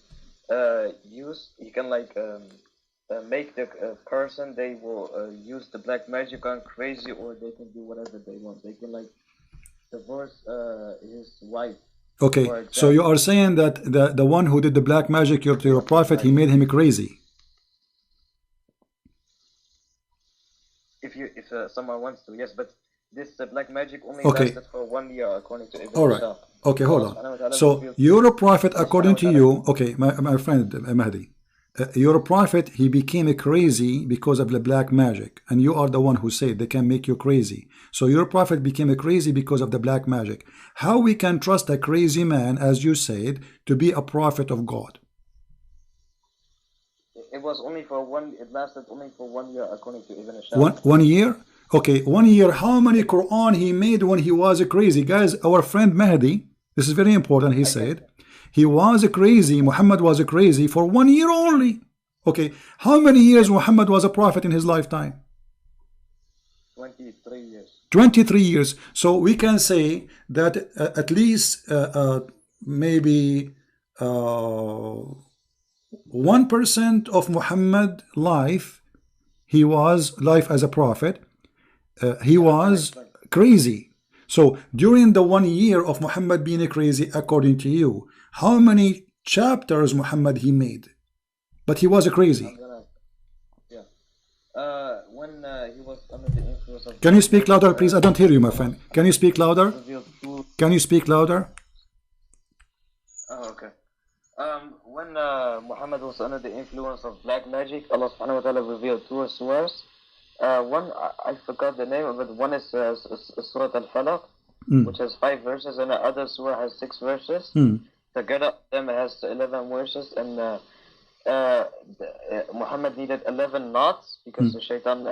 make the person they will use the black magic on crazy, or they can do whatever they want. They can like divorce his wife. Okay, so you are saying that the one who did the black magic to your prophet, he made him crazy. If someone wants to, yes, but this black magic only lasted for 1 year according to Ibn All right. Okay, hold on. So your prophet, according to you, okay, my friend Mahdi, your prophet, he became crazy because of the black magic, and you are the one who said they can make you crazy. So your prophet became crazy because of the black magic. How we can trust a crazy man, as you said, to be a prophet of God? It was only for it lasted only for 1 year according to Ibn Ishaq. 1 year? Okay, 1 year. How many Quran he made when he was crazy? Guys, our friend Mahdi, this is very important, he said, he was crazy, Muhammad was crazy for 1 year only. Okay, how many years Muhammad was a prophet in his lifetime? 23 years. 23 years. So we can say that at least maybe 1% of Muhammad life, he was life as a prophet, he was crazy. So during the 1 year of Muhammad being crazy, according to you, how many chapters Muhammad he made? But he was crazy. When he was under the influence of... Can you speak louder, please? I don't hear you, my friend. Can you speak louder? Can you speak louder? Oh, okay. When Muhammad was under the influence of black magic, Allah subhanahu wa ta'ala revealed 2 surahs. One, I forgot the name of it. One is Surah Al-Falaq, which has 5 verses, and the other surah has 6 verses. Together, them has 11 verses, and Muhammad needed 11 knots because the shaitan,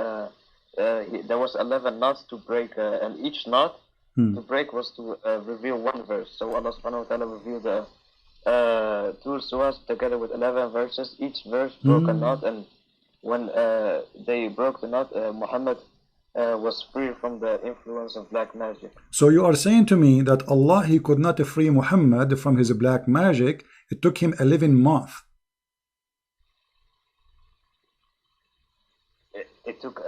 there was 11 knots to break, and each knot to break was to reveal 1 verse. So Allah subhanahu wa ta'ala revealed 2 surahs together with 11 verses. Each verse broke a knot, and when they broke the knot, Muhammad was free from the influence of black magic. So you are saying to me that Allah, he could not free Muhammad from his black magic. It took him 11 months. It took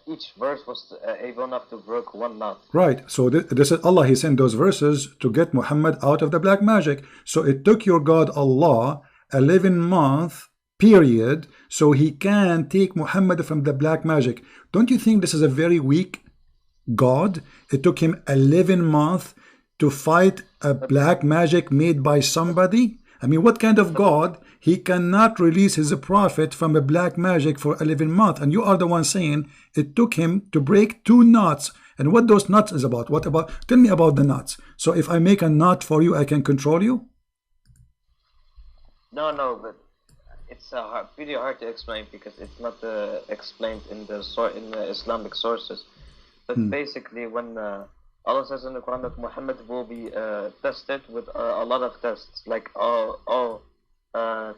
each verse was able enough to break 1 knot. Right. So this is Allah, he sent those verses to get Muhammad out of the black magic. So it took your God Allah 11 months period so he can take Muhammad from the black magic. Don't you think this is a very weak God? It took him 11 months to fight a black magic made by somebody. I mean, what kind of God? He cannot release his prophet from a black magic for 11 months, and you are the one saying it took him to break 2 knots. And what those knots is about? What about? Tell me about the knots. So if I make a knot for you, I can control you? No, but it's pretty hard to explain because it's not explained in the Islamic sources. But basically, when Allah says in the Quran that Muhammad will be tested with a lot of tests, like all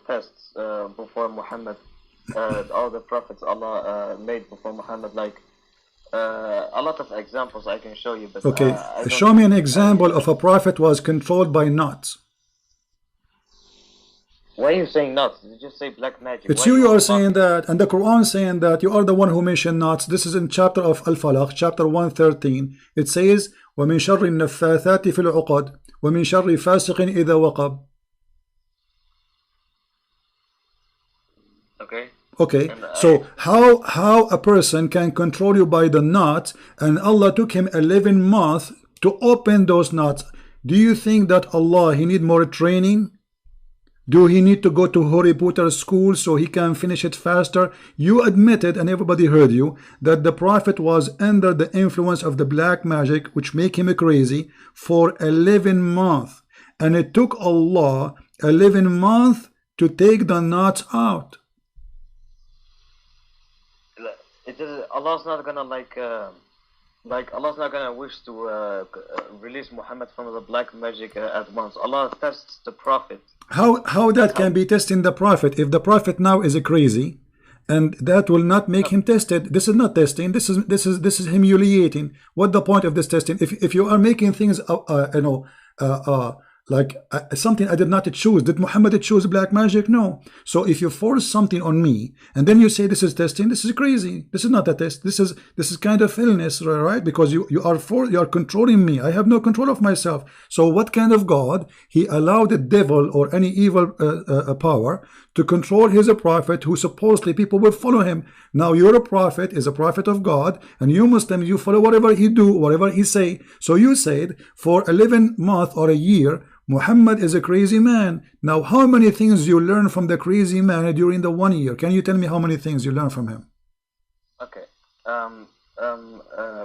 tests before Muhammad, all the prophets Allah made before Muhammad, like a lot of examples I can show you. But okay, show me an example of a prophet was controlled by knots. Why are you saying knots? You just say black magic. It's you are saying that, and the Quran saying that. You are the one who mentioned knots. This is in chapter of Al-Falaq, chapter 113. It says, وَمِن شَرِّ النَّفَّاثَاتِ فِي الْعُقَدِ وَمِن شَرِّ فَاسِقٍ إِذَا وَقَبَ. Okay, so how a person can control you by the knots, and Allah took him 11 months to open those knots. Do you think that Allah, he need more training? Do he need to go to Harry Potter school so he can finish it faster? You admitted, and everybody heard you, that the prophet was under the influence of the black magic, which make him crazy, for 11 months. And it took Allah 11 months to take the knots out. Allah's not gonna Allah's not gonna wish to release Muhammad from the black magic at once. Allah tests the prophet. How that can be testing the prophet if the prophet now is crazy, and that will not make him tested? This is not testing. This is humiliating. What the point of this testing? If you are making things something I did not choose. Did Muhammad choose black magic? No. So if you force something on me and then you say this is testing, this is crazy. This is not a test. This is kind of illness, right? Because you are controlling me. I have no control of myself. So what kind of God? He allowed the devil or any evil power to control his prophet, who supposedly people will follow him. Now your prophet is a prophet of God, and you Muslims, you follow whatever he do, whatever he say. So you said for 11 months or a year, Muhammad is a crazy man. Now, how many things you learn from the crazy man during the 1 year? Can you tell me how many things you learn from him? Okay.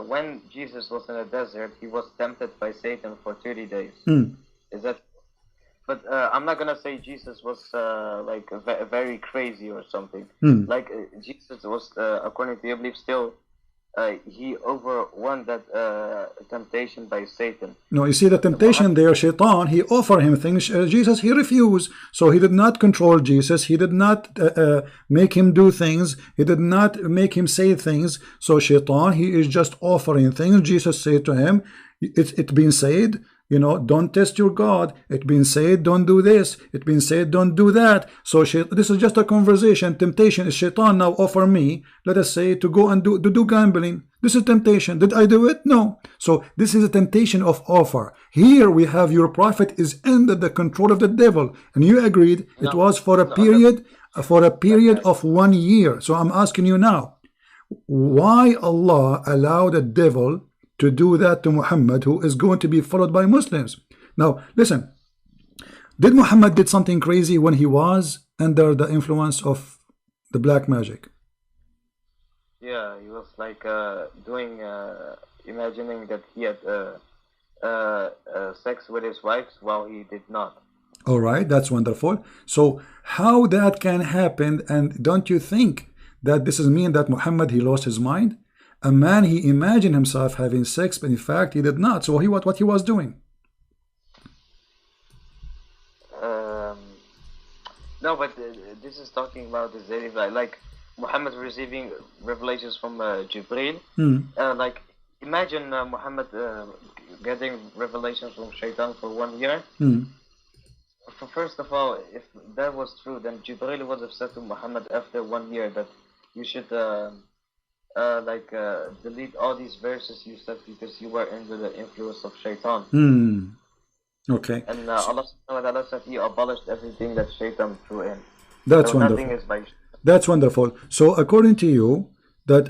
When Jesus was in the desert, he was tempted by Satan for 30 days. Is that? But I'm not gonna say Jesus was like very crazy or something. Like Jesus was, according to your belief, still. He overwon that temptation by Satan. No, you see the temptation there, Shaitan, he offered him things. Jesus, he refused. So he did not control Jesus. He did not make him do things. He did not make him say things. So Shaitan, he is just offering things. Jesus said to him, it's been said, you know, don't test your God. It's been said, don't do this. It's been said, don't do that. So this is just a conversation. Temptation is Shaitan now offer me, let us say, to go and do gambling. This is temptation. Did I do it? No. So this is a temptation of offer. Here we have your prophet is under the control of the devil, and you agreed it was for a period of 1 year. So I'm asking you now, why Allah allowed the devil to do that to Muhammad, who is going to be followed by Muslims? Now listen, did Muhammad did something crazy when he was under the influence of the black magic? Yeah, he was like doing imagining that he had sex with his wives while he did not. All right, that's wonderful. So how that can happen? And don't you think that this is mean that Muhammad, he lost his mind? A man, he imagined himself having sex, but in fact he did not. So what he was doing? No, but this is talking about the daily life. Like Muhammad receiving revelations from Jibreel. Like imagine Muhammad getting revelations from Shaitan for 1 year. First of all, if that was true, then Jibreel would have said to Muhammad after 1 year that you should delete all these verses you said because you were under the influence of Shaitan. Okay. And Allah said he abolished everything that Shaitan threw in. That's so wonderful. Nothing is by That's wonderful. So according to you, that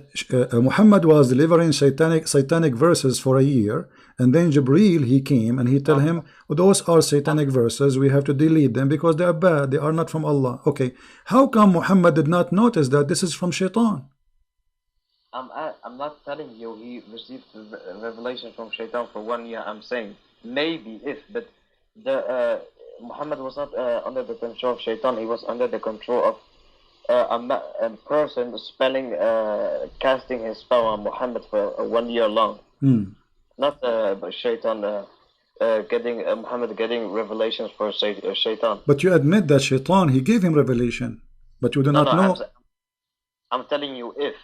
Muhammad was delivering satanic verses for a year, and then Jibreel, he came and he tell him, those are satanic verses, we have to delete them because they are bad, they are not from Allah. Okay, how come Muhammad did not notice that this is from Shaitan? I'm not telling you he received revelation from Shaitan for 1 year. I'm saying maybe but Muhammad was not under the control of Shaitan. He was under the control of a person casting his spell on Muhammad for 1 year long. Not Shaitan Muhammad getting revelations for Shaitan. But you admit that Shaitan, he gave him revelation, but you do not know. I'm telling you if.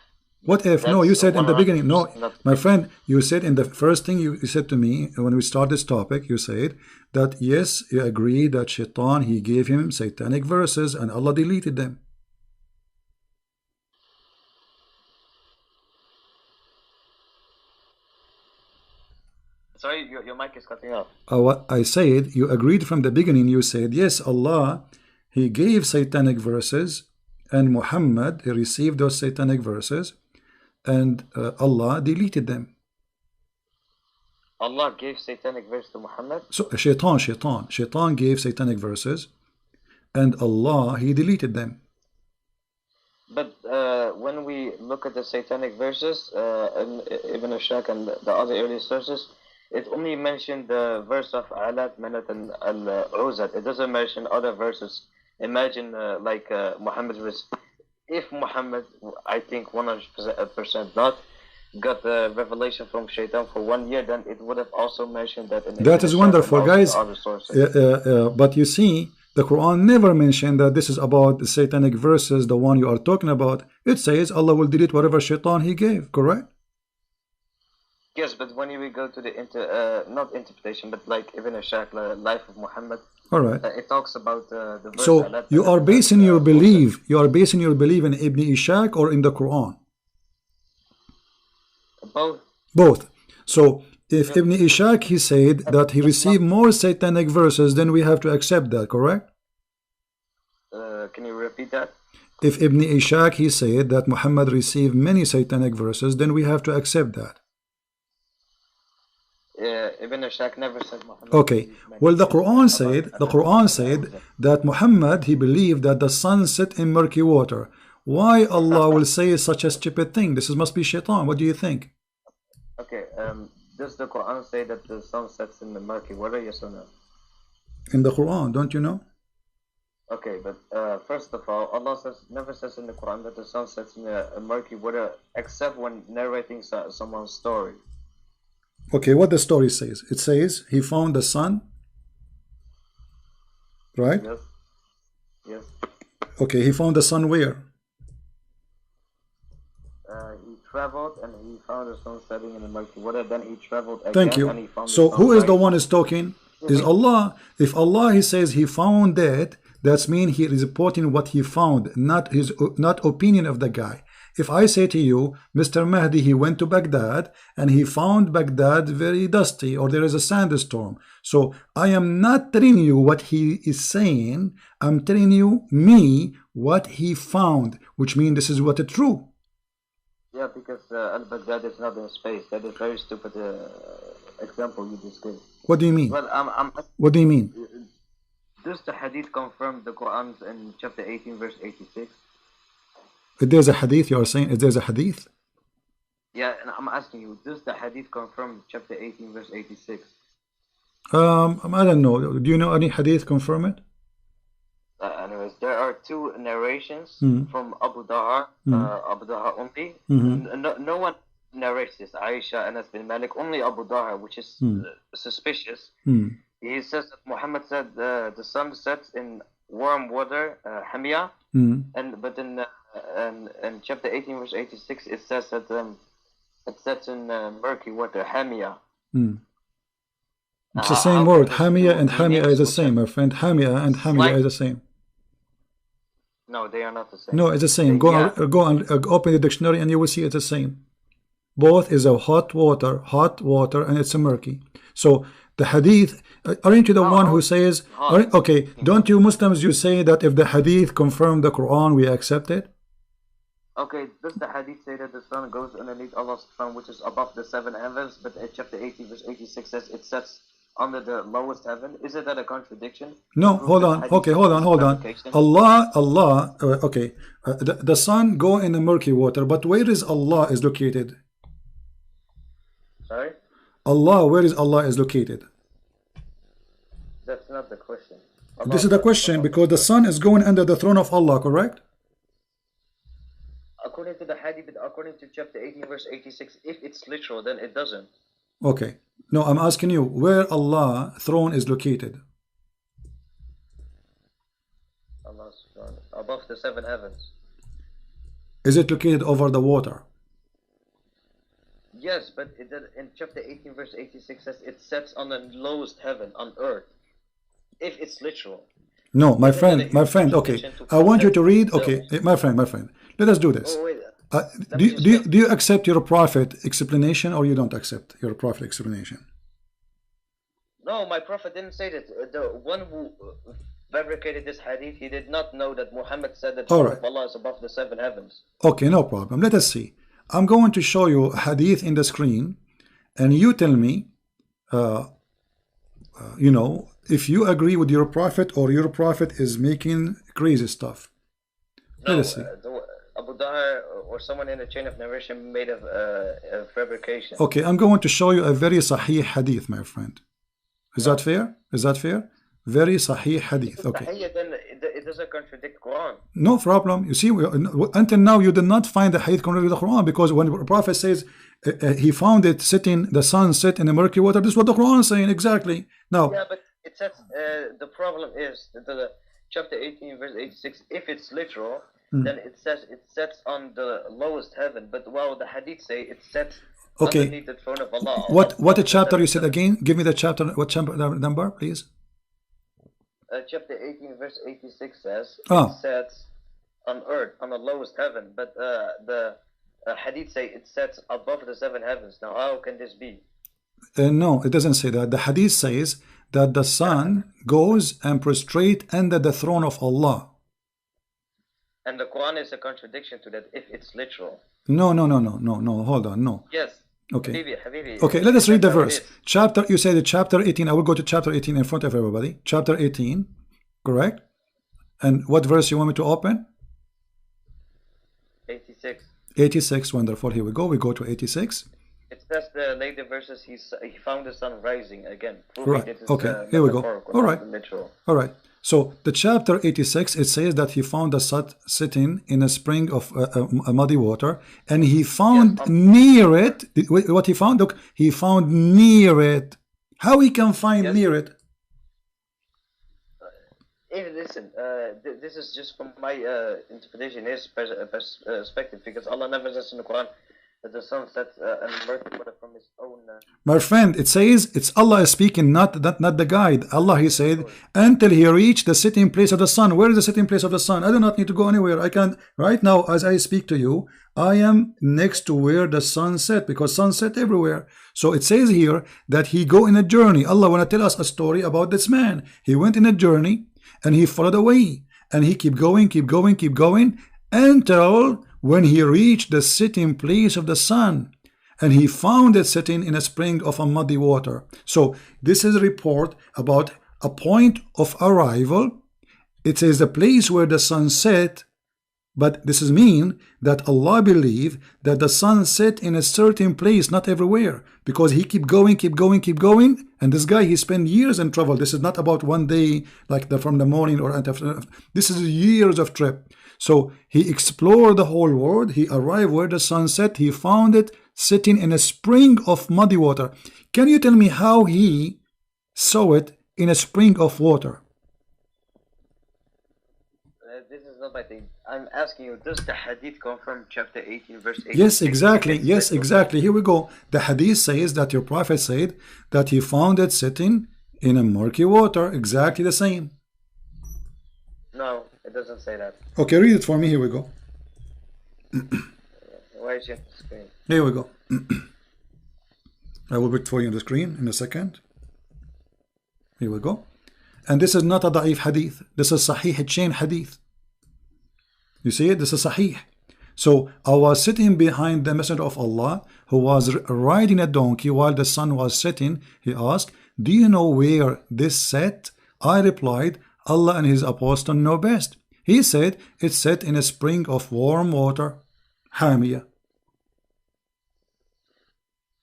What if? No, you said in the beginning. No, my friend, you said in the first thing you said to me when we started this topic, you said that yes, you agree that Shaitan, he gave him satanic verses and Allah deleted them. Sorry, your mic is cutting off. What I said, you agreed from the beginning. You said yes, Allah, he gave satanic verses, and Muhammad, he received those satanic verses, and Allah deleted them. Allah gave satanic verse to Muhammad? So Shaitan gave satanic verses, and Allah, he deleted them. But when we look at the satanic verses, and Ibn Ashaq and the other early sources, it only mentioned the verse of Alat, Manat, and Al-Uzat. It doesn't mention other verses. Imagine Muhammad was, if Muhammad, I think 100% not, got the revelation from Shaitan for 1 year, then it would have also mentioned that. That is wonderful, guys. But you see, the Quran never mentioned that this is about the satanic verses, the one you are talking about. It says Allah will delete whatever Shaitan he gave, correct? Yes, but when we go to the not interpretation, but like Ibn Ishaq, Life of Muhammad. All right. It talks about the verse. So you are basing your belief. You are basing your belief in Ibn Ishaq or in the Quran? Both. Both. So if Ibn Ishaq, he said that he received more satanic verses, then we have to accept that, correct? Can you repeat that? If Ibn Ishaq, he said that Muhammad received many satanic verses, then we have to accept that. Ibn Ishaq never said Muhammad. Okay. Well, the Quran said that Muhammad, he believed that the sun set in murky water. Why Allah will say such a stupid thing? This must be shaitan. What do you think? Okay. Does the Quran say that the sun sets in the murky water? Yes or no? In the Quran, don't you know? Okay, but first of all, Allah never says in the Quran that the sun sets in a murky water, except when narrating someone's story. Okay, what the story says? It says he found the sun, right? Yes. Yes. Okay, he found the sun where? He traveled and he found the sun setting in the murky water. Then he traveled again. Thank you. And he found So who is the one is talking? Is Allah. If Allah, he says he found that, that's mean he is reporting what he found, not opinion of the guy. If I say to you, Mr. Mahdi, he went to Baghdad and he found Baghdad very dusty, or there is a sandstorm. So I am not telling you what he is saying. I'm telling you what he found, which means this is what is true. Yeah, because Al-Baghdad is not in space. That is very stupid example you just gave. What do you mean? Well, what do you mean? Does the hadith confirm the Quran in chapter 18, verse 86? If there's a hadith, you are saying, if there's a hadith? Yeah, and I'm asking you, does the hadith confirm chapter 18, verse 86? I don't know. Do you know any hadith confirm it? Anyways, there are two narrations from Abu Dahar, Abu Dahar only. No one narrates this. Aisha, Anas bin Malik, only Abu Dahar, which is suspicious. He says that Muhammad said the sun sets in warm water, Hamia, but in chapter 18, verse 86, it says that it sets in murky water, Hamia. It's the same word. Hamia and Hamia is the same, my friend. Hamia and Hamia is the same. No, they are not the same. No, it's the same. Go and open the dictionary and you will see it's the same. Both is a hot water, and it's a murky. So the hadith, aren't you the one who says, okay, don't you Muslims, you say that if the hadith confirm the Quran, we accept it? Okay, does the hadith say that the sun goes underneath Allah's throne, which is above the seven heavens, but chapter 18, verse 86 says it sets under the lowest heaven? Isn't that a contradiction? No, hold on. Okay, hold on. Allah, okay, the sun go in the murky water, but where is Allah is located? Sorry? Allah, where is Allah is located? That's not the question. This is the question, because the sun is going under the throne of Allah, correct? According to the hadith, but according to chapter 18, verse 86, if it's literal, then it doesn't. Okay. No, I'm asking you, where Allah throne is located? Allah's throne, above the seven heavens. Is it located over the water? Yes, but in chapter 18, verse 86 says it sets on the lowest heaven, on earth. If it's literal. No, my friend, okay. I want you to read, okay, my friend. Let us do this. Oh, wait. Do you accept your prophet explanation, or you don't accept your prophet explanation? No, my prophet didn't say that. The one who fabricated this hadith, he did not know that Muhammad said that Allah is above the seven heavens. Okay, no problem. Let us see. I'm going to show you a hadith in the screen, and you tell me, if you agree with your prophet or your prophet is making crazy stuff. No, let us see. Abu Dahar or someone in the chain of narration made a fabrication. Okay, I'm going to show you a very sahih hadith, my friend. Is that fair? Is that fair? Very sahih hadith. Okay. Then it doesn't contradict Quran. No problem. You see, until now you did not find the hadith contradict the Quran, because when the prophet says he found it sitting, the sun set in the murky water, this is what the Quran is saying exactly. Now. Yeah, but it says the problem is the chapter 18, verse 86. If it's literal, then it says it sets on the lowest heaven. But while the hadith say it sets Okay. Underneath the throne of Allah. What a chapter you said again? Give me the chapter. What chapter number, please? Chapter 18, verse 86 says, it sets on earth, on the lowest heaven, but the hadith say it sets above the 7 heavens. Now, how can this be? No, it doesn't say that. The hadith says that the sun goes and prostrate under the throne of Allah. And the Quran is a contradiction to that if it's literal. No, hold on, no. Yes. Okay. Habibi, okay, let us read the verse. Chapter, you said chapter 18. I will go to chapter 18 in front of everybody. Chapter 18, correct? And what verse you want me to open? 86. 86, wonderful. Here we go. We go to 86. It says the later verses, he found the sun rising again. Right. Okay. Here we go. All right. All right. So the chapter 86, it says that he found the sun sitting in a spring of muddy water, and he found near it. What he found? Look, he found near it. How he can find near it? Listen, this is just from my interpretation, his perspective, because Allah never says in the Quran that the sun sets and mercy from his own. My friend, it says it's Allah speaking, not the guide. Allah, he said, until he reached the sitting place of the sun. Where is the sitting place of the sun? I do not need to go anywhere. I can right now, as I speak to you, I am next to where the sun set, because sun set everywhere. So it says here that he go in a journey. Allah want to tell us a story about this man. He went in a journey and he followed away, and he keep going until when he reached the sitting place of the sun, and he found it sitting in a spring of a muddy water. So this is a report about a point of arrival. It says the place where the sun set, but this is mean that Allah believe that the sun set in a certain place, not everywhere, because he keep going, and this guy, he spent years in travel. This is not about one day, like from the morning or after. This is years of trip. So he explored the whole world. He arrived where the sun set. He found it sitting in a spring of muddy water. Can you tell me how he saw it in a spring of water? This is not my thing. I'm asking you, does the hadith confirm chapter 18, verse 8? Yes, exactly. Yes, exactly. Here we go. The hadith says that your prophet said that he found it sitting in a murky water. Exactly the same. No, it doesn't say that. Okay, read it for me. Here we go. Why is it on the screen? Here we go. I will put for you on the screen in a second. Here we go. And this is not a da'if hadith. This is sahih chain hadith. You see it? This is sahih. So I was sitting behind the Messenger of Allah, who was riding a donkey while the sun was setting. He asked, do you know where this set? I replied, Allah and his apostle know best. He said, it's set in a spring of warm water, Hamiyah.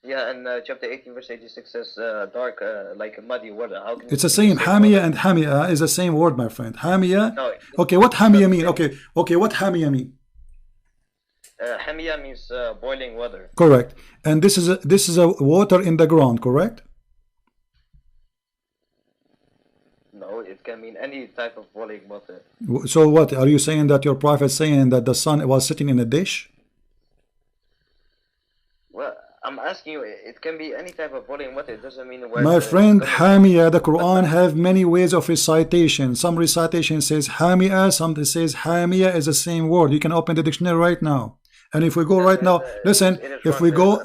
Yeah, and chapter 18, verse 86 says dark, like muddy water. How can it's the same. Hamiyah and Hamiyah is the same word, my friend. Hamiyah. No, okay, what Hamiyah mean? Okay, what Hamiyah mean? Hamiyah means boiling water. Correct. And this is a water in the ground, correct? No, it can mean any type of boiling water. So what are you saying, that your prophet saying that the sun was sitting in a dish? Well, I'm asking you, it can be any type of boiling water. It doesn't mean where. My friend, Hamiyah, the Quran have many ways of recitation. Some recitation says Hamiyah, some says Hamiyah is the same word. You can open the dictionary right now. And if we go right now, listen, if we go,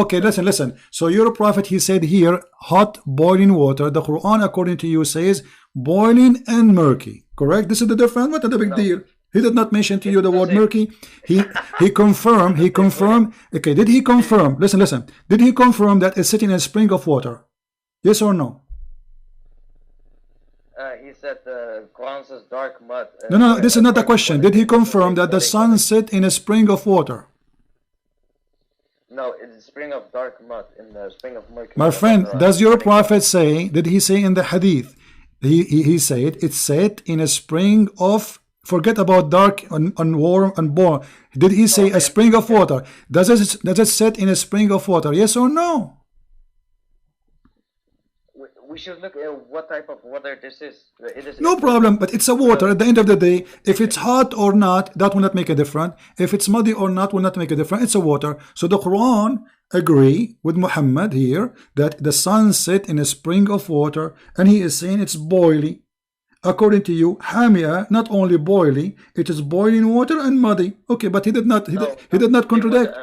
okay, listen. So your prophet, he said here, hot boiling water. The Quran, according to you, says boiling and murky. Correct? This is the difference. What is the big deal? He did not mention to you the word murky. He confirmed. Okay, did he confirm? Listen. Did he confirm that it's sitting in a spring of water? Yes or no? He said Quran says dark mud. No, this is not the question. Did he confirm that the sun set in a spring of water? No, it's a spring of dark mud, in the spring of murky. My friend, does your prophet say, did he say in the hadith, he said it's set in a spring of, forget about dark and warm and warm. Did he say a spring of water? Does it set in a spring of water? Yes or no? we should look at what type of water this is. No problem, but it's a water. At the end of the day, if it's hot or not, that will not make a difference. If it's muddy or not, will not make a difference. It's a water. So the Quran agree with Muhammad here that the sun set in a spring of water, and he is saying it's boiling. According to you, Hamia, not only boiling, it is boiling water and muddy. Okay, but he did not contradict.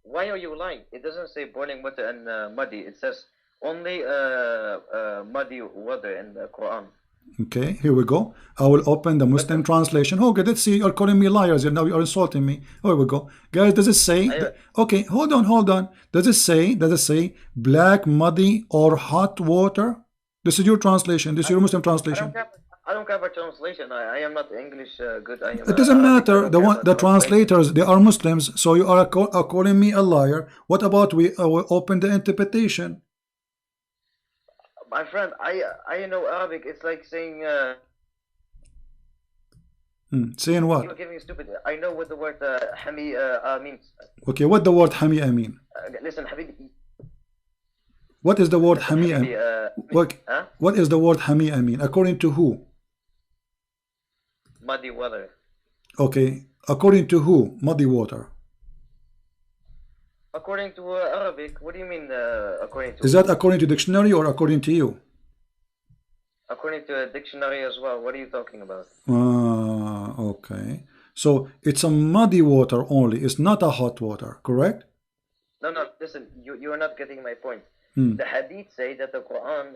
Why are you lying? It doesn't say boiling water and muddy. It says only muddy water in the Quran. Okay, here we go. I will open the Muslim translation. Okay, let's see. You're calling me liars. Now you're insulting me. Here we go, guys. Does it say? Okay, hold on. Does it say black, muddy, or hot water? This is your translation. This is your Muslim translation. I don't have a translation. I am not English good. It doesn't matter. The translators, they are Muslims. So you are calling me a liar. What about we open the interpretation? My friend, I know Arabic. It's like saying. Saying what? You're giving stupid. I know what the word hami means. Okay, what the word hami mean? Listen, Habibi. What is the word hami mean? What is the word hami mean? According to who? Muddy water. Okay, according to who? Muddy water. According to Arabic. What do you mean according to? Is that according to dictionary or according to you? According to a dictionary as well. What are you talking about? Okay. So it's a muddy water only. It's not a hot water, correct? No. Listen, you are not getting my point. The hadith say that the Quran,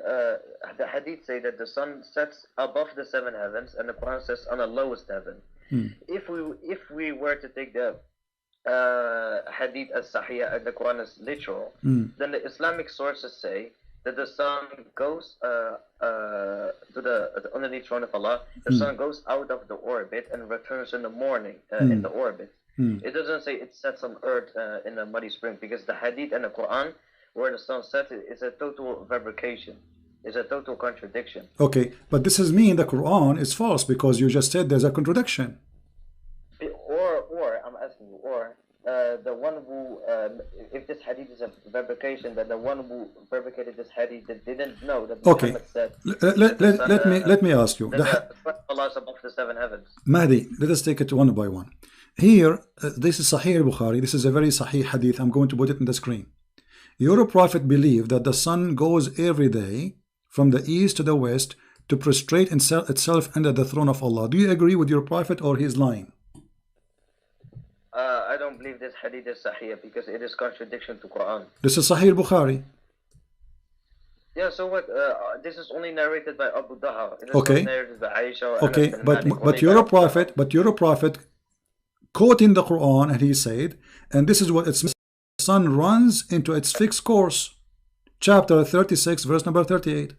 the hadith say that the sun sets above the 7 heavens, and the Quran says on the lowest heaven. If we were to take the hadith as sahih and the Quran is literal, then the Islamic sources say that the sun goes to the underneath throne of Allah. The sun goes out of the orbit and returns in the morning in the orbit. It doesn't say it sets on earth in a muddy spring, because the hadith and the Quran, where the sun sets, is a total fabrication. It's a total contradiction. Okay, but this is mean the Quran is false because you just said there's a contradiction. Or I'm asking you, the one who, if this hadith is a fabrication, then the one who fabricated this hadith didn't know that Muhammad said. Let me ask you. Allah is above the 7 heavens. Mahdi, let us take it one by one. Here, this is Sahih al-Bukhari. This is a very Sahih hadith. I'm going to put it in the screen. Your prophet believed that the sun goes every day from the east to the west to prostrate itself under the throne of Allah. Do you agree with your prophet, or he's lying? I don't believe this hadith is sahih because it is contradiction to Quran. This is Sahih al-Bukhari. Yeah, so what? This is only narrated by Abu Dahar. It is okay. not narrated by Aisha. Okay, but your prophet quoting the Quran, and he said, and this is what it's. The sun runs into its fixed course. Chapter 36, verse number 38.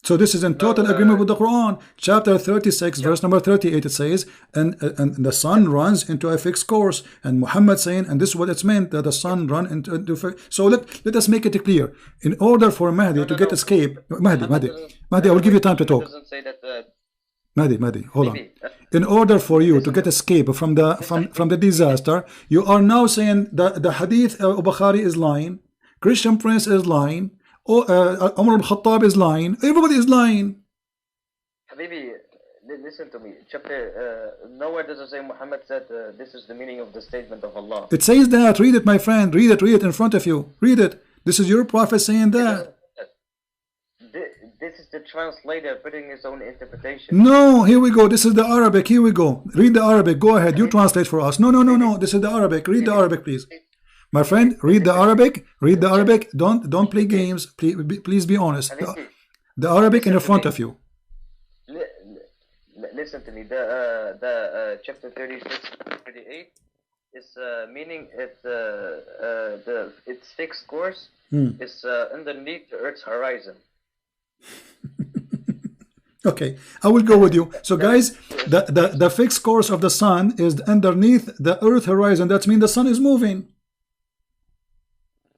So this is in total agreement with the Quran. Chapter 36, verse number 38, it says, and the sun runs into a fixed course. And Muhammad saying, and this is what it's meant, that the sun run into so let us make it clear. In order for Mahdi to get escape, Mahdi, I will give you time to talk. Mahdi, hold on. In order for you to get escape from the disaster, you are now saying that the hadith of Bukhari is lying, Christian Prince is lying, Umar al-Khattab is lying, everybody is lying. Habibi, listen to me. Chapter nowhere does it say Muhammad said this is the meaning of the statement of Allah. It says that. Read it, my friend. Read it in front of you. Read it. This is your prophet saying that. This is the translator putting his own interpretation. No, here we go. This is the Arabic. Here we go. Read the Arabic. Go ahead. You translate for us. No. This is the Arabic. Read the Arabic, please. My friend, read the Arabic. Read the Arabic. Don't play games. Please be honest. The Arabic in front of you. Listen to me. The chapter 36, 38 is meaning its fixed course is underneath the Earth's horizon. Okay, I will go with you. So guys, the fixed course of the sun is underneath the Earth horizon. That means the sun is moving.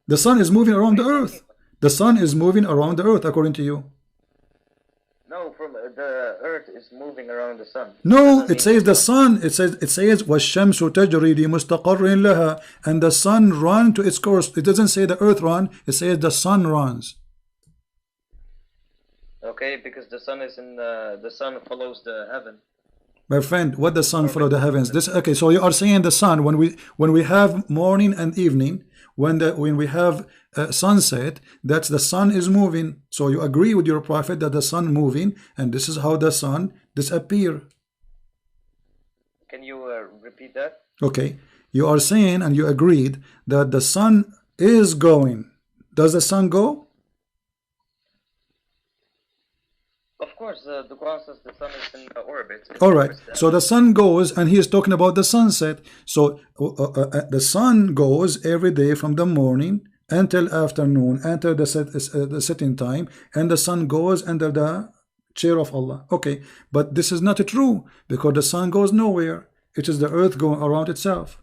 The sun is moving around the Earth. The sun is moving around the Earth according to you. No, from the earth is moving around the sun. No, it says the sun. It says وَالشَّمْسُ تَجْرِي لِمُسْتَقَرٍ لَهَا, and the sun run to its course. It doesn't say the earth run. It says the sun runs. Okay, because the sun is in the sun follows the heaven. My friend, what the sun follow the heavens? This okay? So you are saying the sun when we have morning and evening, when we have sunset, that's the sun is moving. So you agree with your prophet that the sun moving, and this is how the sun disappear. Can you repeat that? Okay, you are saying and you agreed that the sun is going. Does the sun go? Of course, the Quran says the sun is in orbit. All right, so the sun goes, and he is talking about the sunset. So the sun goes every day from the morning until afternoon, until the setting time, and the sun goes under the chair of Allah. Okay, but this is not true, because the sun goes nowhere. It is the earth going around itself.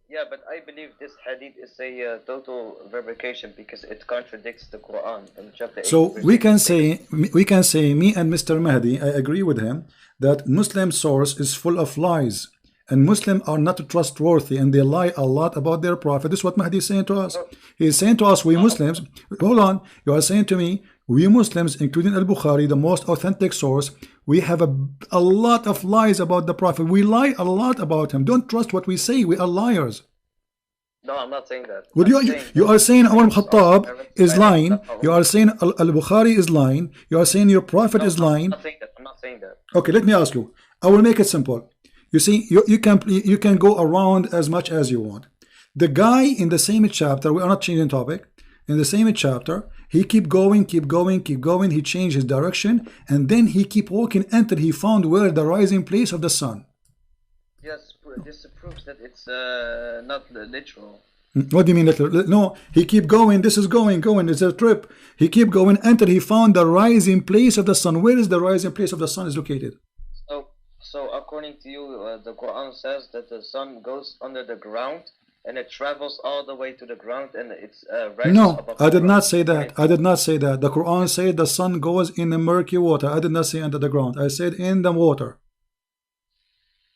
Yeah, but I believe this hadith is a total fabrication because it contradicts the Quran in chapter 8. So we can say, me and Mr. Mahdi, I agree with him that Muslim source is full of lies, and Muslims are not trustworthy, and they lie a lot about their prophet. This is what Mahdi is saying to us. He is saying to us, we Muslims, hold on, you are saying to me, we Muslims, including Al-Bukhari, the most authentic source, we have a lot of lies about the prophet. We lie a lot about him. Don't trust what we say. We are liars. No, I'm not saying that. Would you are saying Umar Khattab is lying. You are saying Al-Bukhari is lying. You are saying your prophet is lying. I'm not saying that. Okay, let me ask you. I will make it simple. You see, you can go around as much as you want. The guy in the same chapter, we are not changing topic. In the same chapter, he keep going. He changed his direction, and then he keep walking until he found where the rising place of the sun. Yes, this proves that it's not literal. What do you mean literal? No, he keep going. This is going. It's a trip. He keep going until he found the rising place of the sun. Where is the rising place of the sun is located? So according to you, the Quran says that the sun goes under the ground, and it travels all the way to the ground, and it's no, I did not say that. I did not say that. The Quran said the sun goes in the murky water. I did not say under the ground. I said in the water.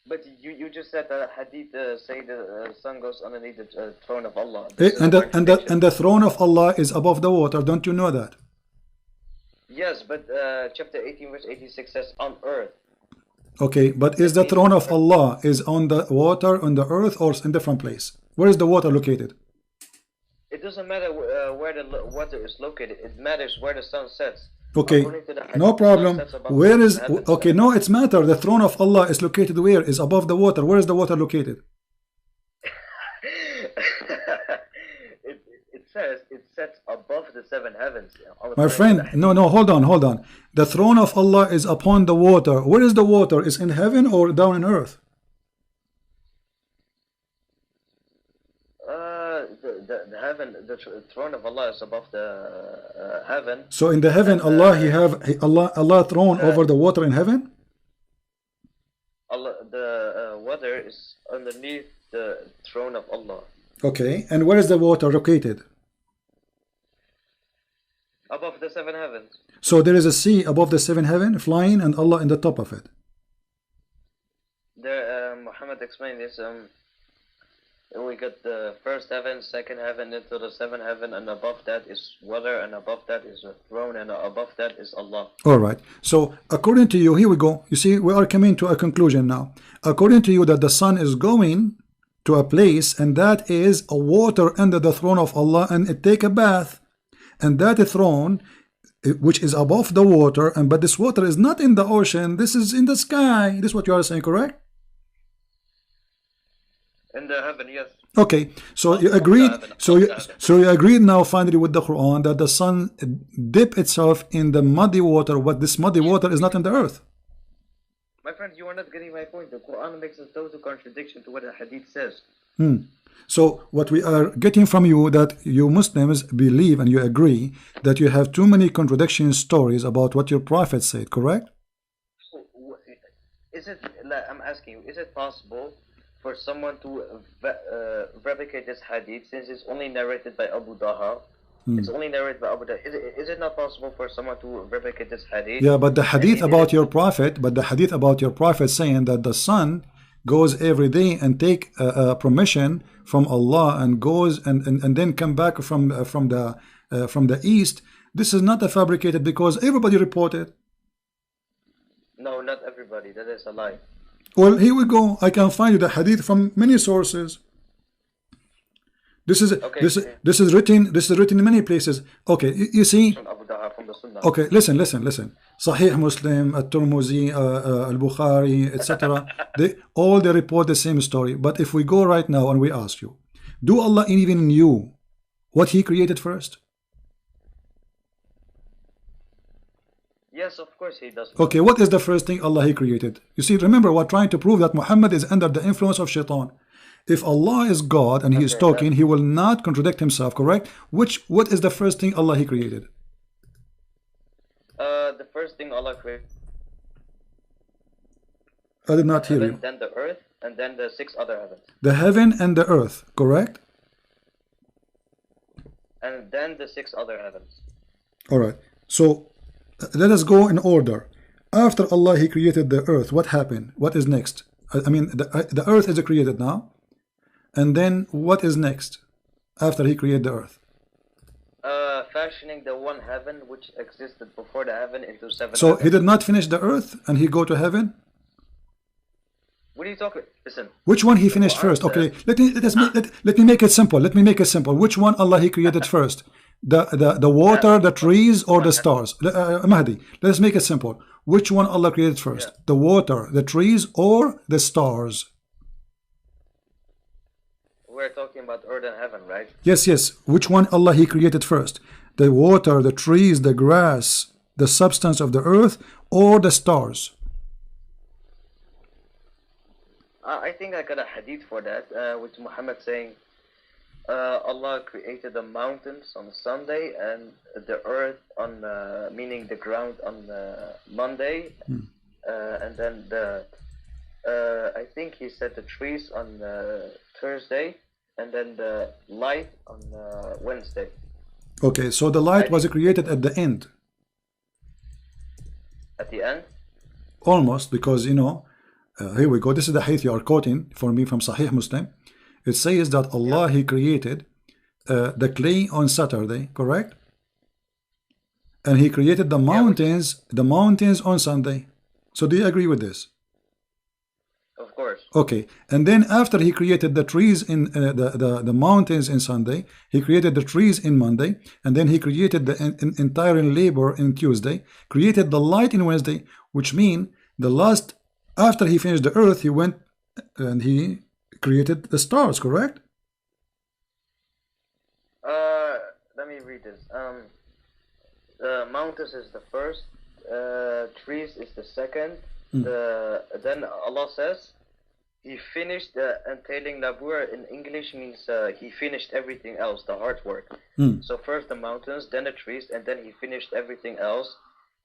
But you just said that hadith say the sun goes underneath the throne of Allah. And the throne of Allah is above the water. Don't you know that? Yes, but chapter 18 verse 86 says on earth. Okay, but is the throne of Allah is on the water, on the earth, or in different place? Where is the water located? It doesn't matter where the water is located. It matters where the sun sets. Okay, no problem. Where is, okay, no, it's matter. The throne of Allah is located where? Is above the water. Where is the water located? It sets above the seven heavens. My friend, no, hold on. The throne of Allah is upon the water. Where is the water? Is in heaven or down in earth? The heaven, the throne of Allah is above the heaven. So in the heaven, Allah throne over the water in heaven. Allah, the water is underneath the throne of Allah. Okay, and where is the water located? Above the seven heavens. So there is a sea above the seven heaven, flying, and Allah in the top of it. There, Muhammad explained this. We got the first heaven, second heaven, into the seventh heaven, and above that is water, and above that is a throne, and above that is Allah. All right. So according to you, here we go. You see, we are coming to a conclusion now. According to you, that the sun is going to a place, and that is a water under the throne of Allah, and it take a bath, and that throne, which is above the water, and but this water is not in the ocean. This is in the sky. This is what you are saying, correct? In the heaven, yes. Okay, so you agreed. So you agreed now finally with the Quran that the sun dip itself in the muddy water. But this muddy water is not in the earth. My friend, you are not getting my point. The Quran makes a total contradiction to what the Hadith says. So what we are getting from you, that you Muslims believe and you agree that you have too many contradiction stories about what your Prophet said, correct? Is it? I'm asking you. Is it possible for someone to replicate this hadith, since it's only narrated by Abu Daha, It's only narrated by Abu Dawud. Is it not possible for someone to replicate this hadith? Yeah, but the hadith about your prophet, saying that the son goes every day and take permission from Allah and goes and then come back from the east. This is not a fabricated, because everybody reported. No, not everybody. That is a lie. Well, here we go. I can find you the hadith from many sources. This is Okay, this is written in many places. Okay, you see. from Abu Dawud, from the Sunnah. Okay, listen. Sahih Muslim, At-Tirmidhi, Al-Bukhari, etc. They report the same story. But if we go right now and we ask you, do Allah even knew what He created first? Yes, of course He does. Okay, what is the first thing Allah He created? You see, remember, we're trying to prove that Muhammad is under the influence of shaitan. If Allah is God and He is talking, He will not contradict Himself, correct? What is the first thing Allah He created? The first thing Allah created. I did not hear you. Then the earth, and then the 6 other heavens. The heaven and the earth, correct? And then the 6 other heavens. All right. So let us go in order. After Allah He created the earth, what happened? What is next? I mean, the earth is created now. And then what is next after He created the earth? Fashioning the one heaven which existed before the heaven into 7 So heavens. He did not finish the earth and He go to heaven? What are you talking? Listen. Which one He finished first? Okay, let me make it simple. Let me make it simple. Which one Allah He created first? The water, the trees, or the stars? Mahdi, let's make it simple. Which one Allah created first? The water, the trees, or the stars? We're talking about earth and heaven, right? Yes. Which one Allah He created first? The water, the trees, the grass, the substance of the earth, or the stars? I think I got a hadith for that, with Muhammad saying, Allah created the mountains on Sunday and the earth on, meaning the ground on Monday, and then I think he said the trees on Thursday, and then the light on Wednesday. Okay, so the light was created at the end. At the end? Almost, because here we go. This is the hadith you are quoting for me from Sahih Muslim. It says that Allah He created the clay on Saturday, correct? And He created the mountains on Sunday. So do you agree with this? Of course. Okay, and then after He created the trees in the mountains in Sunday, He created the trees in Monday, and then He created the entire labor in Tuesday, created the light in Wednesday, which means after He finished the earth, He went and He created the stars, correct? Let me read this. The mountains is the first, trees is the second. Then Allah says He finished the entailing labur. In English means He finished everything else, the hard work. So first the mountains, then the trees, and then He finished everything else.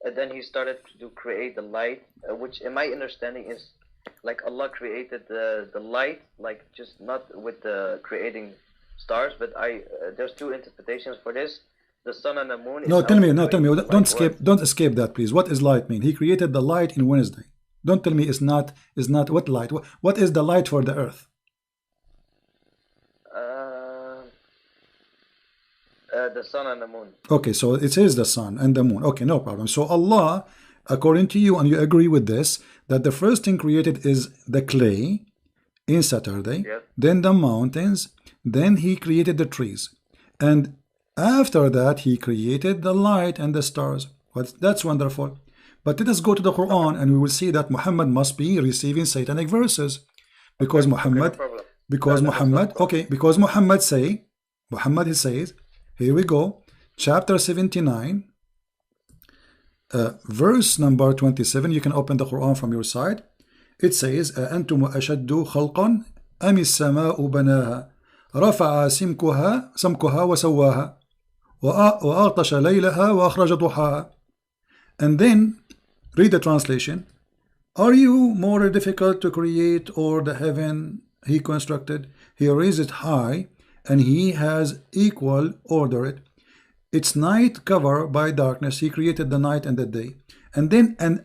And then He started to create the light, which in my understanding is like Allah created the light, like just not with the creating stars, but there's 2 interpretations for this. The sun and the moon. Tell me. Don't escape that, please. What is light mean? He created the light in Wednesday. Don't tell me it's not what light. What is the light for the earth? The sun and the moon. Okay, so it says the sun and the moon. Okay, no problem. So Allah, according to you, and you agree with this, that the first thing created is the clay in Saturday, then the mountains, then He created the trees, and after that He created the light and the stars. But that's wonderful. But let us go to the Quran, and we will see that Muhammad must be receiving satanic verses, because Muhammad says, here we go, chapter 79, verse number 27. You can open the Quran from your side. It says, أَأَنْتُمْ أَشَدُّ خَلْقًا أَمِ السَّمَاءُ بَنَاهَا رَفَعَ سَمْكُهَا وَسَوَّاهَا وَأَغْطَشَ لَيْلَهَا وَأَخْرَجَ ضُحَاهَا. And then read the translation. Are you more difficult to create, or the heaven He constructed? He raised it high, and He has equal order it. its night covered by darkness. He created the night and the day. And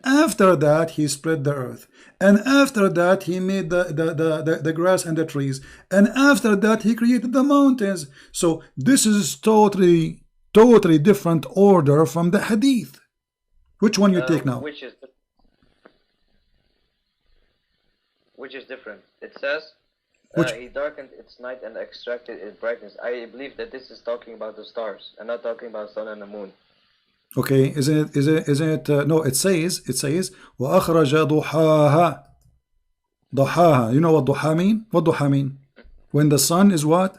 after that he spread the earth, and after that he made the grass and the trees, and after that he created the mountains. So this is totally different order from the hadith. Which one you take now? Which is different. It says he darkened its night and extracted its brightness. I believe that this is talking about the stars and not talking about sun and the moon. Okay, isn't it no, it says وَأَخْرَجَ ضُحَاهَا. ضحاها. You know what duha mean? What duha mean? When the sun is what?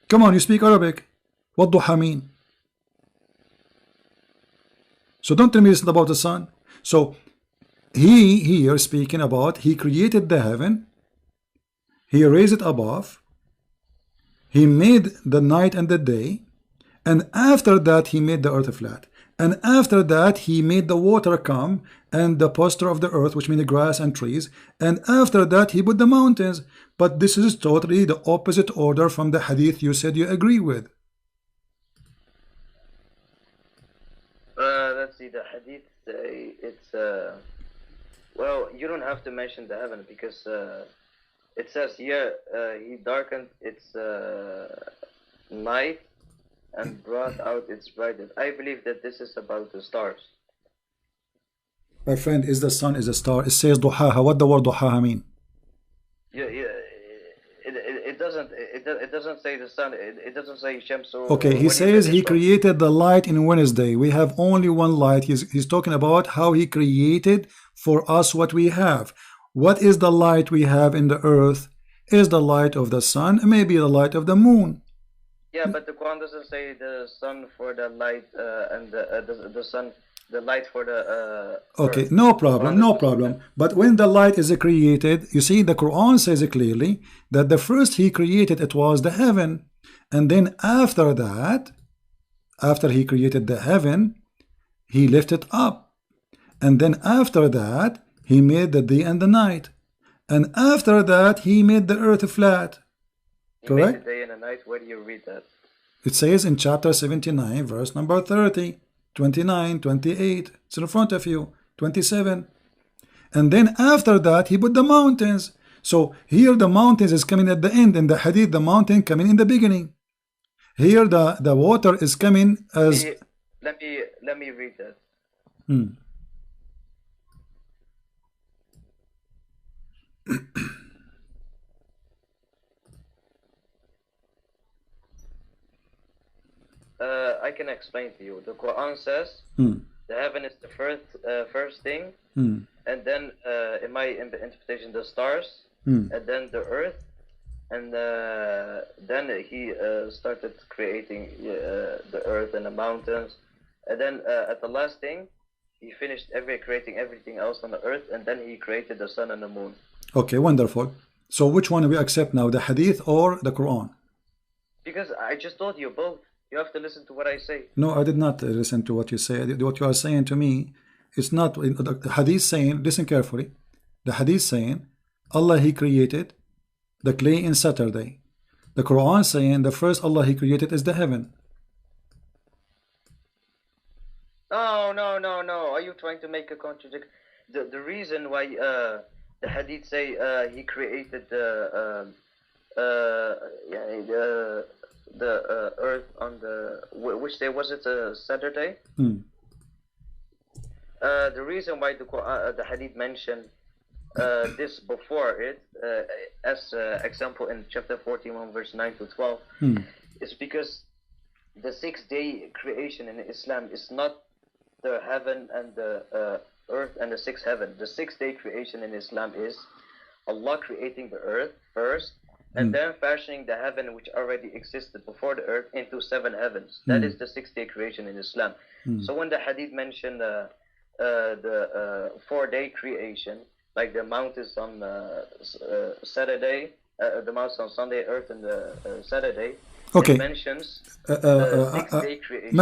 Come on, you speak Arabic. What duha mean? So don't tell me it's about the sun. So he here speaking about he created the heaven, he raised it above, he made the night and the day, and after that he made the earth flat, and after that he made the water come and the posture of the earth, which means the grass and trees, and after that he put the mountains. But this is totally the opposite order from the hadith you said you agree with. Let's see, the hadith it's well, you don't have to mention the heaven, because it says here he darkened its night and brought out its brightness. I believe that this is about the stars. My friend, is the sun is a star. It says duhaha. What the word duhaha mean? Yeah. It doesn't say the sun. It doesn't say Shamsu. Okay, he says he created the light in Wednesday. We have only one light. He's talking about how he created for us what we have. What is the light we have in the earth? Is the light of the sun, maybe the light of the moon. Yeah, but the Quran doesn't say the sun for the light and the sun, the light for the okay, no problem. But when the light is created, you see the Quran says clearly that the first he created it was the heaven, and then after that, after he created the heaven, he lifted up, and then after that he made the day and the night, and after that he made the earth flat. Correct? Made the day and the night. Where do you read that? It says in chapter 79, verse number 30, 29, 28. It's in front of you. 27. And then after that, he put the mountains. So here the mountains is coming at the end. In the hadith, the mountain coming in the beginning. Here the water is coming as... Let me read that. I can explain to you. The Quran says the heaven is the first thing, and then in my interpretation the stars, and then the earth, and then he started creating the earth and the mountains, and then at the last thing he finished creating everything else on the earth, and then he created the sun and the moon. Okay, wonderful. So which one do we accept now, the hadith or the Quran? Because I just told you both. You have to listen to what I say. No, I did not listen to what you say. What you are saying to me, it's not the hadith saying, listen carefully. The hadith saying, Allah he created the clay in Saturday. The Quran saying the first Allah he created is the heaven. No. Are you trying to make a contradiction? The reason why the hadith say he created the earth on the which day was it? Saturday. The reason why the hadith mentioned this before it, as example in chapter 41 verse 9 to 12, is because the 6-day creation in Islam is not the heaven and the earth and the sixth heaven. The 6-day creation in Islam is Allah creating the earth first, and then fashioning the heaven which already existed before the earth into 7 heavens. That is the 6-day creation in Islam. So when the hadith mentioned the 4-day creation, like the mountains on Saturday, the mountains on Sunday, earth and Saturday, okay. It mentions the 6-day creation.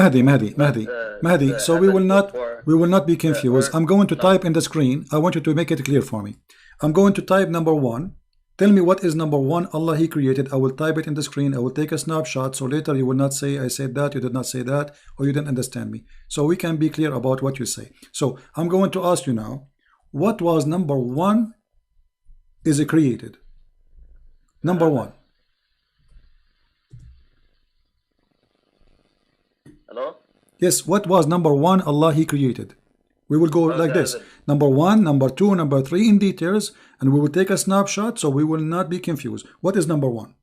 Mahdi. So we will not be confused. I'm going to type in the screen. I want you to make it clear for me. I'm going to type number 1. Tell me what is number one Allah He created. I will type it in the screen. I will take a snapshot, so later you will not say I said that, you did not say that, or you didn't understand me. So we can be clear about what you say. So I'm going to ask you now, what was number one is created? Number one. Hello? Yes, what was number one Allah He created? We will go like this. Number one, number two, number three in details, and we will take a snapshot so we will not be confused. What is number one?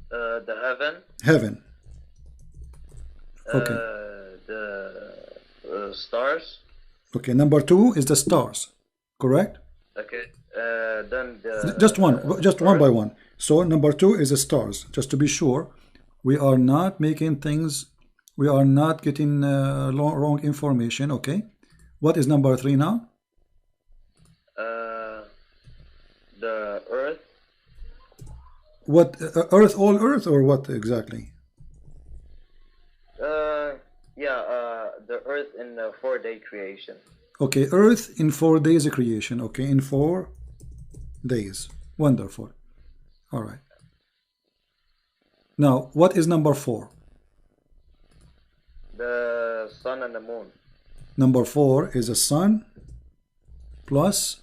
The heaven. Heaven. Okay. The stars. Okay, number two is the stars. Correct? Okay. Then the just one by one. So number two is the stars. Just to be sure, we are not making things, we are not getting wrong information. Okay. What is number three now? The earth. What, earth, all earth, or what exactly? The earth in the 4-day creation. Okay, earth in 4 days of creation. Okay, in 4 days. Wonderful. All right. Now, what is number four? The sun and the moon. Number four is the sun plus.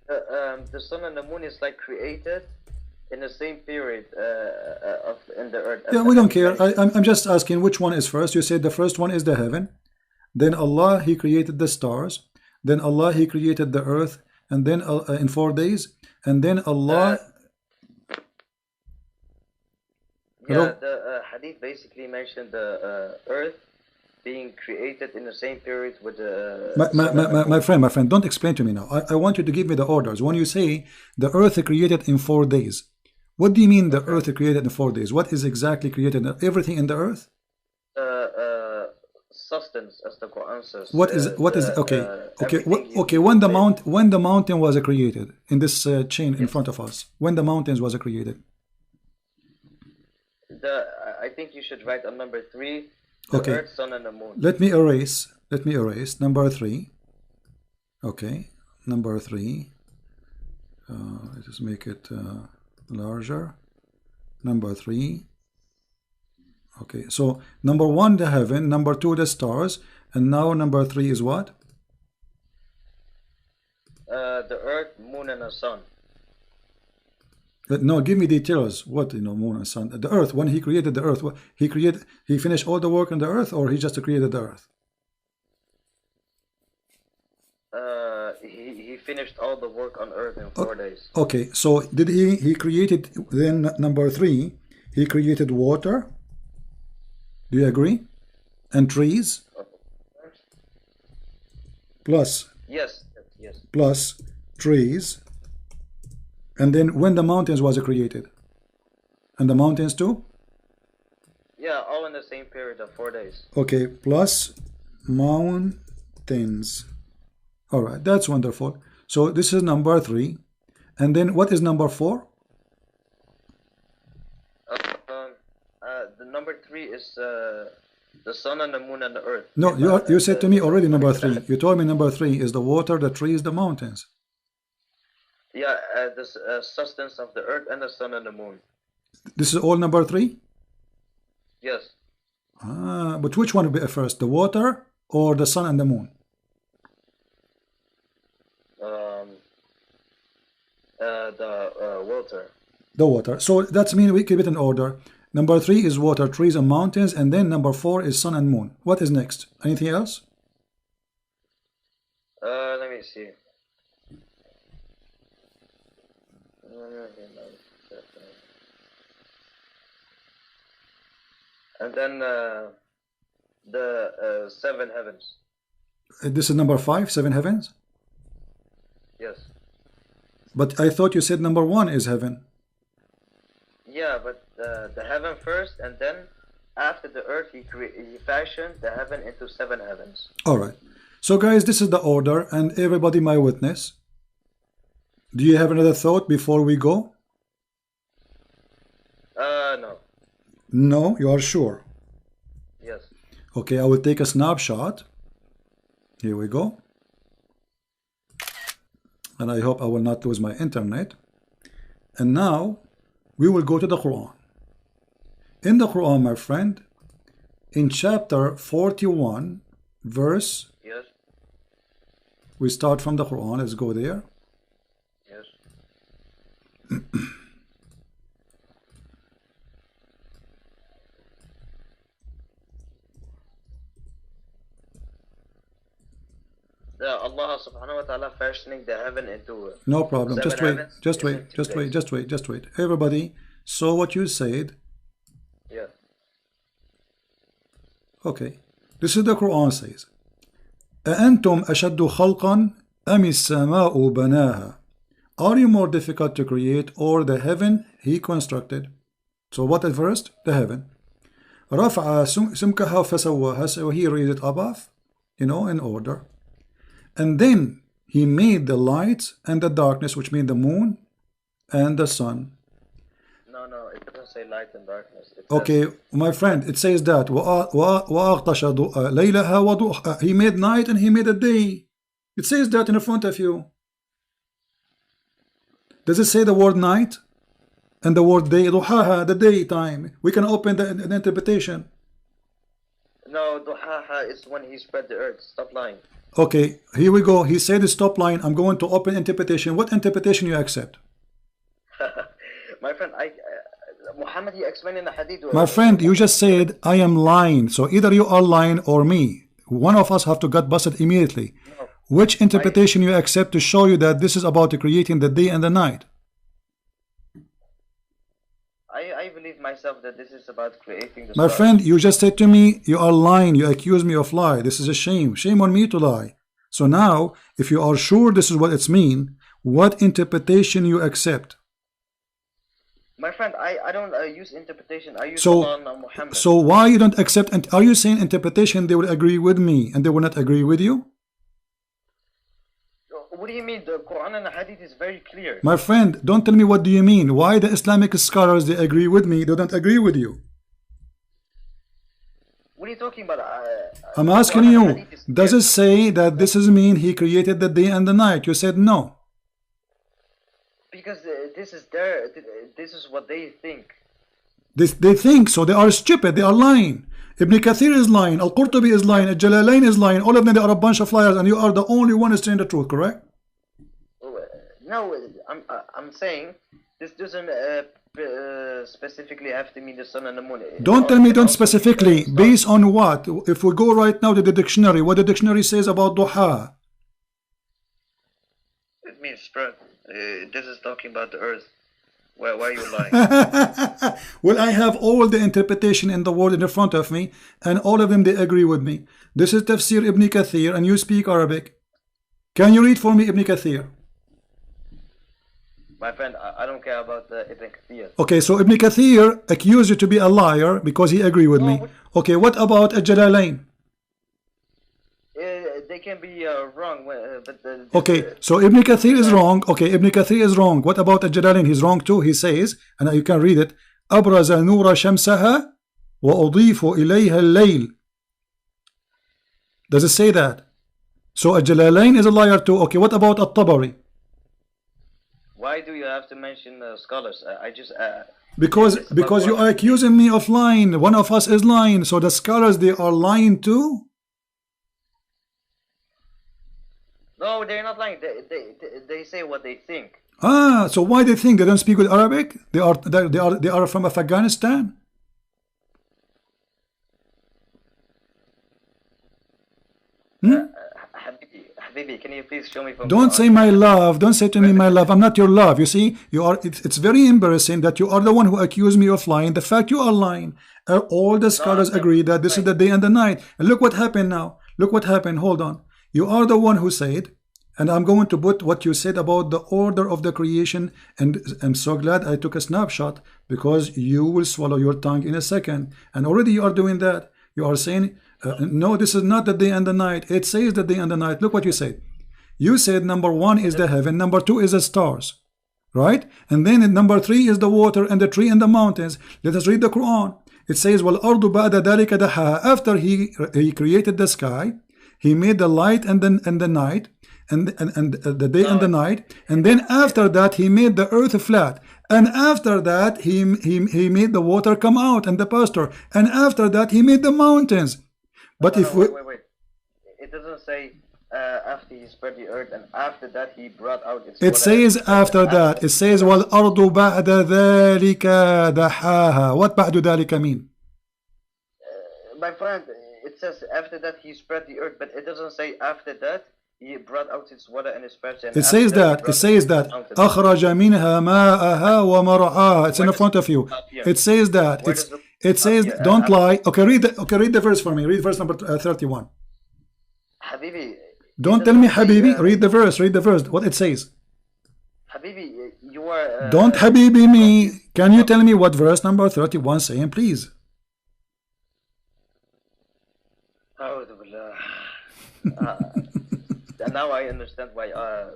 The sun and the moon is like created in the same period in the earth. Yeah, we don't care. I'm just asking which one is first. You said the first one is the heaven. Then Allah He created the stars. Then Allah He created the earth. And then in 4 days. And then Allah. The hadith basically mentioned the earth being created in the same period with the my friend, don't explain to me now. I want you to give me the orders. When you say the earth created in 4 days, what do you mean the earth created in 4 days? What is exactly created? Everything in the earth? Substance, as the Quran says. What is okay? When the mountain was created in this chain in front of us, when the mountains was created? I think you should write on number 3. Okay. Earth, sun, and the moon. Let me erase number 3. Okay, number 3. Just make it larger. Number 3. Okay, so number 1 the heaven, number 2 the stars, and now number 3 is what? The earth, moon, and the sun. No, give me details. What, moon and sun? The earth, when He created the earth, He finished all the work on the earth, or He just created the earth? He finished all the work on earth in 4 days. Okay, so did He created, then number 3, He created water? Do you agree? And trees? Plus? Yes. Plus trees. And then when the mountains was created? And the mountains too? Yeah, all in the same period of 4 days. Okay, plus mountains. All right, that's wonderful. So this is number 3. And then what is number 4? The number 3 is the sun and the moon and the earth. No, you said to me already number 3. You told me number 3 is the water, the trees, the mountains. Yeah, the substance of the earth and the sun and the moon. This is all number 3? Yes. But which one will be first, the water or the sun and the moon? The water. The water. So that means we keep it in order. Number 3 is water, trees, and mountains, and then number 4 is sun and moon. What is next? Anything else? Let me see. And then the 7 heavens. This is number 5, 7 heavens? Yes. But I thought you said number 1 is heaven. Yeah, but the heaven first, and then after the earth, he fashioned the heaven into 7 heavens. All right. So guys, this is the order, and everybody my witness. Do you have another thought before we go? No. No, you are sure? Yes. Okay, I will take a snapshot. Here we go. And I hope I will not lose my internet. And now we will go to the Quran. In the Quran, my friend, in chapter 41, verse, yes, we start from the Quran. Let's go there. yes. Allah subhanahu wa ta'ala fashioning the heaven into no problem. Just wait. Everybody saw what you said. Yeah. Okay. This is the Quran says. أَأَنْتُمْ أَشَدُّ خَلْقًا أَمِ السَّمَاءُ بَنَاهَا. Are you more difficult to create, or the heaven he constructed? So what at first? The heaven. رَفَعَ سُمْكَهَا فَسَوَّاهَا. So he raised it above, in order. And then he made the lights and the darkness, which mean the moon and the sun. No, it doesn't say light and darkness. Okay, my friend, it says that he made night and he made a day. It says that in front of you. Does it say the word night and the word day? Duhaha, the daytime. We can open the interpretation. No, duhaha is when he spread the earth. Stop lying. Okay, here we go. He said stop line. I'm going to open interpretation. What interpretation you accept? My friend, Muhammad, you explained in the hadith. My friend, you just said I am lying. So either you are lying or me. One of us have to get busted immediately. No. Which interpretation you accept to show you that this is about creating the day and the night? I believe myself that this is about creating the My stars. friend, you just said to me, you are lying. You accuse me of lie. This is a shame. Shame on me to lie. So now, if you are sure this is what it's mean, what interpretation you accept? My friend, I don't use interpretation. I use Muhammad. So why you don't accept? And are you saying interpretation they will agree with me and they will not agree with you? What do you mean? The Quran and the Hadith is very clear. My friend, don't tell me what do you mean. Why the Islamic scholars they agree with me, they don't agree with you? What are you talking about? I'm asking you, does it say that this is mean he created the day and the night? You said no. Because this is what they think. They think, so they are stupid, they are lying. Ibn Kathir is lying, Al-Qurtubi is lying, Al-Jalalain is lying, all of them they are a bunch of liars, and you are the only one who is saying the truth, correct? No, I'm saying this doesn't specifically have to mean the sun and the moon. Don't tell me don't specifically. Based on what? If we go right now to the dictionary, what the dictionary says about duha? It means spread. This is talking about the earth. Why are you lying? Well, I have all the interpretation in the world in front of me, and all of them they agree with me. This is Tafsir Ibn Kathir, and you speak Arabic. Can you read for me Ibn Kathir? My friend, I don't care about Ibn Kathir. Okay, so Ibn Kathir accused you to be a liar because he agreed with me. Okay, what about Al-Jalalain? They can be wrong. Okay, so Ibn Kathir is wrong. Okay, Ibn Kathir is wrong. What about Al-Jalalain? He's wrong too. He says, and you can read it, أبرز نور شمسها وأضيف إليها الليل. Does it say that? So Al-Jalalain is a liar too. Okay, what about At-Tabari? Why do you have to mention scholars? I just because you are accusing me of lying. One of us is lying, so the scholars they are lying too. No, they're not lying. They say what they think. Ah, so why they think they don't speak with Arabic? They are from Afghanistan. Habibi, can you please show me from Don't say my love. Don't say to me my love. I'm not your love. You see, you are. It's very embarrassing that you are the one who accused me of lying. The fact you are lying. All the scholars agree that this is the day and the night. And look what happened now. Look what happened. Hold on. You are the one who said, and I'm going to put what you said about the order of the creation. And I'm so glad I took a snapshot because you will swallow your tongue in a second. And already you are doing that. You are saying. No, this is not the day and the night. It says the day and the night. Look what you said. You said number 1 is the heaven, number 2 is the stars, right? And then number 3 is the water and the tree and the mountains. Let us read the Quran. It says, وَالْأَرْضُ بَعْدَ ذَلِكَ دَحَاهَا. After he created the sky, he made the light and the night, and the day and the night. And then after that, he made the earth flat. And after that, he made the water come out and the pasture. And after that, he made the mountains. But if we... Wait. It doesn't say after he spread the earth and after that he brought out its... It says after that. It says وَالْأَرْضُ بَعْدَ ذَلِكَ دَحَاهَا. What بَعْدُ ذَلِكَ mean? My friend, it says after that he spread the earth, but it doesn't say after that he brought out its water and its pasture. It says that. It says that. أَخْرَجَ مِنْهَا مَاءَهَا وَمَرْعَاهَا. It's in front of you. It says that. It says, don't lie. Okay, read the verse for me. Read verse number 31. Habibi. Don't tell me Habibi. Read the verse. Read the verse. What it says. Habibi, you are... Don't Habibi me. Can you tell me what verse number 31 saying, please? And now I understand why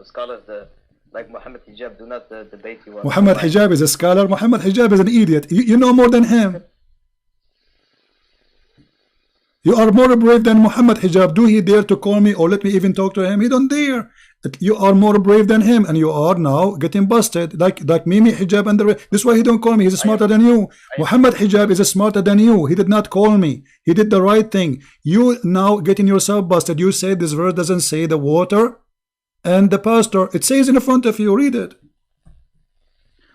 scholars like Muhammad Hijab do not debate you. Muhammad Hijab is a scholar. Muhammad Hijab is an idiot. You know more than him. You are more brave than Muhammad Hijab. Do he dare to call me or let me even talk to him? He don't dare. You are more brave than him, and you are now getting busted like Mimi Hijab and the rest. This is why he don't call me. He's smarter than you. Muhammad Hijab is smarter than you. He did not call me. He did the right thing. You now getting yourself busted. You say this verse doesn't say the water and the pasture. It says in front of you. Read it.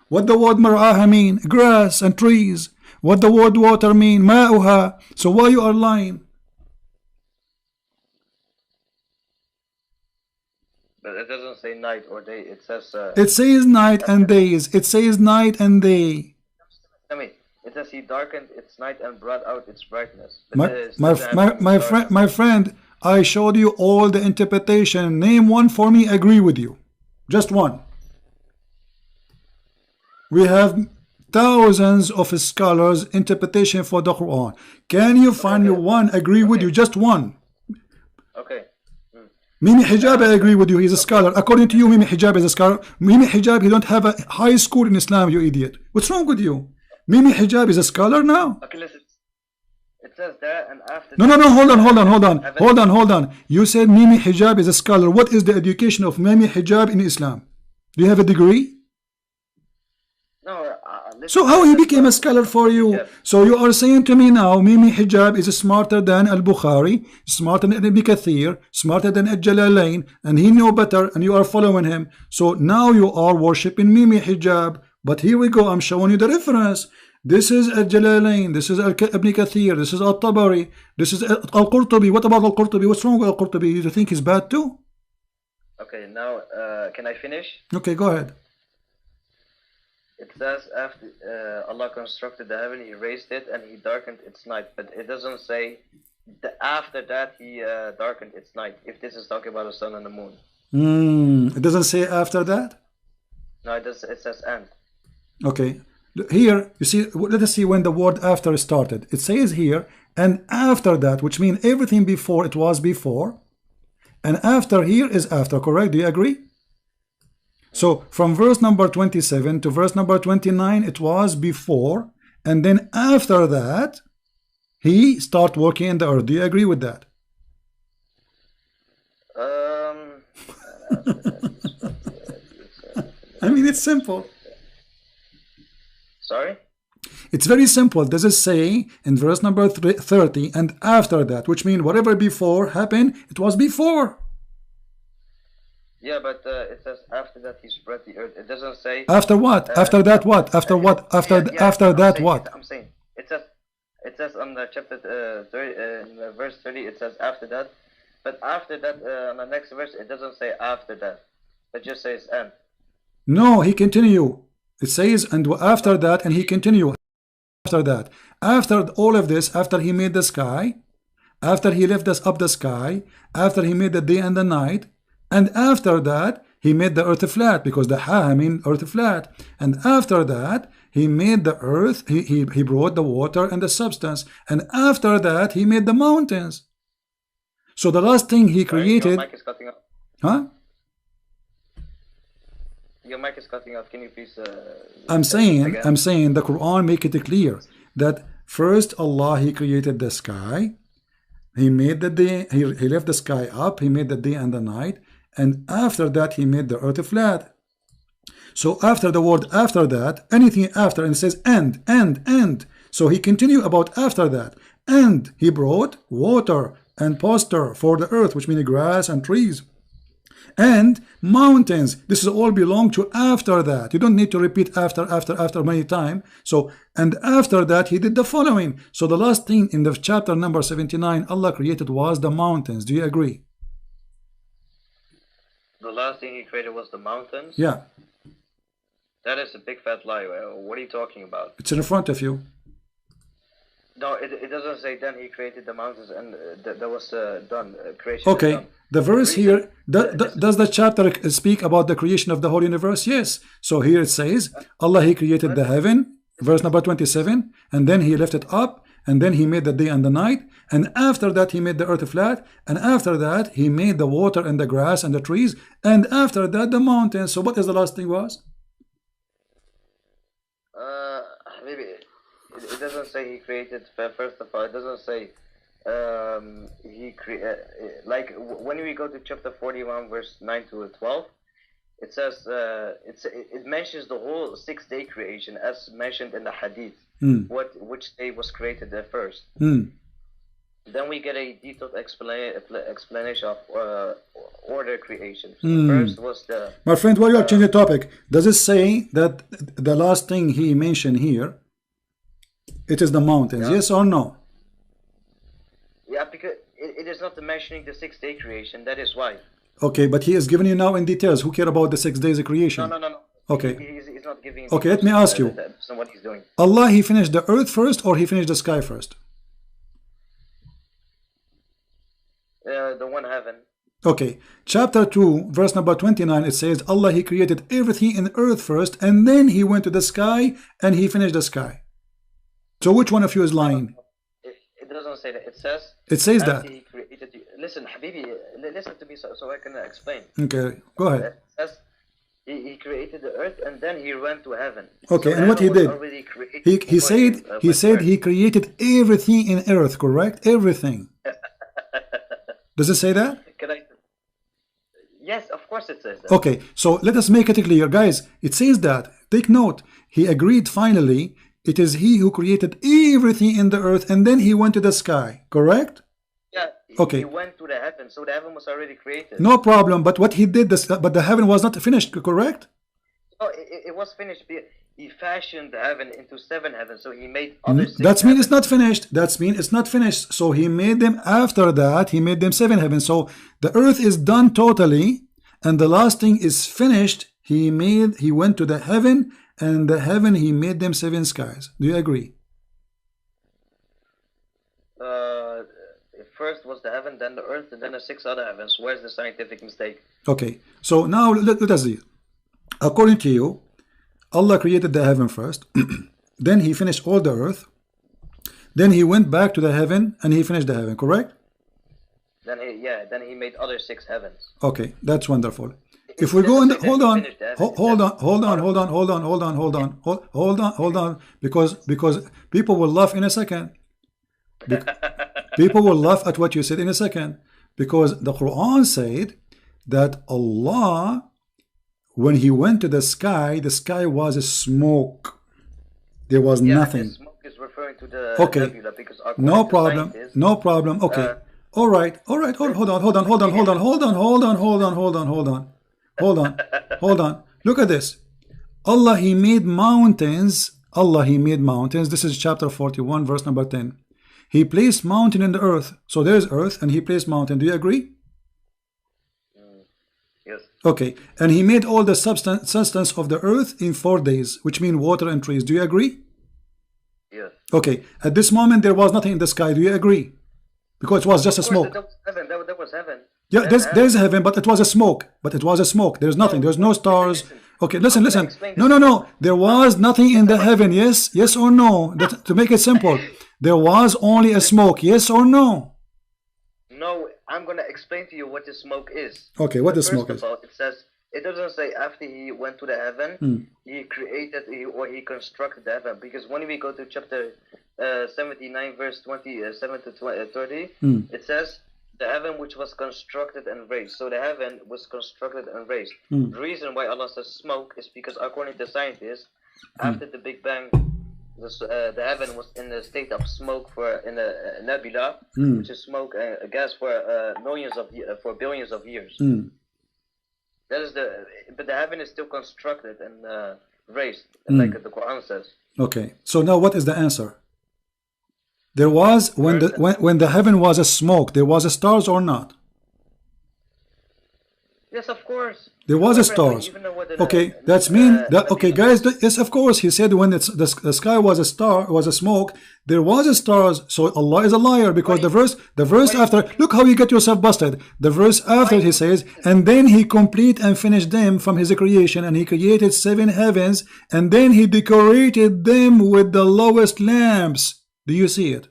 What the word mar'aha mean? Grass and trees. What the word water mean? Ma'uha. So why you are lying? But it doesn't say night or day. It says... it says night and days. It says night and day. I mean, it says he darkened its night and brought out its brightness. My friend, I showed you all the interpretation. Name one for me, agree with you. Just one. We have thousands of scholars interpretation for the Quran. Can you find me one agree with you? Just one. Okay. Mimi Hijab, I agree with you. He's a scholar. According to you, Mimi Hijab is a scholar. Mimi Hijab, he don't have a high school in Islam, you idiot. What's wrong with you? Mimi Hijab is a scholar now. Okay, listen. It says there and after... No, hold on. You said Mimi Hijab is a scholar. What is the education of Mimi Hijab in Islam? Do you have a degree? No. So how he became a scholar for you? So you are saying to me now, Mimi Hijab is smarter than Al-Bukhari, smarter than Ibn Kathir, smarter than Al-Jalalain, and he knew better, and you are following him. So now you are worshipping Mimi Hijab. But here we go, I'm showing you the reference. This is Al-Jalalain, this is Ibn Kathir, this is Al-Tabari, this is Al-Qurtubi. What about Al-Qurtubi? What's wrong with Al-Qurtubi? You think he's bad too? Okay, now can I finish? Okay, go ahead. It says after Allah constructed the heaven, He raised it and He darkened its night. But it doesn't say after that He darkened its night. If this is talking about the sun and the moon. It doesn't say after that? No, it does. It says and. Okay. Here, you see, let us see when the word after started. It says here, and after that, which means everything before it was before. And after here is after, correct? Do you agree? So from verse number 27 to verse number 29, it was before, and then after that, he start working in the earth. Do you agree with that? I mean, it's simple. Sorry? It's very simple. Does it say in verse number 30, and after that, which means whatever before happened, it was before. Yeah, but it says after that he spread the earth. It doesn't say... After what? After that what? After what? After that what? I'm saying, it says on the chapter 30, in verse 30, it says after that. But after that, on the next verse, it doesn't say after that. It just says and. No, he continue. It says, and after that, and he continue. After that. After all of this, after he made the sky, after he lifted us up the sky, after he made the day and the night, and after that, he made the earth flat, because the ha mean earth flat. And after that, he made the earth, he brought the water and the substance. And after that, he made the mountains. So the last thing he created... Your mic is cutting off. Huh? Your mic is cutting off. Can you please... I'm saying the Quran make it clear that first Allah, he created the sky. He made the day, he left the sky up, he made the day and the night. And after that, he made the earth flat. So after the word after that, anything after, and it says and. So he continued about after that. And he brought water and pasture for the earth, which means grass and trees. And mountains. This is all belong to after that. You don't need to repeat after many times. So, and after that he did the following. So the last thing in the chapter number 79 Allah created was the mountains. Do you agree? The last thing he created was the mountains? Yeah. That is a big fat lie. What are you talking about? It's in front of you. No, it doesn't say then he created the mountains and that was done. Creation. Okay. The verse here, does the chapter speak about the creation of the whole universe? Yes. So here it says, Allah, he created the heaven, verse number 27, and then he left it up, and then he made the day and the night, and after that he made the earth flat, and after that he made the water and the grass and the trees, and after that the mountains. So what is the last thing was? Maybe it doesn't say he created. First of all, it doesn't say he created. Like when we go to chapter 41, verse 9 to 12, it says it mentions the whole 6-day creation as mentioned in the hadith. Which day was created at first. Then we get a detailed explanation of order creation. So the first was the. My friend, why you are changing the topic? Does it say that the last thing he mentioned here, it is the mountains? Yeah. Yes or no? Yeah, because it is not mentioning the 6-day creation. That is why. Okay, but he is giving you now in details. Who care about the 6 days of creation? No. Okay. He's not giving. Okay, let me ask you. What he's doing. Allah, he finished the earth first, or he finished the sky first? The one heaven. Okay, chapter 2, verse number 29, it says, Allah, he created everything in earth first, and then he went to the sky, and he finished the sky. So which one of you is lying? It doesn't say that. It says that. He created you. Listen, Habibi, listen to me so I can explain. Okay, go ahead. It says he created the earth, and then he went to heaven. Okay, so and what he did? He said he created everything in earth, correct? Everything. Does it say that? Yes, of course it says that. Okay, so let us make it clear, guys. It says that. Take note. He agreed finally. It is he who created everything in the earth, and then he went to the sky, correct? Yeah. Okay. He went to the heaven, so the heaven was already created. No problem. But what he did, but the heaven was not finished, correct? No, it was finished. He fashioned the heaven into 7 heavens, so he made other 6 That means it's not finished. That means it's not finished. So he made them after that. He made them 7 heavens. So the earth is done totally, and the last thing is finished. He went to the heaven, and the heaven he made them 7 skies. Do you agree? First was the heaven, then the earth, and then the 6 other heavens. Where's the scientific mistake? Okay. So now let us see. According to you, Allah created the heaven first, then he finished all the earth, then he went back to the heaven and he finished the heaven, correct? Then he made other 6 heavens. Okay, that's wonderful. If we go in the, hold on, because people will laugh in a second. People will laugh at what you said in a second, because the Quran said that Allah, when he went to the sky was a smoke. There was nothing. Smoke is referring to the okay. nebula, because No problem. No problem. Okay. All right. Hold on. Look at this. Allah, he made mountains. This is chapter 41, verse number 10. He placed mountain in the earth. So there's earth, and he placed mountain. Do you agree? Yes. Okay, and he made all the substance of the earth in 4 days, which mean water and trees. Do you agree? Yes. Okay, at this moment there was nothing in the sky. Do you agree? Because it was just a smoke. That was heaven. Yeah, there's heaven, but it was a smoke. There's nothing. There's no stars. Okay, listen. No. There was nothing in the heaven. Yes or no? To make it simple, there was only a smoke. Yes or no? No. I'm going to explain to you what the smoke is. Okay, what the smoke is. It says, it doesn't say after he went to the heaven, he created or he constructed the heaven. Because when we go to chapter 79, verse 27 to 30, it says, the heaven which was constructed and raised. So the heaven was constructed and raised. The reason why Allah says smoke is because according to scientists, after the Big Bang, the heaven was in a state of smoke in a nebula, which is smoke, a gas for billions of years. That is but the heaven is still constructed and raised, like the Quran says. Okay, so now what is the answer? There was when the heaven was a smoke, there was a stars or not? Yes, of course. There was a stars. Okay, that's mean that okay, guys. Yes, of course. He said when the sky was a smoke, there was a stars. So Allah is a liar because the verse after. Look how you get yourself busted. The verse after he says, and then he complete and finished them from his creation, and he created 7 heavens, and then he decorated them with the lowest lamps. Do you see it?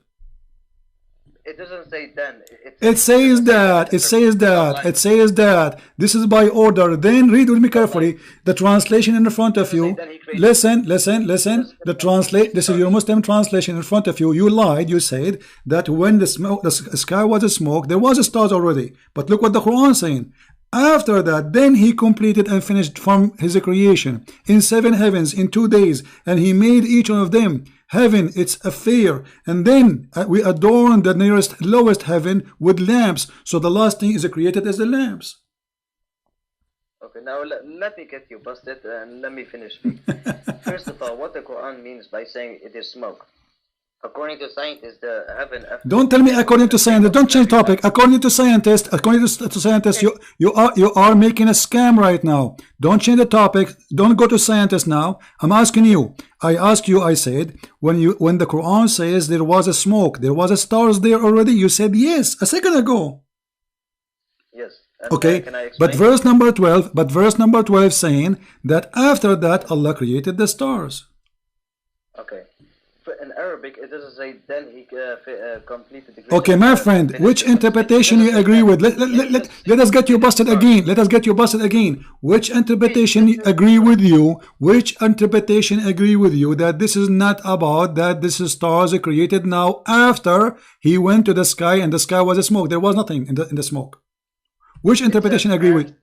It doesn't say then. It says that. It says that. It says that. This is by order. Then read with me carefully. The translation in front of you. Listen. The translate. This is your Muslim translation in front of you. You lied. You said that when the sky was a smoke, there was a stars already. But look what the Quran is saying. After that, then he completed and finished from his creation in 7 heavens in 2 days, and he made each one of them. Heaven, its affair, and then we adorn the lowest heaven with lamps. So the last thing is created as the lamps. Okay, now let me get you busted and let me finish speaking. First of all, what the Quran means by saying it is smoke. According to scientists, the heaven. Don't tell me according to scientists. Don't change topic. According to scientists, you are making a scam right now. Don't change the topic. Don't go to scientists now. I'm asking you. I asked you. I said when the Quran says there was a smoke, there was a stars there already. You said yes a second ago. Yes. Okay. But verse number 12 saying that after that Allah created the stars. Okay. In Arabic, it doesn't say then he completed the. Okay, my friend, which interpretation you agree with? Let us get you busted again. Let us get you busted again. Which interpretation agree with you? Which interpretation agree with you that this is not about that this is stars are created now after he went to the sky and the sky was a smoke? There was nothing in the smoke. Which interpretation agree with?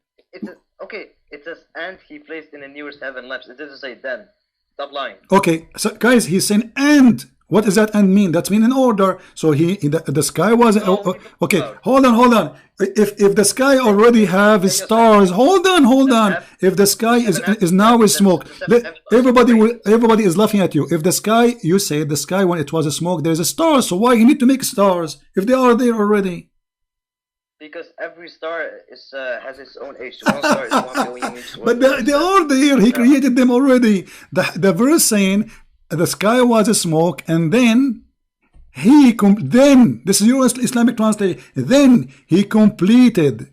Okay, it says and he placed in the nearest heaven lamps. It doesn't say then. Stop lying. Okay, so guys, he's saying and. What does that and mean? That's mean in order. So the sky was okay. Hold on. If the sky already have stars, hold on. If the sky is now with smoke, everybody is laughing at you. If the sky, you say the sky when it was a smoke, there's a star. So why you need to make stars if they are there already? Because every star has its own age. One star is 1 billion each. But they are there. He created them already. The verse saying the sky was a smoke, and then this is your Islamic translation. Then he completed.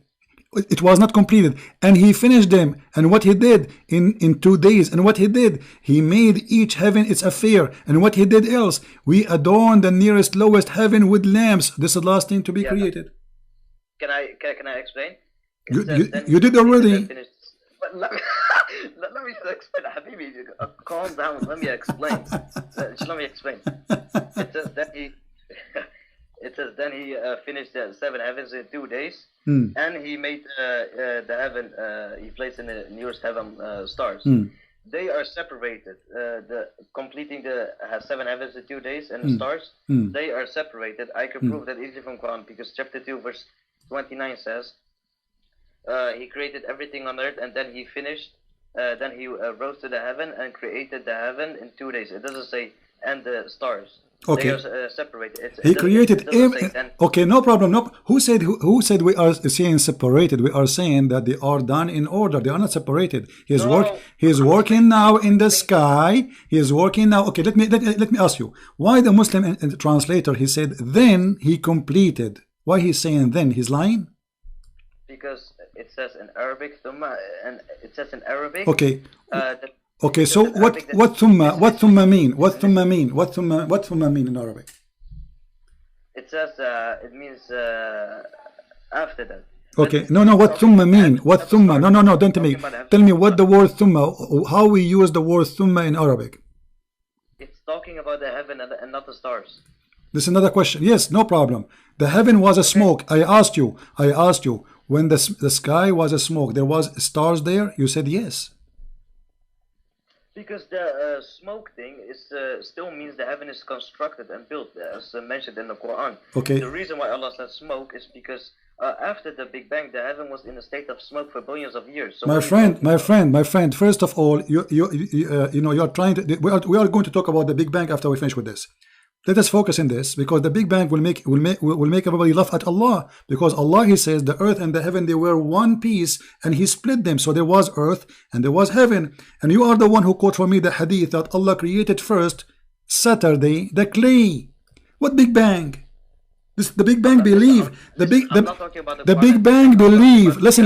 It was not completed, and he finished them. And what he did in 2 days, and what he did, he made each heaven its affair. And what he did else, we adorned the nearest lowest heaven with lamps. This is the last thing to be created. Can I explain? You did already. But let me explain, Habibi. Calm down. Let me explain. Let me explain. It says then he finished the 7 heavens in 2 days, and he made the heaven. He placed in the nearest heaven stars. They are separated. Completing the 7 heavens in 2 days and the stars. They are separated. I can prove that easily from Quran because chapter 2 verse 29 says he created everything on earth and then he finished. Then he rose to the heaven and created the heaven in 2 days. It doesn't say and the stars. Okay. They are separated. He created. Okay, no problem. No. Who said we are saying separated? We are saying that they are done in order. They are not separated. He is working now in the sky. He is working now. Okay, let me ask you. Why the Muslim translator he said then he completed? Why he's saying then? He's lying? Because it says in Arabic and it says in Arabic. Okay. Okay, so what thumma mean? What thumma mean in Arabic? It says it means after that. Okay, no, what thumma mean? What thumma? No, don't tell me. Tell me what the word thumma, how we use the word thumma in Arabic. It's talking about the heaven and not the stars. This is another question. Yes, no problem. The heaven was a smoke. I asked you, when the sky was a smoke, there was stars there? You said yes. Because the smoke thing is still means the heaven is constructed and built, as mentioned in the Quran. Okay. The reason why Allah said smoke is because after the Big Bang, the heaven was in a state of smoke for billions of years. So my friend. First of all, you know, you're trying to. We are going to talk about the Big Bang after we finish with this. Let us focus in this, because the Big Bang will make everybody laugh at Allah, because Allah, He says the earth and the heaven, they were one piece and He split them, so there was earth and there was heaven. And you are the one who quote for me the hadith that Allah created first Saturday the clay. What Big Bang? The Big Bang believe the Big Bang believe. Listen.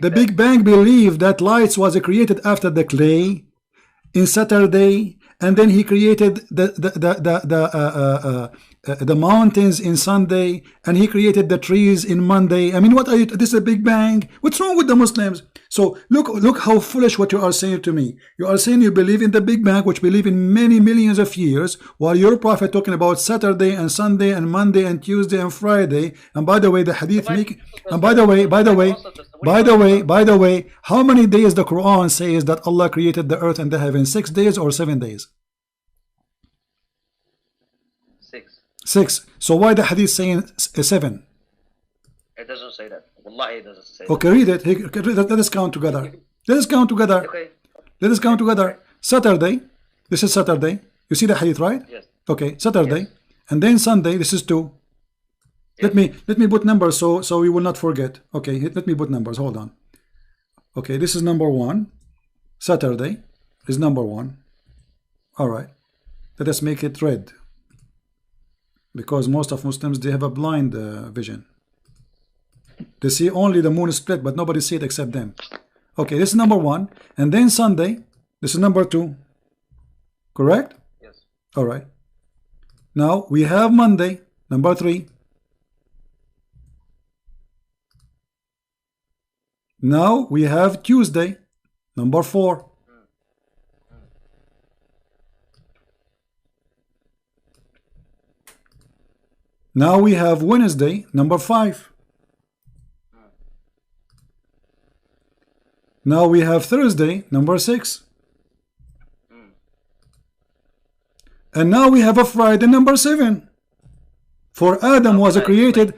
The Big Bang believe that lights was created after the clay in Saturday. And then He created the mountains in Sunday, and He created the trees in Monday. I mean, what are you? This is a Big Bang. What's wrong with the Muslims? So look how foolish what you are saying to me. You are saying you believe in the Big Bang, which believe in many millions of years, while your prophet talking about Saturday and Sunday and Monday and Tuesday and Friday. And by the way, the hadith make. And by the way, how many days the Quran says that Allah created the earth and the heaven? 6 days or 7 days? 6. So why the hadith saying 7? It doesn't say that. Wallahi, it doesn't say okay, read it. Let us count together. Let us count together. Okay. Let us count together. Saturday. This is Saturday. You see the hadith, right? Yes. Okay, Saturday. Yes. And then Sunday, this is 2. Yes. Let me put numbers so we will not forget. Okay, let me put numbers. Hold on. Okay, this is number 1. Saturday is number 1. All right. Let us make it red, because most of Muslims, they have a blind vision. They see only the moon split, but nobody see it except them. Okay, this is number 1. And then Sunday, this is number 2. Correct? Yes. All right. Now we have Monday, number 3. Now we have Tuesday, number 4. Now we have Wednesday, number 5. Now we have Thursday, number 6. And now we have a Friday, number 7. For Adam was created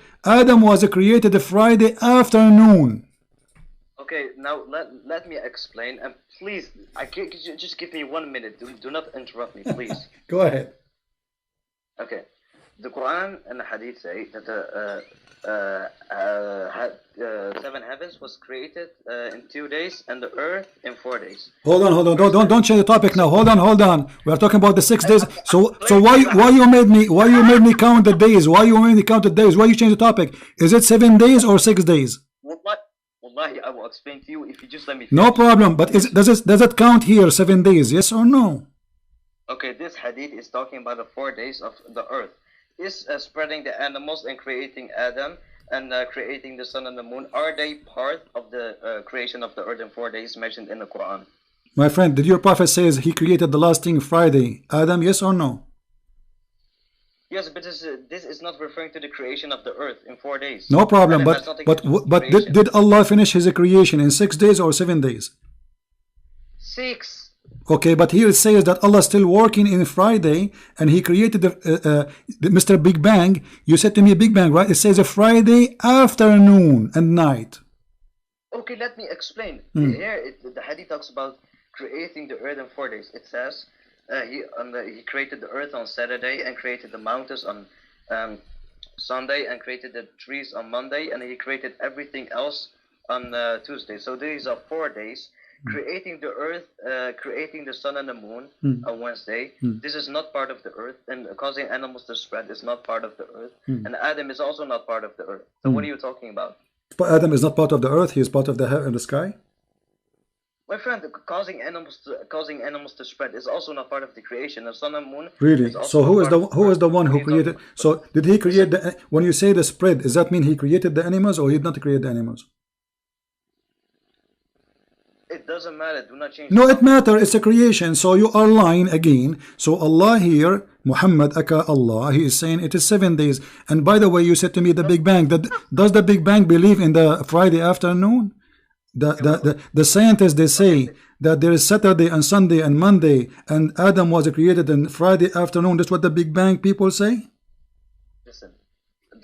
a Friday afternoon. Okay, now let me explain, and please, just give me 1 minute. Do not interrupt me, please. Go ahead. Okay, the Quran and the Hadith say that the 7 heavens was created in 2 days, and the earth in 4 days. Hold on. Don't change the topic now. Hold on. We are talking about the 6 days. So why you made me count the days? Why you made me count the days? Why you change the topic? Is it 7 days or 6 days? Wallahi, I will explain to you if you just let me finish. No problem. But does it count here 7 days? Yes or no? Okay, this hadith is talking about the 4 days of the earth. Is spreading the animals and creating Adam and creating the sun and the moon. Are they part of the creation of the earth in 4 days mentioned in the Quran? My friend, did your prophet says he created the last thing Friday, Adam? Yes or no? Yes, but this is not referring to the creation of the earth in 4 days. No problem, but did Allah finish His creation in 6 days or 7 days? 6. Okay, but here it says that Allah is still working in Friday, and He created the Mr. Big Bang. You said to me Big Bang, right? It says a Friday afternoon and night. Okay, let me explain. Here, the hadith talks about creating the earth in 4 days. It says he created the earth on Saturday and created the mountains on Sunday and created the trees on Monday, and He created everything else on Tuesday. So these are 4 days. Creating the earth, creating the sun and the moon on Wednesday. This is not part of the earth, and causing animals to spread is not part of the earth. And Adam is also not part of the earth. So what are you talking about? But Adam is not part of the earth. He is part of the heaven and the sky. My friend, causing animals to spread is also not part of the creation. The sun and moon. Really? So who is the one who created? So did He create the? When you say the spread, does that mean He created the animals, or He did not create the animals? doesn't matter. Do not change. No, it matters. It's a creation. So you are lying again. So Allah here, Muhammad aka Allah, he is saying it is 7 days. And by the way, you said to me the Big Bang. Does the Big Bang believe in the Friday afternoon? The scientists, they say that there is Saturday and Sunday and Monday, and Adam was created on Friday afternoon. That's what the Big Bang people say. Listen,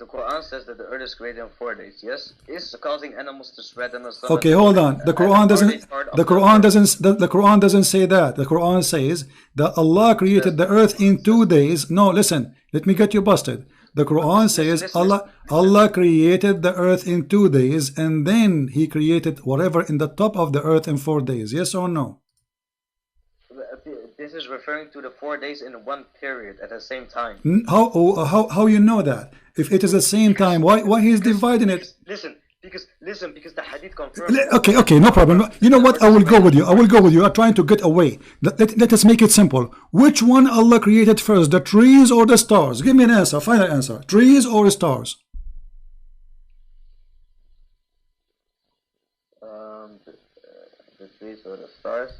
the Quran says that the earth is created in 4 days. Yes, it's causing animals to spread in the sun. Okay, hold on. The Quran doesn't. The Quran doesn't say that. The Quran says that Allah created the earth in 2 days. No, listen. Let me get you busted. The Quran says Allah created the earth in 2 days, and then He created whatever in the top of the earth in 4 days. Yes or no? This is referring to the 4 days in one period at the same time. How you know that? If it is the same time, why He is dividing it? Listen, because the hadith confirms. Okay, no problem. You know what? I will go with you. I'm trying to get away. Let us make it simple. Which one Allah created first, the trees or the stars? Give me an answer, final answer. Trees or stars? The trees or the stars?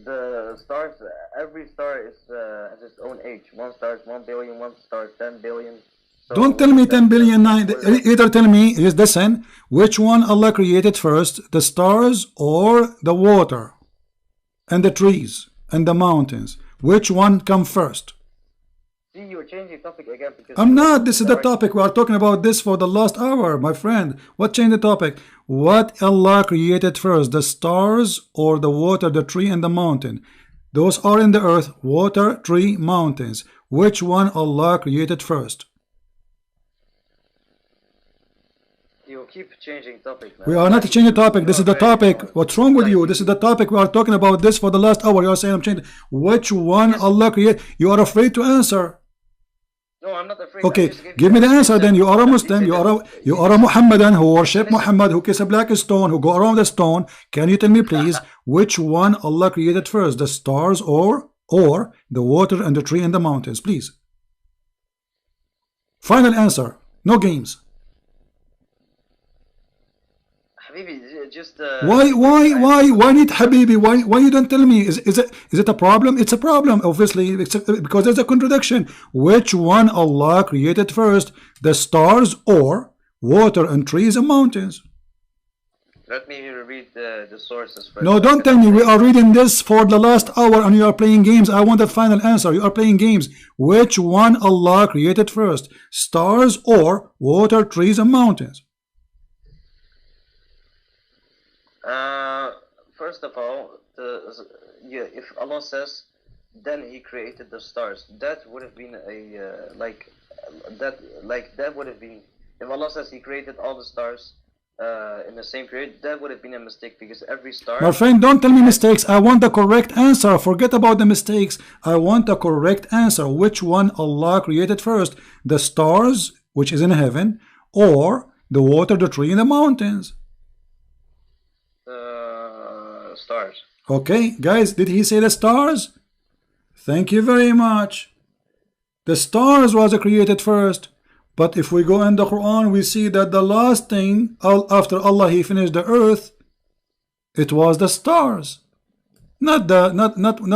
The stars, every star has its own age. One star is 1 billion, one star is 10 billion. So don't tell me 10 billion. Either tell me, listen, which one Allah created first, the stars or the water and the trees and the mountains? Which one come first? See, you're changing topic again. Because I'm not. This is the topic. We are talking about this for the last hour, my friend. What changed the topic? What Allah created first, the stars or the water, the tree and the mountain? Those are in the earth, water, tree, mountains. Which one Allah created first? You keep changing topic, man. We are not changing topic. This is the topic. What's wrong with you? This is the topic. We are talking about this for the last hour. You are saying I'm changing. Which one Allah created? You are afraid to answer. No, I'm not afraid. Okay, give me the answer then. You are a Muslim. You are a Muhammadan who worship Muhammad, who kiss a black stone, who go around the stone. Can you tell me please which one Allah created first, the stars or the water and the tree and the mountains? Please. Final answer. No games. Habibi, just why need Habibi? Why you don't tell me? Is it a problem? It's a problem, obviously, because there's a contradiction. Which one Allah created first, the stars or water and trees and mountains? Let me read the sources first. No, don't tell me. We are reading this for the last hour and you are playing games. I want a final answer. You are playing games. Which one Allah created first, stars or water, trees and mountains? First of all, if Allah says, then He created the stars, that would have been that would have been, if Allah says He created all the stars in the same period, that would have been a mistake, because every star. My friend, don't tell me mistakes. I want the correct answer. Forget about the mistakes. I want the correct answer. Which one Allah created first, the stars, which is in heaven, or the water, the tree, and the mountains? Stars. Okay, guys, did he say the stars? Thank you very much. The stars was created first. But if we go in the Quran, we see that the last thing after Allah He finished the earth, it was the stars. Not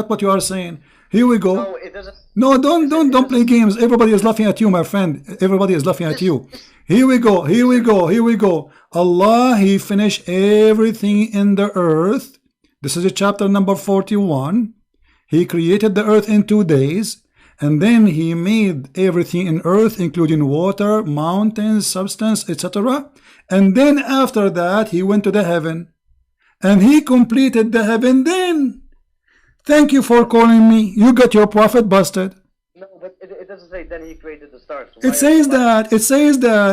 what you are saying. Here we go. No, it doesn't. No, don't play games. Everybody is laughing at you, my friend. Everybody is laughing at you. Here we go. Allah He finished everything in the earth. This is chapter number 41. He created the earth in 2 days, and then He made everything in earth, including water, mountains, substance, etc. And then after that, He went to the heaven, and He completed the heaven then. Thank you for calling me. You got your prophet busted. No, but it doesn't say then He created the stars. It says that.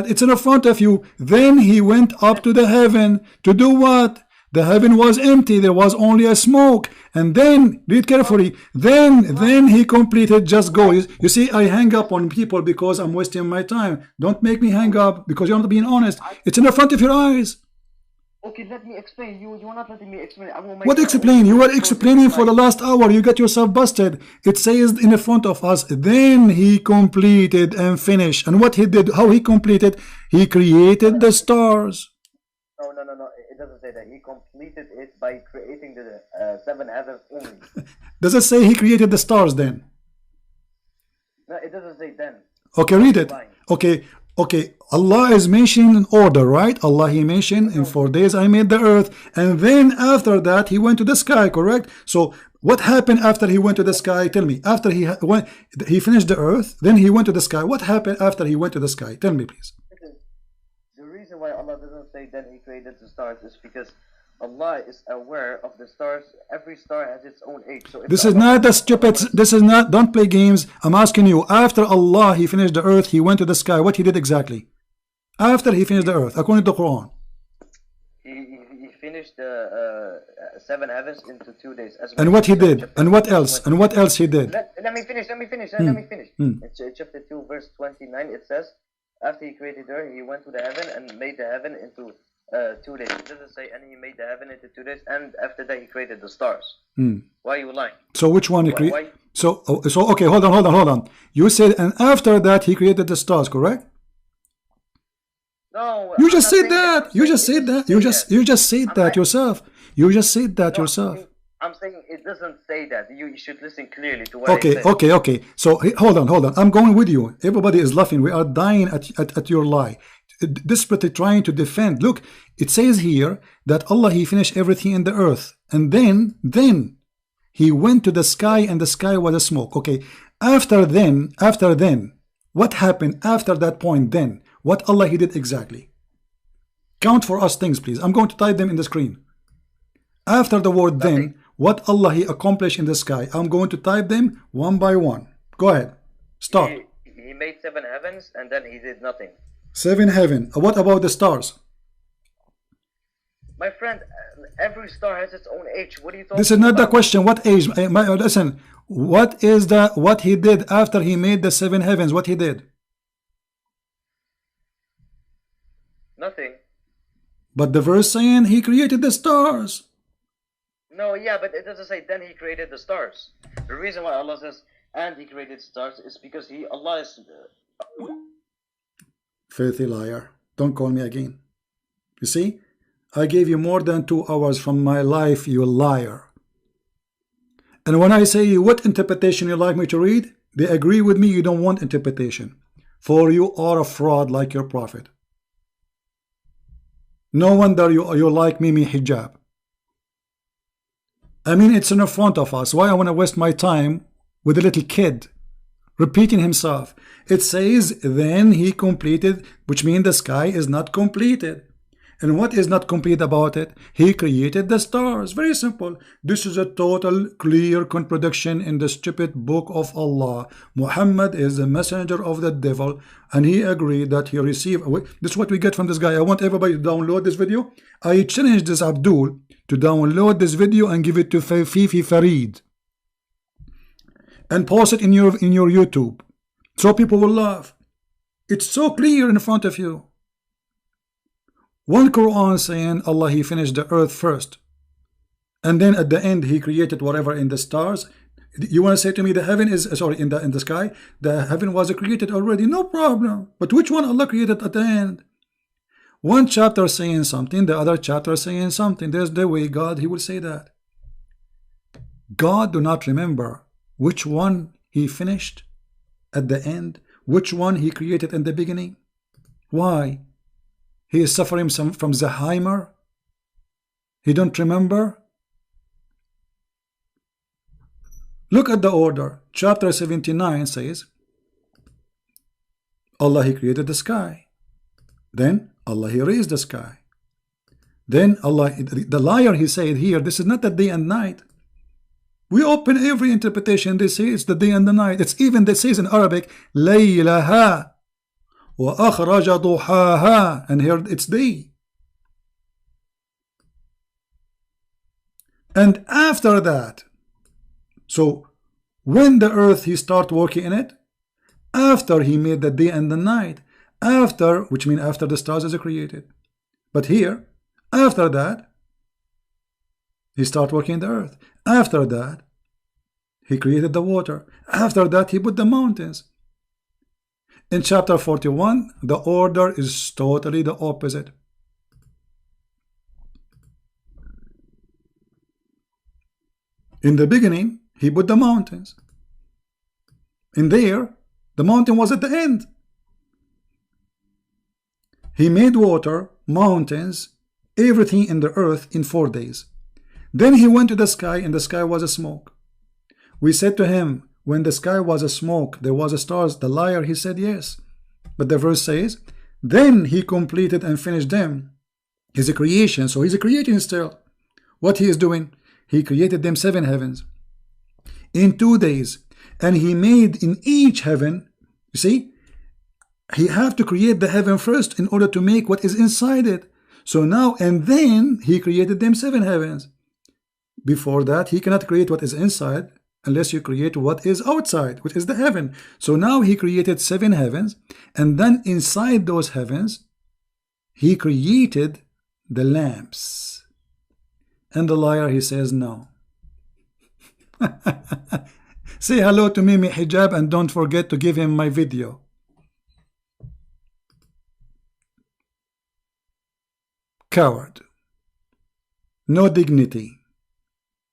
It's in front of you. Then He went up to the heaven to do what? The heaven was empty. There was only a smoke. And then, read carefully, then He completed, just go. You see, I hang up on people because I'm wasting my time. Don't make me hang up because you're not being honest. It's in the front of your eyes. Okay, let me explain. You're not letting me explain. What explain? You were explaining for the last hour. You got yourself busted. It says in the front of us, then He completed and finished. And what He did, how He completed, He created the stars. No. doesn't say that. He completed it by creating the 7 heavens only. Does it say he created the stars then? No, it doesn't say then. Okay, read it. Okay, okay. Allah is mentioning in order, right? Allah, he mentioned in 4 days I made the earth, and then after that he went to the sky, correct? So what happened after he went to the sky? Tell me. After he finished the earth, then he went to the sky. What happened after he went to the sky? Tell me, please. The reason why Allah doesn't say then he created the stars is because Allah is aware of the stars. Every star has its own age. So this is not the stupid. This is not. Don't play games. I'm asking you. After Allah, he finished the earth. He went to the sky. What he did exactly? After he finished the earth, according to the Quran. He finished the 7 heavens into 2 days. And what he did? And what else? And what else he did? Let me finish. Let me finish. Let me finish. In chapter 2, verse 29, it says, after he created the earth, he went to the heaven and made the heaven into 2 days. It doesn't say, and he made the heaven into 2 days, and after that he created the stars. Why are you lying? So which one he created? So okay, hold on. You said, and after that he created the stars, correct? No. You just said that. You just said that. You just said that yourself. You just said that yourself. I'm saying it doesn't say that. You should listen clearly to what I said. Okay. So hold on. I'm going with you. Everybody is laughing. We are dying at your lie. Desperately trying to defend. Look, it says here that Allah, he finished everything in the earth, and then he went to the sky, and the sky was a smoke. Okay, after then, what happened after that point? Then what Allah he did exactly? Count for us things, please. I'm going to type them in the screen. After the word then, what Allah he accomplished in the sky, I'm going to type them one by one. Go ahead. Start. He made 7 heavens, and then he did nothing. 7 heaven. What about the stars? My friend, every star has its own age. What are you talking about? This is not the question. What age? Listen. What he did after he made the 7 heavens? What he did? Nothing. But the verse saying he created the stars. No, yeah, but it doesn't say then he created the stars. The reason why Allah says and he created stars is because Allah is filthy liar. Don't call me again. You see, I gave you more than 2 hours from my life, you liar. And when I say what interpretation you like me to read, they agree with me. You don't want interpretation, for you are a fraud like your prophet. No wonder you like Mimi Hijab. I mean, it's in front of us. Why I want to waste my time with a little kid repeating himself? It says then he completed, which means the sky is not completed. And what is not complete about it? He created the stars. Very simple. This is a total clear contradiction in the stupid book of Allah. Muhammad is the messenger of the devil, and he agreed that he received. This is what we get from this guy. I want everybody to download this video. I challenge this Abdul to download this video and give it to Fifi Farid and post it in your YouTube, so people will laugh. It's so clear in front of you. One Quran saying Allah he finished the earth first, and then at the end he created whatever in the stars. You want to say to me the heaven is in the sky, the heaven was created already? No problem. But which one Allah created at the end? One chapter saying something, the other chapter saying something. There's the way God he will say that. God do not remember which one he finished at the end, which one he created in the beginning. Why? He is suffering from Alzheimer. He don't remember. Look at the order. Chapter 79 says Allah he created the sky. Then Allah he raised the sky. Then Allah, the liar, he said here, this is not the day and night. We open every interpretation. They say it's the day and the night. It's even they says in Arabic laylaha وَأَخْرَجَ ضُحَاهَا, and here it's day. And after that, so when the earth he start working in it, after he made the day and the night, after, which means after the stars is created. But here, after that, he start working in the earth. After that, he created the water. After that, he put the mountains. In chapter 41, the order is totally the opposite. In the beginning, he put the mountains. In there, the mountain was at the end. He made water, mountains, everything in the earth in 4 days. Then he went to the sky, and the sky was a smoke. We said to him, when the sky was a smoke, there was a stars. The liar, he said yes. But the verse says, then he completed and finished them. He's a creation, so he's a creating still. What he is doing? He created them 7 heavens in 2 days, and he made in each heaven, you see, he have to create the heaven first in order to make what is inside it. So now, and then he created them 7 heavens. Before that, he cannot create what is inside unless you create what is outside, which is the heaven. So now he created 7 heavens, and then inside those heavens, he created the lamps. And the liar, he says no. Say hello to Mimi Hijab and don't forget to give him my video. Coward. No dignity.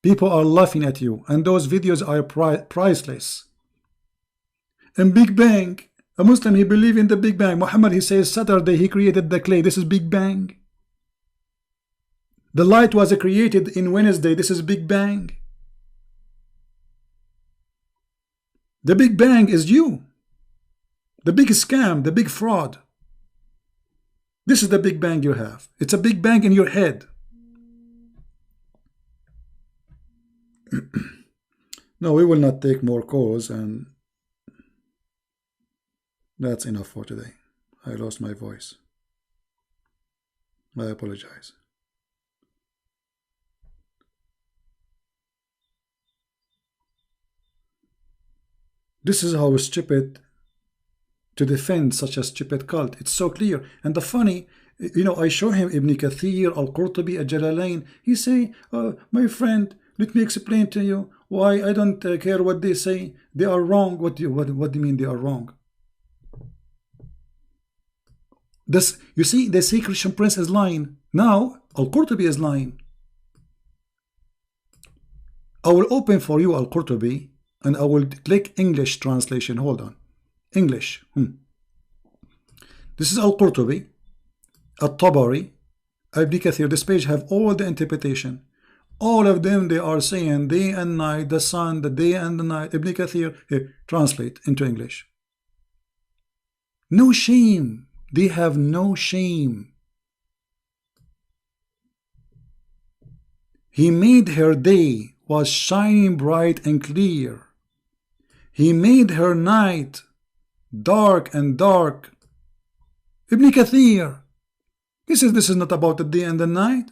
People are laughing at you, and those videos are priceless. And Big Bang, a Muslim, he believes in the Big Bang. Muhammad, he says Saturday he created the clay. This is Big Bang. The light was created in Wednesday. This is Big Bang. The Big Bang is you. The big scam, the big fraud. This is the Big Bang you have. It's a Big Bang in your head. No, we will not take more calls, and that's enough for today. I lost my voice. I apologize. This is how stupid to defend such a stupid cult. It's so clear. And the funny, you know, I show him Ibn Kathir, Al-Qurtubi, Al-Jalalain. He say, my friend, let me explain to you why I don't care what they say. They are wrong. What do you mean they are wrong? This, you see, they say Christian Prince is lying. Now, Al-Qurtubi is lying. I will open for you Al-Qurtubi, and I will click English translation. Hold on. English. This is Al-Qurtubi, At-Tabari, Ibn Kathir. This page have all the interpretation. All of them, they are saying day and night, the sun, the day and the night. Ibn Kathir, here, translate into English. No shame. They have no shame. He made her day was shining bright and clear. He made her night dark and dark. Ibn Kathir, he says this is not about the day and the night.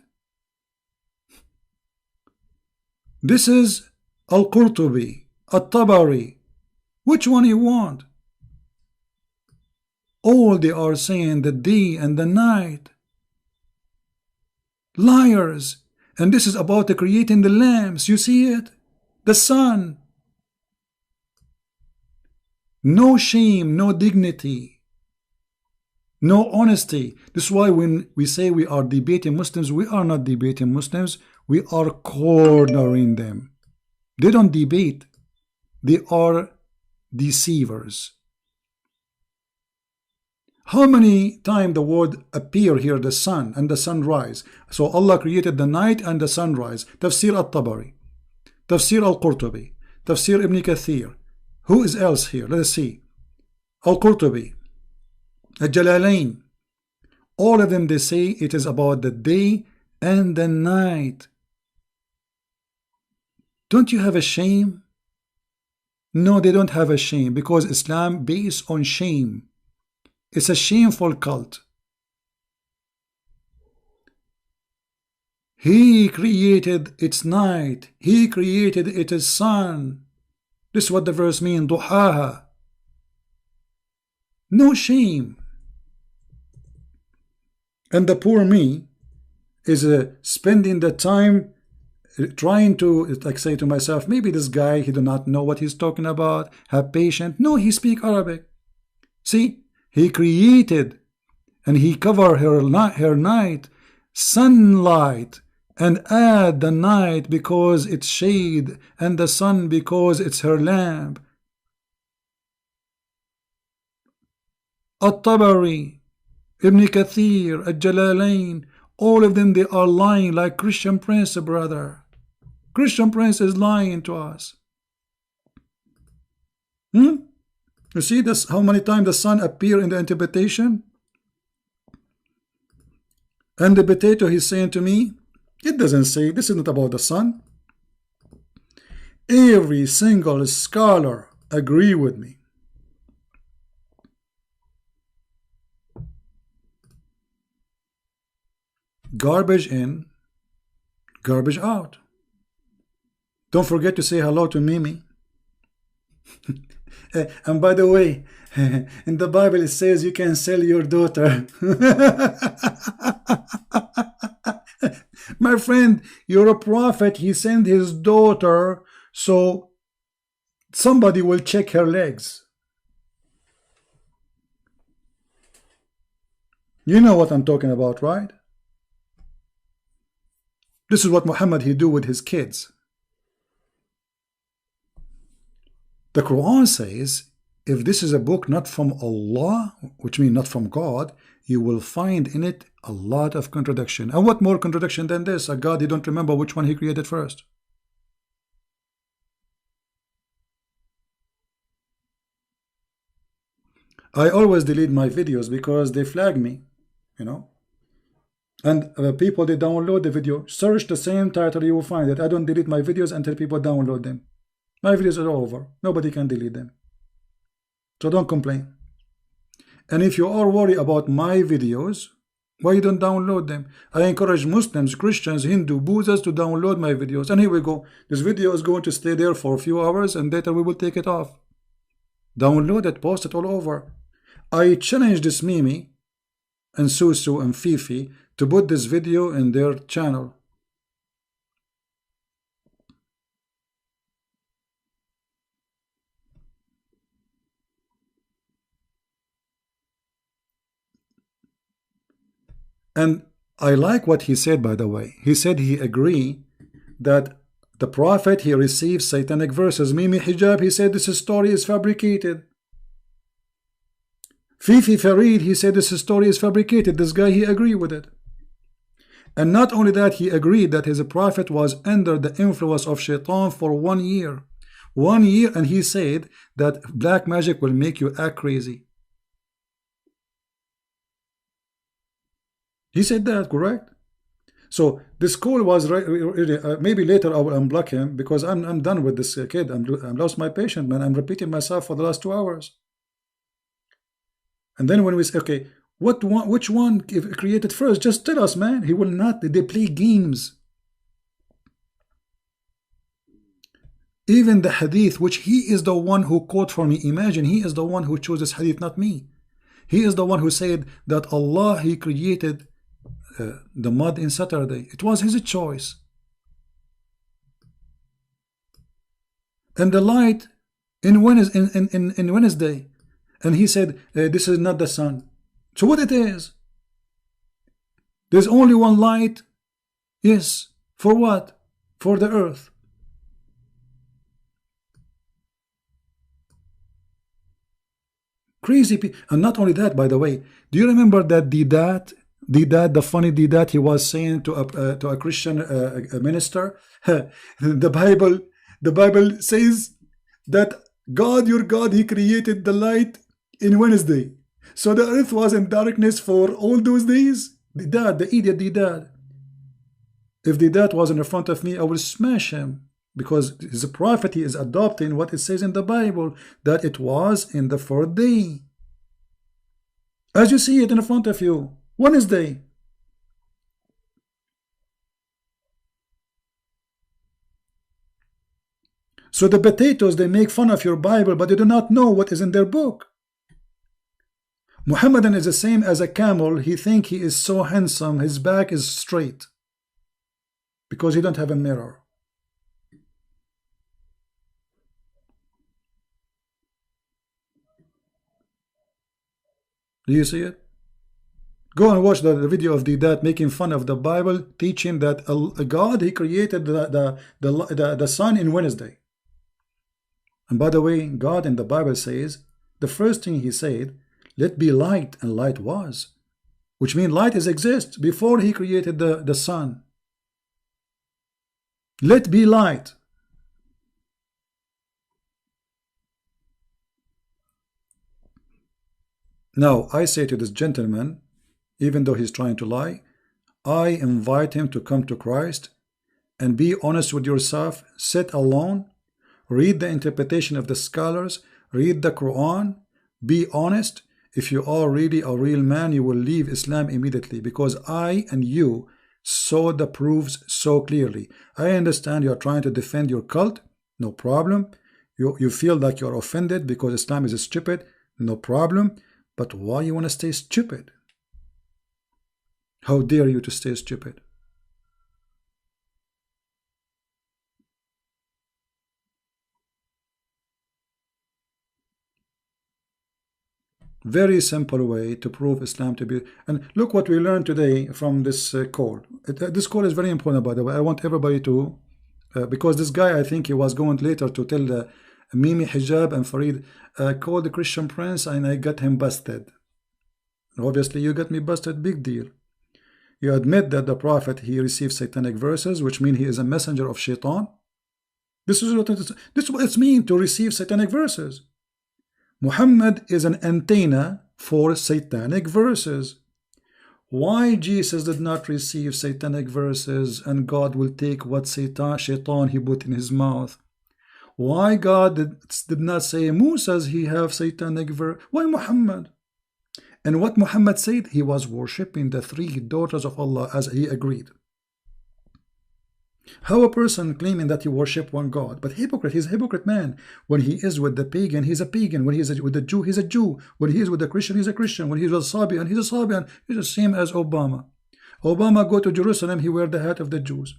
This is Al-Qurtubi, At-Tabari. Which one you want? All they are saying the day and the night. Liars. And this is about the creating the lamps. You see it? The sun. No shame, no dignity, no honesty. This is why when we say we are debating Muslims, we are not debating Muslims. We are cornering them. They don't debate. They are deceivers. How many times the word appear here, the sun and the sunrise? So Allah created the night and the sunrise. Tafsir At-Tabari, Tafsir Al-Qurtubi, Tafsir Ibn Kathir. Who is else here? Let us see. Al-Qurtubi, Al-Jalalain. All of them, they say it is about the day and the night. Don't you have a shame? No, they don't have a shame, because Islam based on shame. It's a shameful cult. He created its night. He created its sun. This is what the verse means, duhaha. No shame. And the poor me is spending the time trying to, like, say to myself, maybe this guy, he do not know what he's talking about. Have patience. No, he speak Arabic. See, he created and he covered her night, sunlight, and add the night because it's shade and the sun because it's her lamp. At-Tabari, Ibn Kathir, Al-Jalalain, all of them, they are lying like Christian Prince, brother. Christian Prince is lying to us. You see this, how many times the sun appear in the interpretation? And the potato, he's saying to me, it doesn't say, this is not about the sun. Every single scholar agree with me. Garbage in, garbage out. Don't forget to say hello to Mimi. And by the way, in the Bible it says you can sell your daughter. My friend, you're a prophet. He sent his daughter so somebody will check her legs. You know what I'm talking about, right? This is what Muhammad he do with his kids. The Quran says, if this is a book not from Allah, which means not from God, you will find in it a lot of contradiction. And what more contradiction than this? A God, you don't remember which one he created first. I always delete my videos because they flag me, you know. And people, they download the video. Search the same title, you will find it. I don't delete my videos until people download them. My videos are over. Nobody can delete them. So don't complain. And if you are worried about my videos, why you don't download them? I encourage Muslims, Christians, Hindu, Buddhists to download my videos. And here we go. This video is going to stay there for a few hours and later we will take it off. Download it, post it all over. I challenge this Mimi and Susu and Fifi to put this video in their channel. And I like what he said, by the way. He said he agree that the prophet, he received satanic verses. Mimi Hijab, he said this story is fabricated. Fifi Farid, he said this story is fabricated. This guy, he agreed with it. And not only that, he agreed that his prophet was under the influence of shaitan for 1 year. 1 year, and he said that black magic will make you act crazy. He said that, correct? So this call was maybe later I will unblock him because I'm done with this kid. I'm lost my patience, man. I'm repeating myself for the last 2 hours. And then when we say, okay, which one created first? Just tell us, man. He will not. They play games. Even the hadith, which he is the one who quote for me. Imagine, he is the one who chose this hadith, not me. He is the one who said that Allah, he created the mud in Saturday. It was his choice. And the light in Wednesday. And he said, this is not the sun. So what it is? There's only one light. Yes. For what? For the earth. Crazy people. And not only that, by the way, do you remember that the funny Didat, he was saying to a Christian minister, the Bible says that God, your God, he created the light in Wednesday. So the earth was in darkness for all those days. The idiot Didat. If Didat was in front of me, I will smash him. Because his prophet, he is adopting what it says in the Bible, that it was in the 4th day. As you see it in front of you, Wednesday. So the potatoes, they make fun of your Bible, but they do not know what is in their book. Muhammadan is the same as a camel. He thinks he is so handsome, his back is straight. Because he don't have a mirror. Do you see it? Go and watch the video of Deedat making fun of the Bible, teaching that God, he created the sun in Wednesday. And by the way, God in the Bible says, the first thing he said, let be light, and light was. Which means light exists before he created the sun. Let be light. Now, I say to this gentleman, even though he's trying to lie, I invite him to come to Christ and be honest with yourself, sit alone, read the interpretation of the scholars, read the Quran, be honest. If you are really a real man, you will leave Islam immediately, because I and you saw the proofs so clearly. I understand you are trying to defend your cult, no problem. You feel like you are offended because Islam is stupid, no problem. But why you want to stay stupid? How dare you to stay stupid? Very simple way to prove Islam to be. And look what we learned today from this call. This call is very important, by the way. I want everybody to, because this guy, I think he was going later to tell Mimi Hijab and Farid, called the Christian Prince, and I got him busted. Obviously, you got me busted, big deal. You admit that the Prophet, he received satanic verses, which mean he is a messenger of Shaitan. This is what it means to receive satanic verses. Muhammad is an antenna for satanic verses. Why Jesus did not receive satanic verses and God will take what Shaitan he put in his mouth? Why God did not say Musa's he have satanic verse? Why Muhammad? And what Muhammad said, he was worshipping the three daughters of Allah as he agreed. How a person claiming that he worship one God, but hypocrite, he's a hypocrite man. When he is with the pagan, he's a pagan. When he is with the Jew, he's a Jew. When he is with the Christian, he's a Christian. When he's with Sabian, he's a Sabian. He's the same as Obama. Obama go to Jerusalem, he wear the hat of the Jews.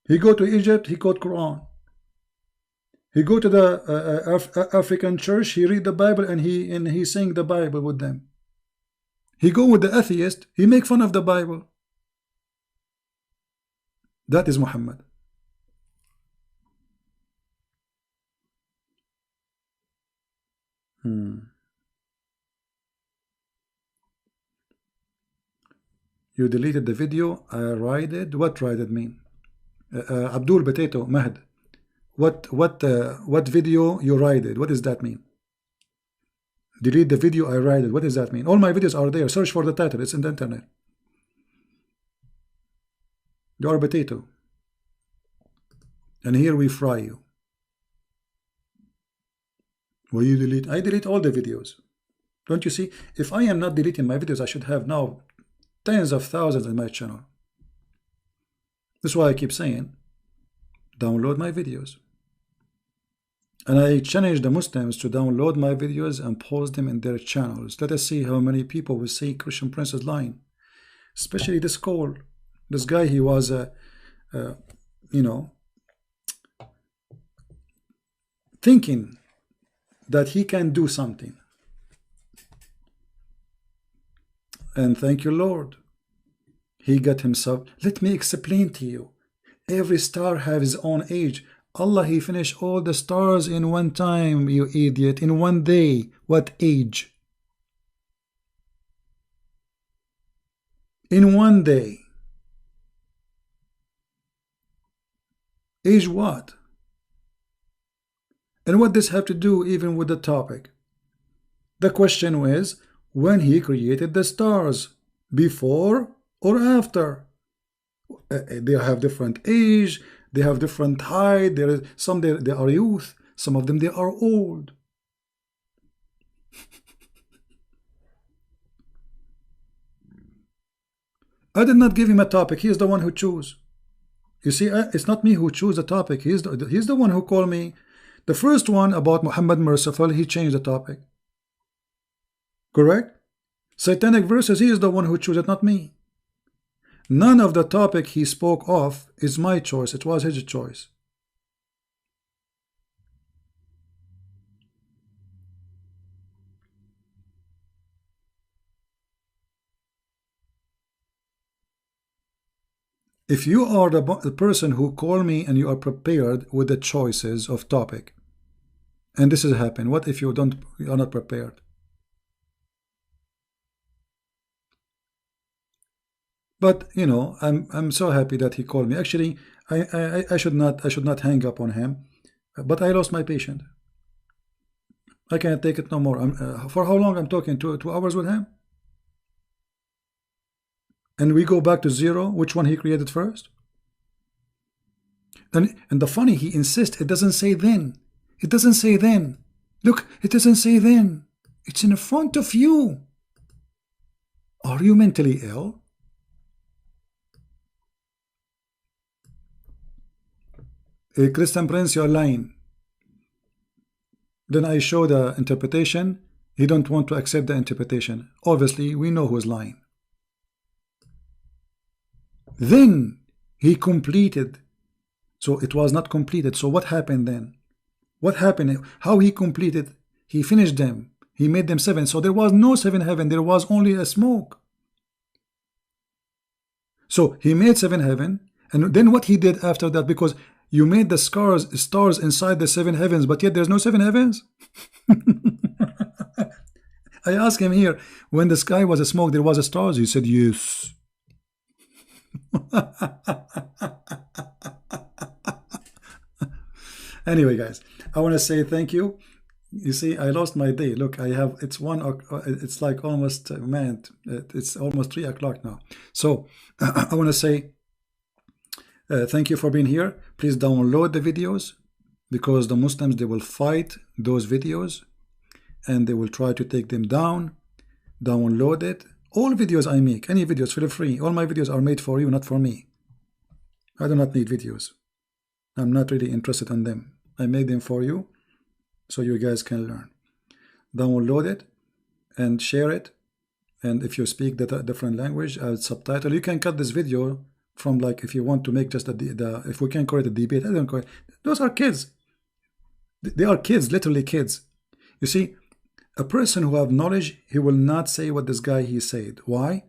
He go to Egypt, he quote Quran. He go to the African church, he read the Bible and he sing the Bible with them. He go with the atheist, he make fun of the Bible. That is Muhammad. You deleted the video. I raided. What raided mean? Abdul Potato Mahd. What video you raided? What does that mean? Delete the video I raided. What does that mean? All my videos are there. Search for the title. It's in the internet. You are potato. And here we fry you. Will you delete? I delete all the videos. Don't you see? If I am not deleting my videos, I should have now tens of thousands in my channel. That's why I keep saying, download my videos. And I challenge the Muslims to download my videos and post them in their channels. Let us see how many people will say Christian Prince is lying. Especially this call. This guy, he was, you know, thinking that he can do something. And thank you, Lord. He got himself. Let me explain to you. Every star has his own age. Allah, he finished all the stars in one time, you idiot. In one day. What age? In one day. Age what? And what does have to do even with the topic? The question was, when he created the stars, before or after? They have different age, they have different height, some they are youth, some of them they are old. I did not give him a topic, he is the one who chose. You see, it's not me who chose the topic, he's the one who called me. The first one about Muhammad Merciful, he changed the topic. Correct? Satanic verses, he is the one who chose it, not me. None of the topic he spoke of is my choice, it was his choice. If you are the person who call me and you are prepared with the choices of topic, and this has happened, what if you are not prepared? But you know, I'm so happy that he called me. Actually, I should not hang up on him, but I lost my patience. I can't take it no more. For how long I'm talking? 2 hours with him? And we go back to zero. Which one he created first? And the funny, he insists. It doesn't say then. It doesn't say then. Look, it doesn't say then. It's in front of you. Are you mentally ill? Hey, Christian Prince, you're lying. Then I show the interpretation. He don't want to accept the interpretation. Obviously, we know who's lying. Then he completed. So it was not completed. So what happened then? What happened? How he completed? He finished them. He made them 7. So there was no 7 heaven. There was only a smoke. So he made 7 heaven. And then what he did after that, because you made the stars inside the 7 heavens, but yet there's no 7 heavens. I asked him here, when the sky was a smoke, there was a stars. He said, yes. Anyway, guys, I want to say thank you. You see, I lost my day. Look, I have, it's like almost, man, it's almost 3 o'clock now. So I want to say thank you for being here. Please download the videos, because the Muslims, they will fight those videos and they will try to take them down. Download it. All videos I make, any videos, feel free. All my videos are made for you, not for me. I do not need videos. I'm not really interested in them. I made them for you so you guys can learn. Download it and share it. And if you speak the different language, I'll subtitle. You can cut this video from, like, if you want to make just if we can call it a debate, I don't call it. Those are kids. They are kids, literally kids. You see, a person who have knowledge, he will not say what this guy he said. Why?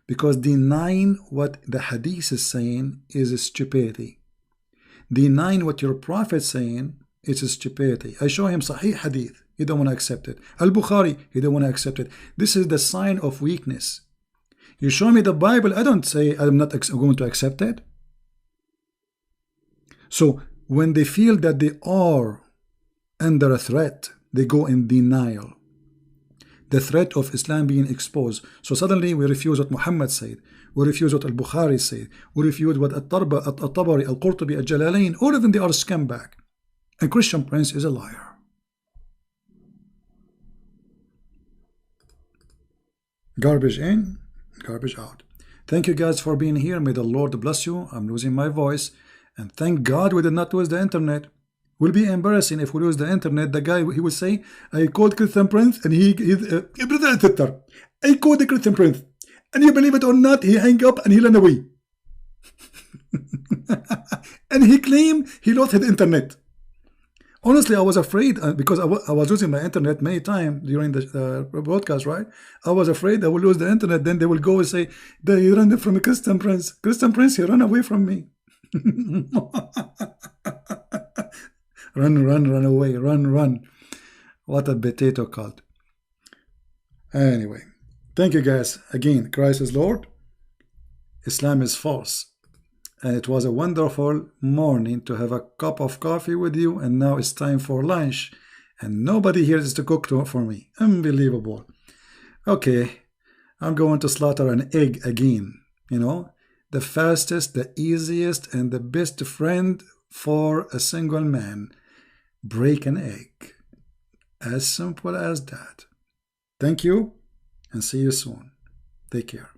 Because denying what the hadith is saying is stupidity. Denying what your prophet is saying is stupidity. I show him Sahih hadith. He don't want to accept it. Al-Bukhari, he don't want to accept it. This is the sign of weakness. You show me the Bible, I don't say I'm not going to accept it. So when they feel that they are under a threat, they go in denial. The threat of Islam being exposed. So suddenly we refuse what Muhammad said. We refuse what Al-Bukhari said. We refuse what At-Tabari, Al-Qurtubi, Al-Jalalain. All of them, they are scumbag. And Christian Prince is a liar. Garbage in, garbage out. Thank you guys for being here. May the Lord bless you. I'm losing my voice. And thank God we did not lose the internet. Will be embarrassing if we lose the internet. The guy, he will say, I called Christian Prince and brother and sister, I called the Christian Prince, and you believe it or not, he hung up and he ran away. And he claimed he lost his internet. Honestly, I was afraid, because I was losing my internet many times during the broadcast, right? I was afraid I will lose the internet. Then they will go and say, they ran from Christian Prince. Christian Prince, he ran away from me. Run away, run. What a potato cult. Anyway, thank you guys. Again, Christ is Lord. Islam is false. And it was a wonderful morning to have a cup of coffee with you. And now it's time for lunch. And nobody here is to cook for me. Unbelievable. Okay, I'm going to slaughter an egg again. You know, the fastest, the easiest, and the best friend for a single man. Break an egg. As simple as that. Thank you, and see you soon. Take care.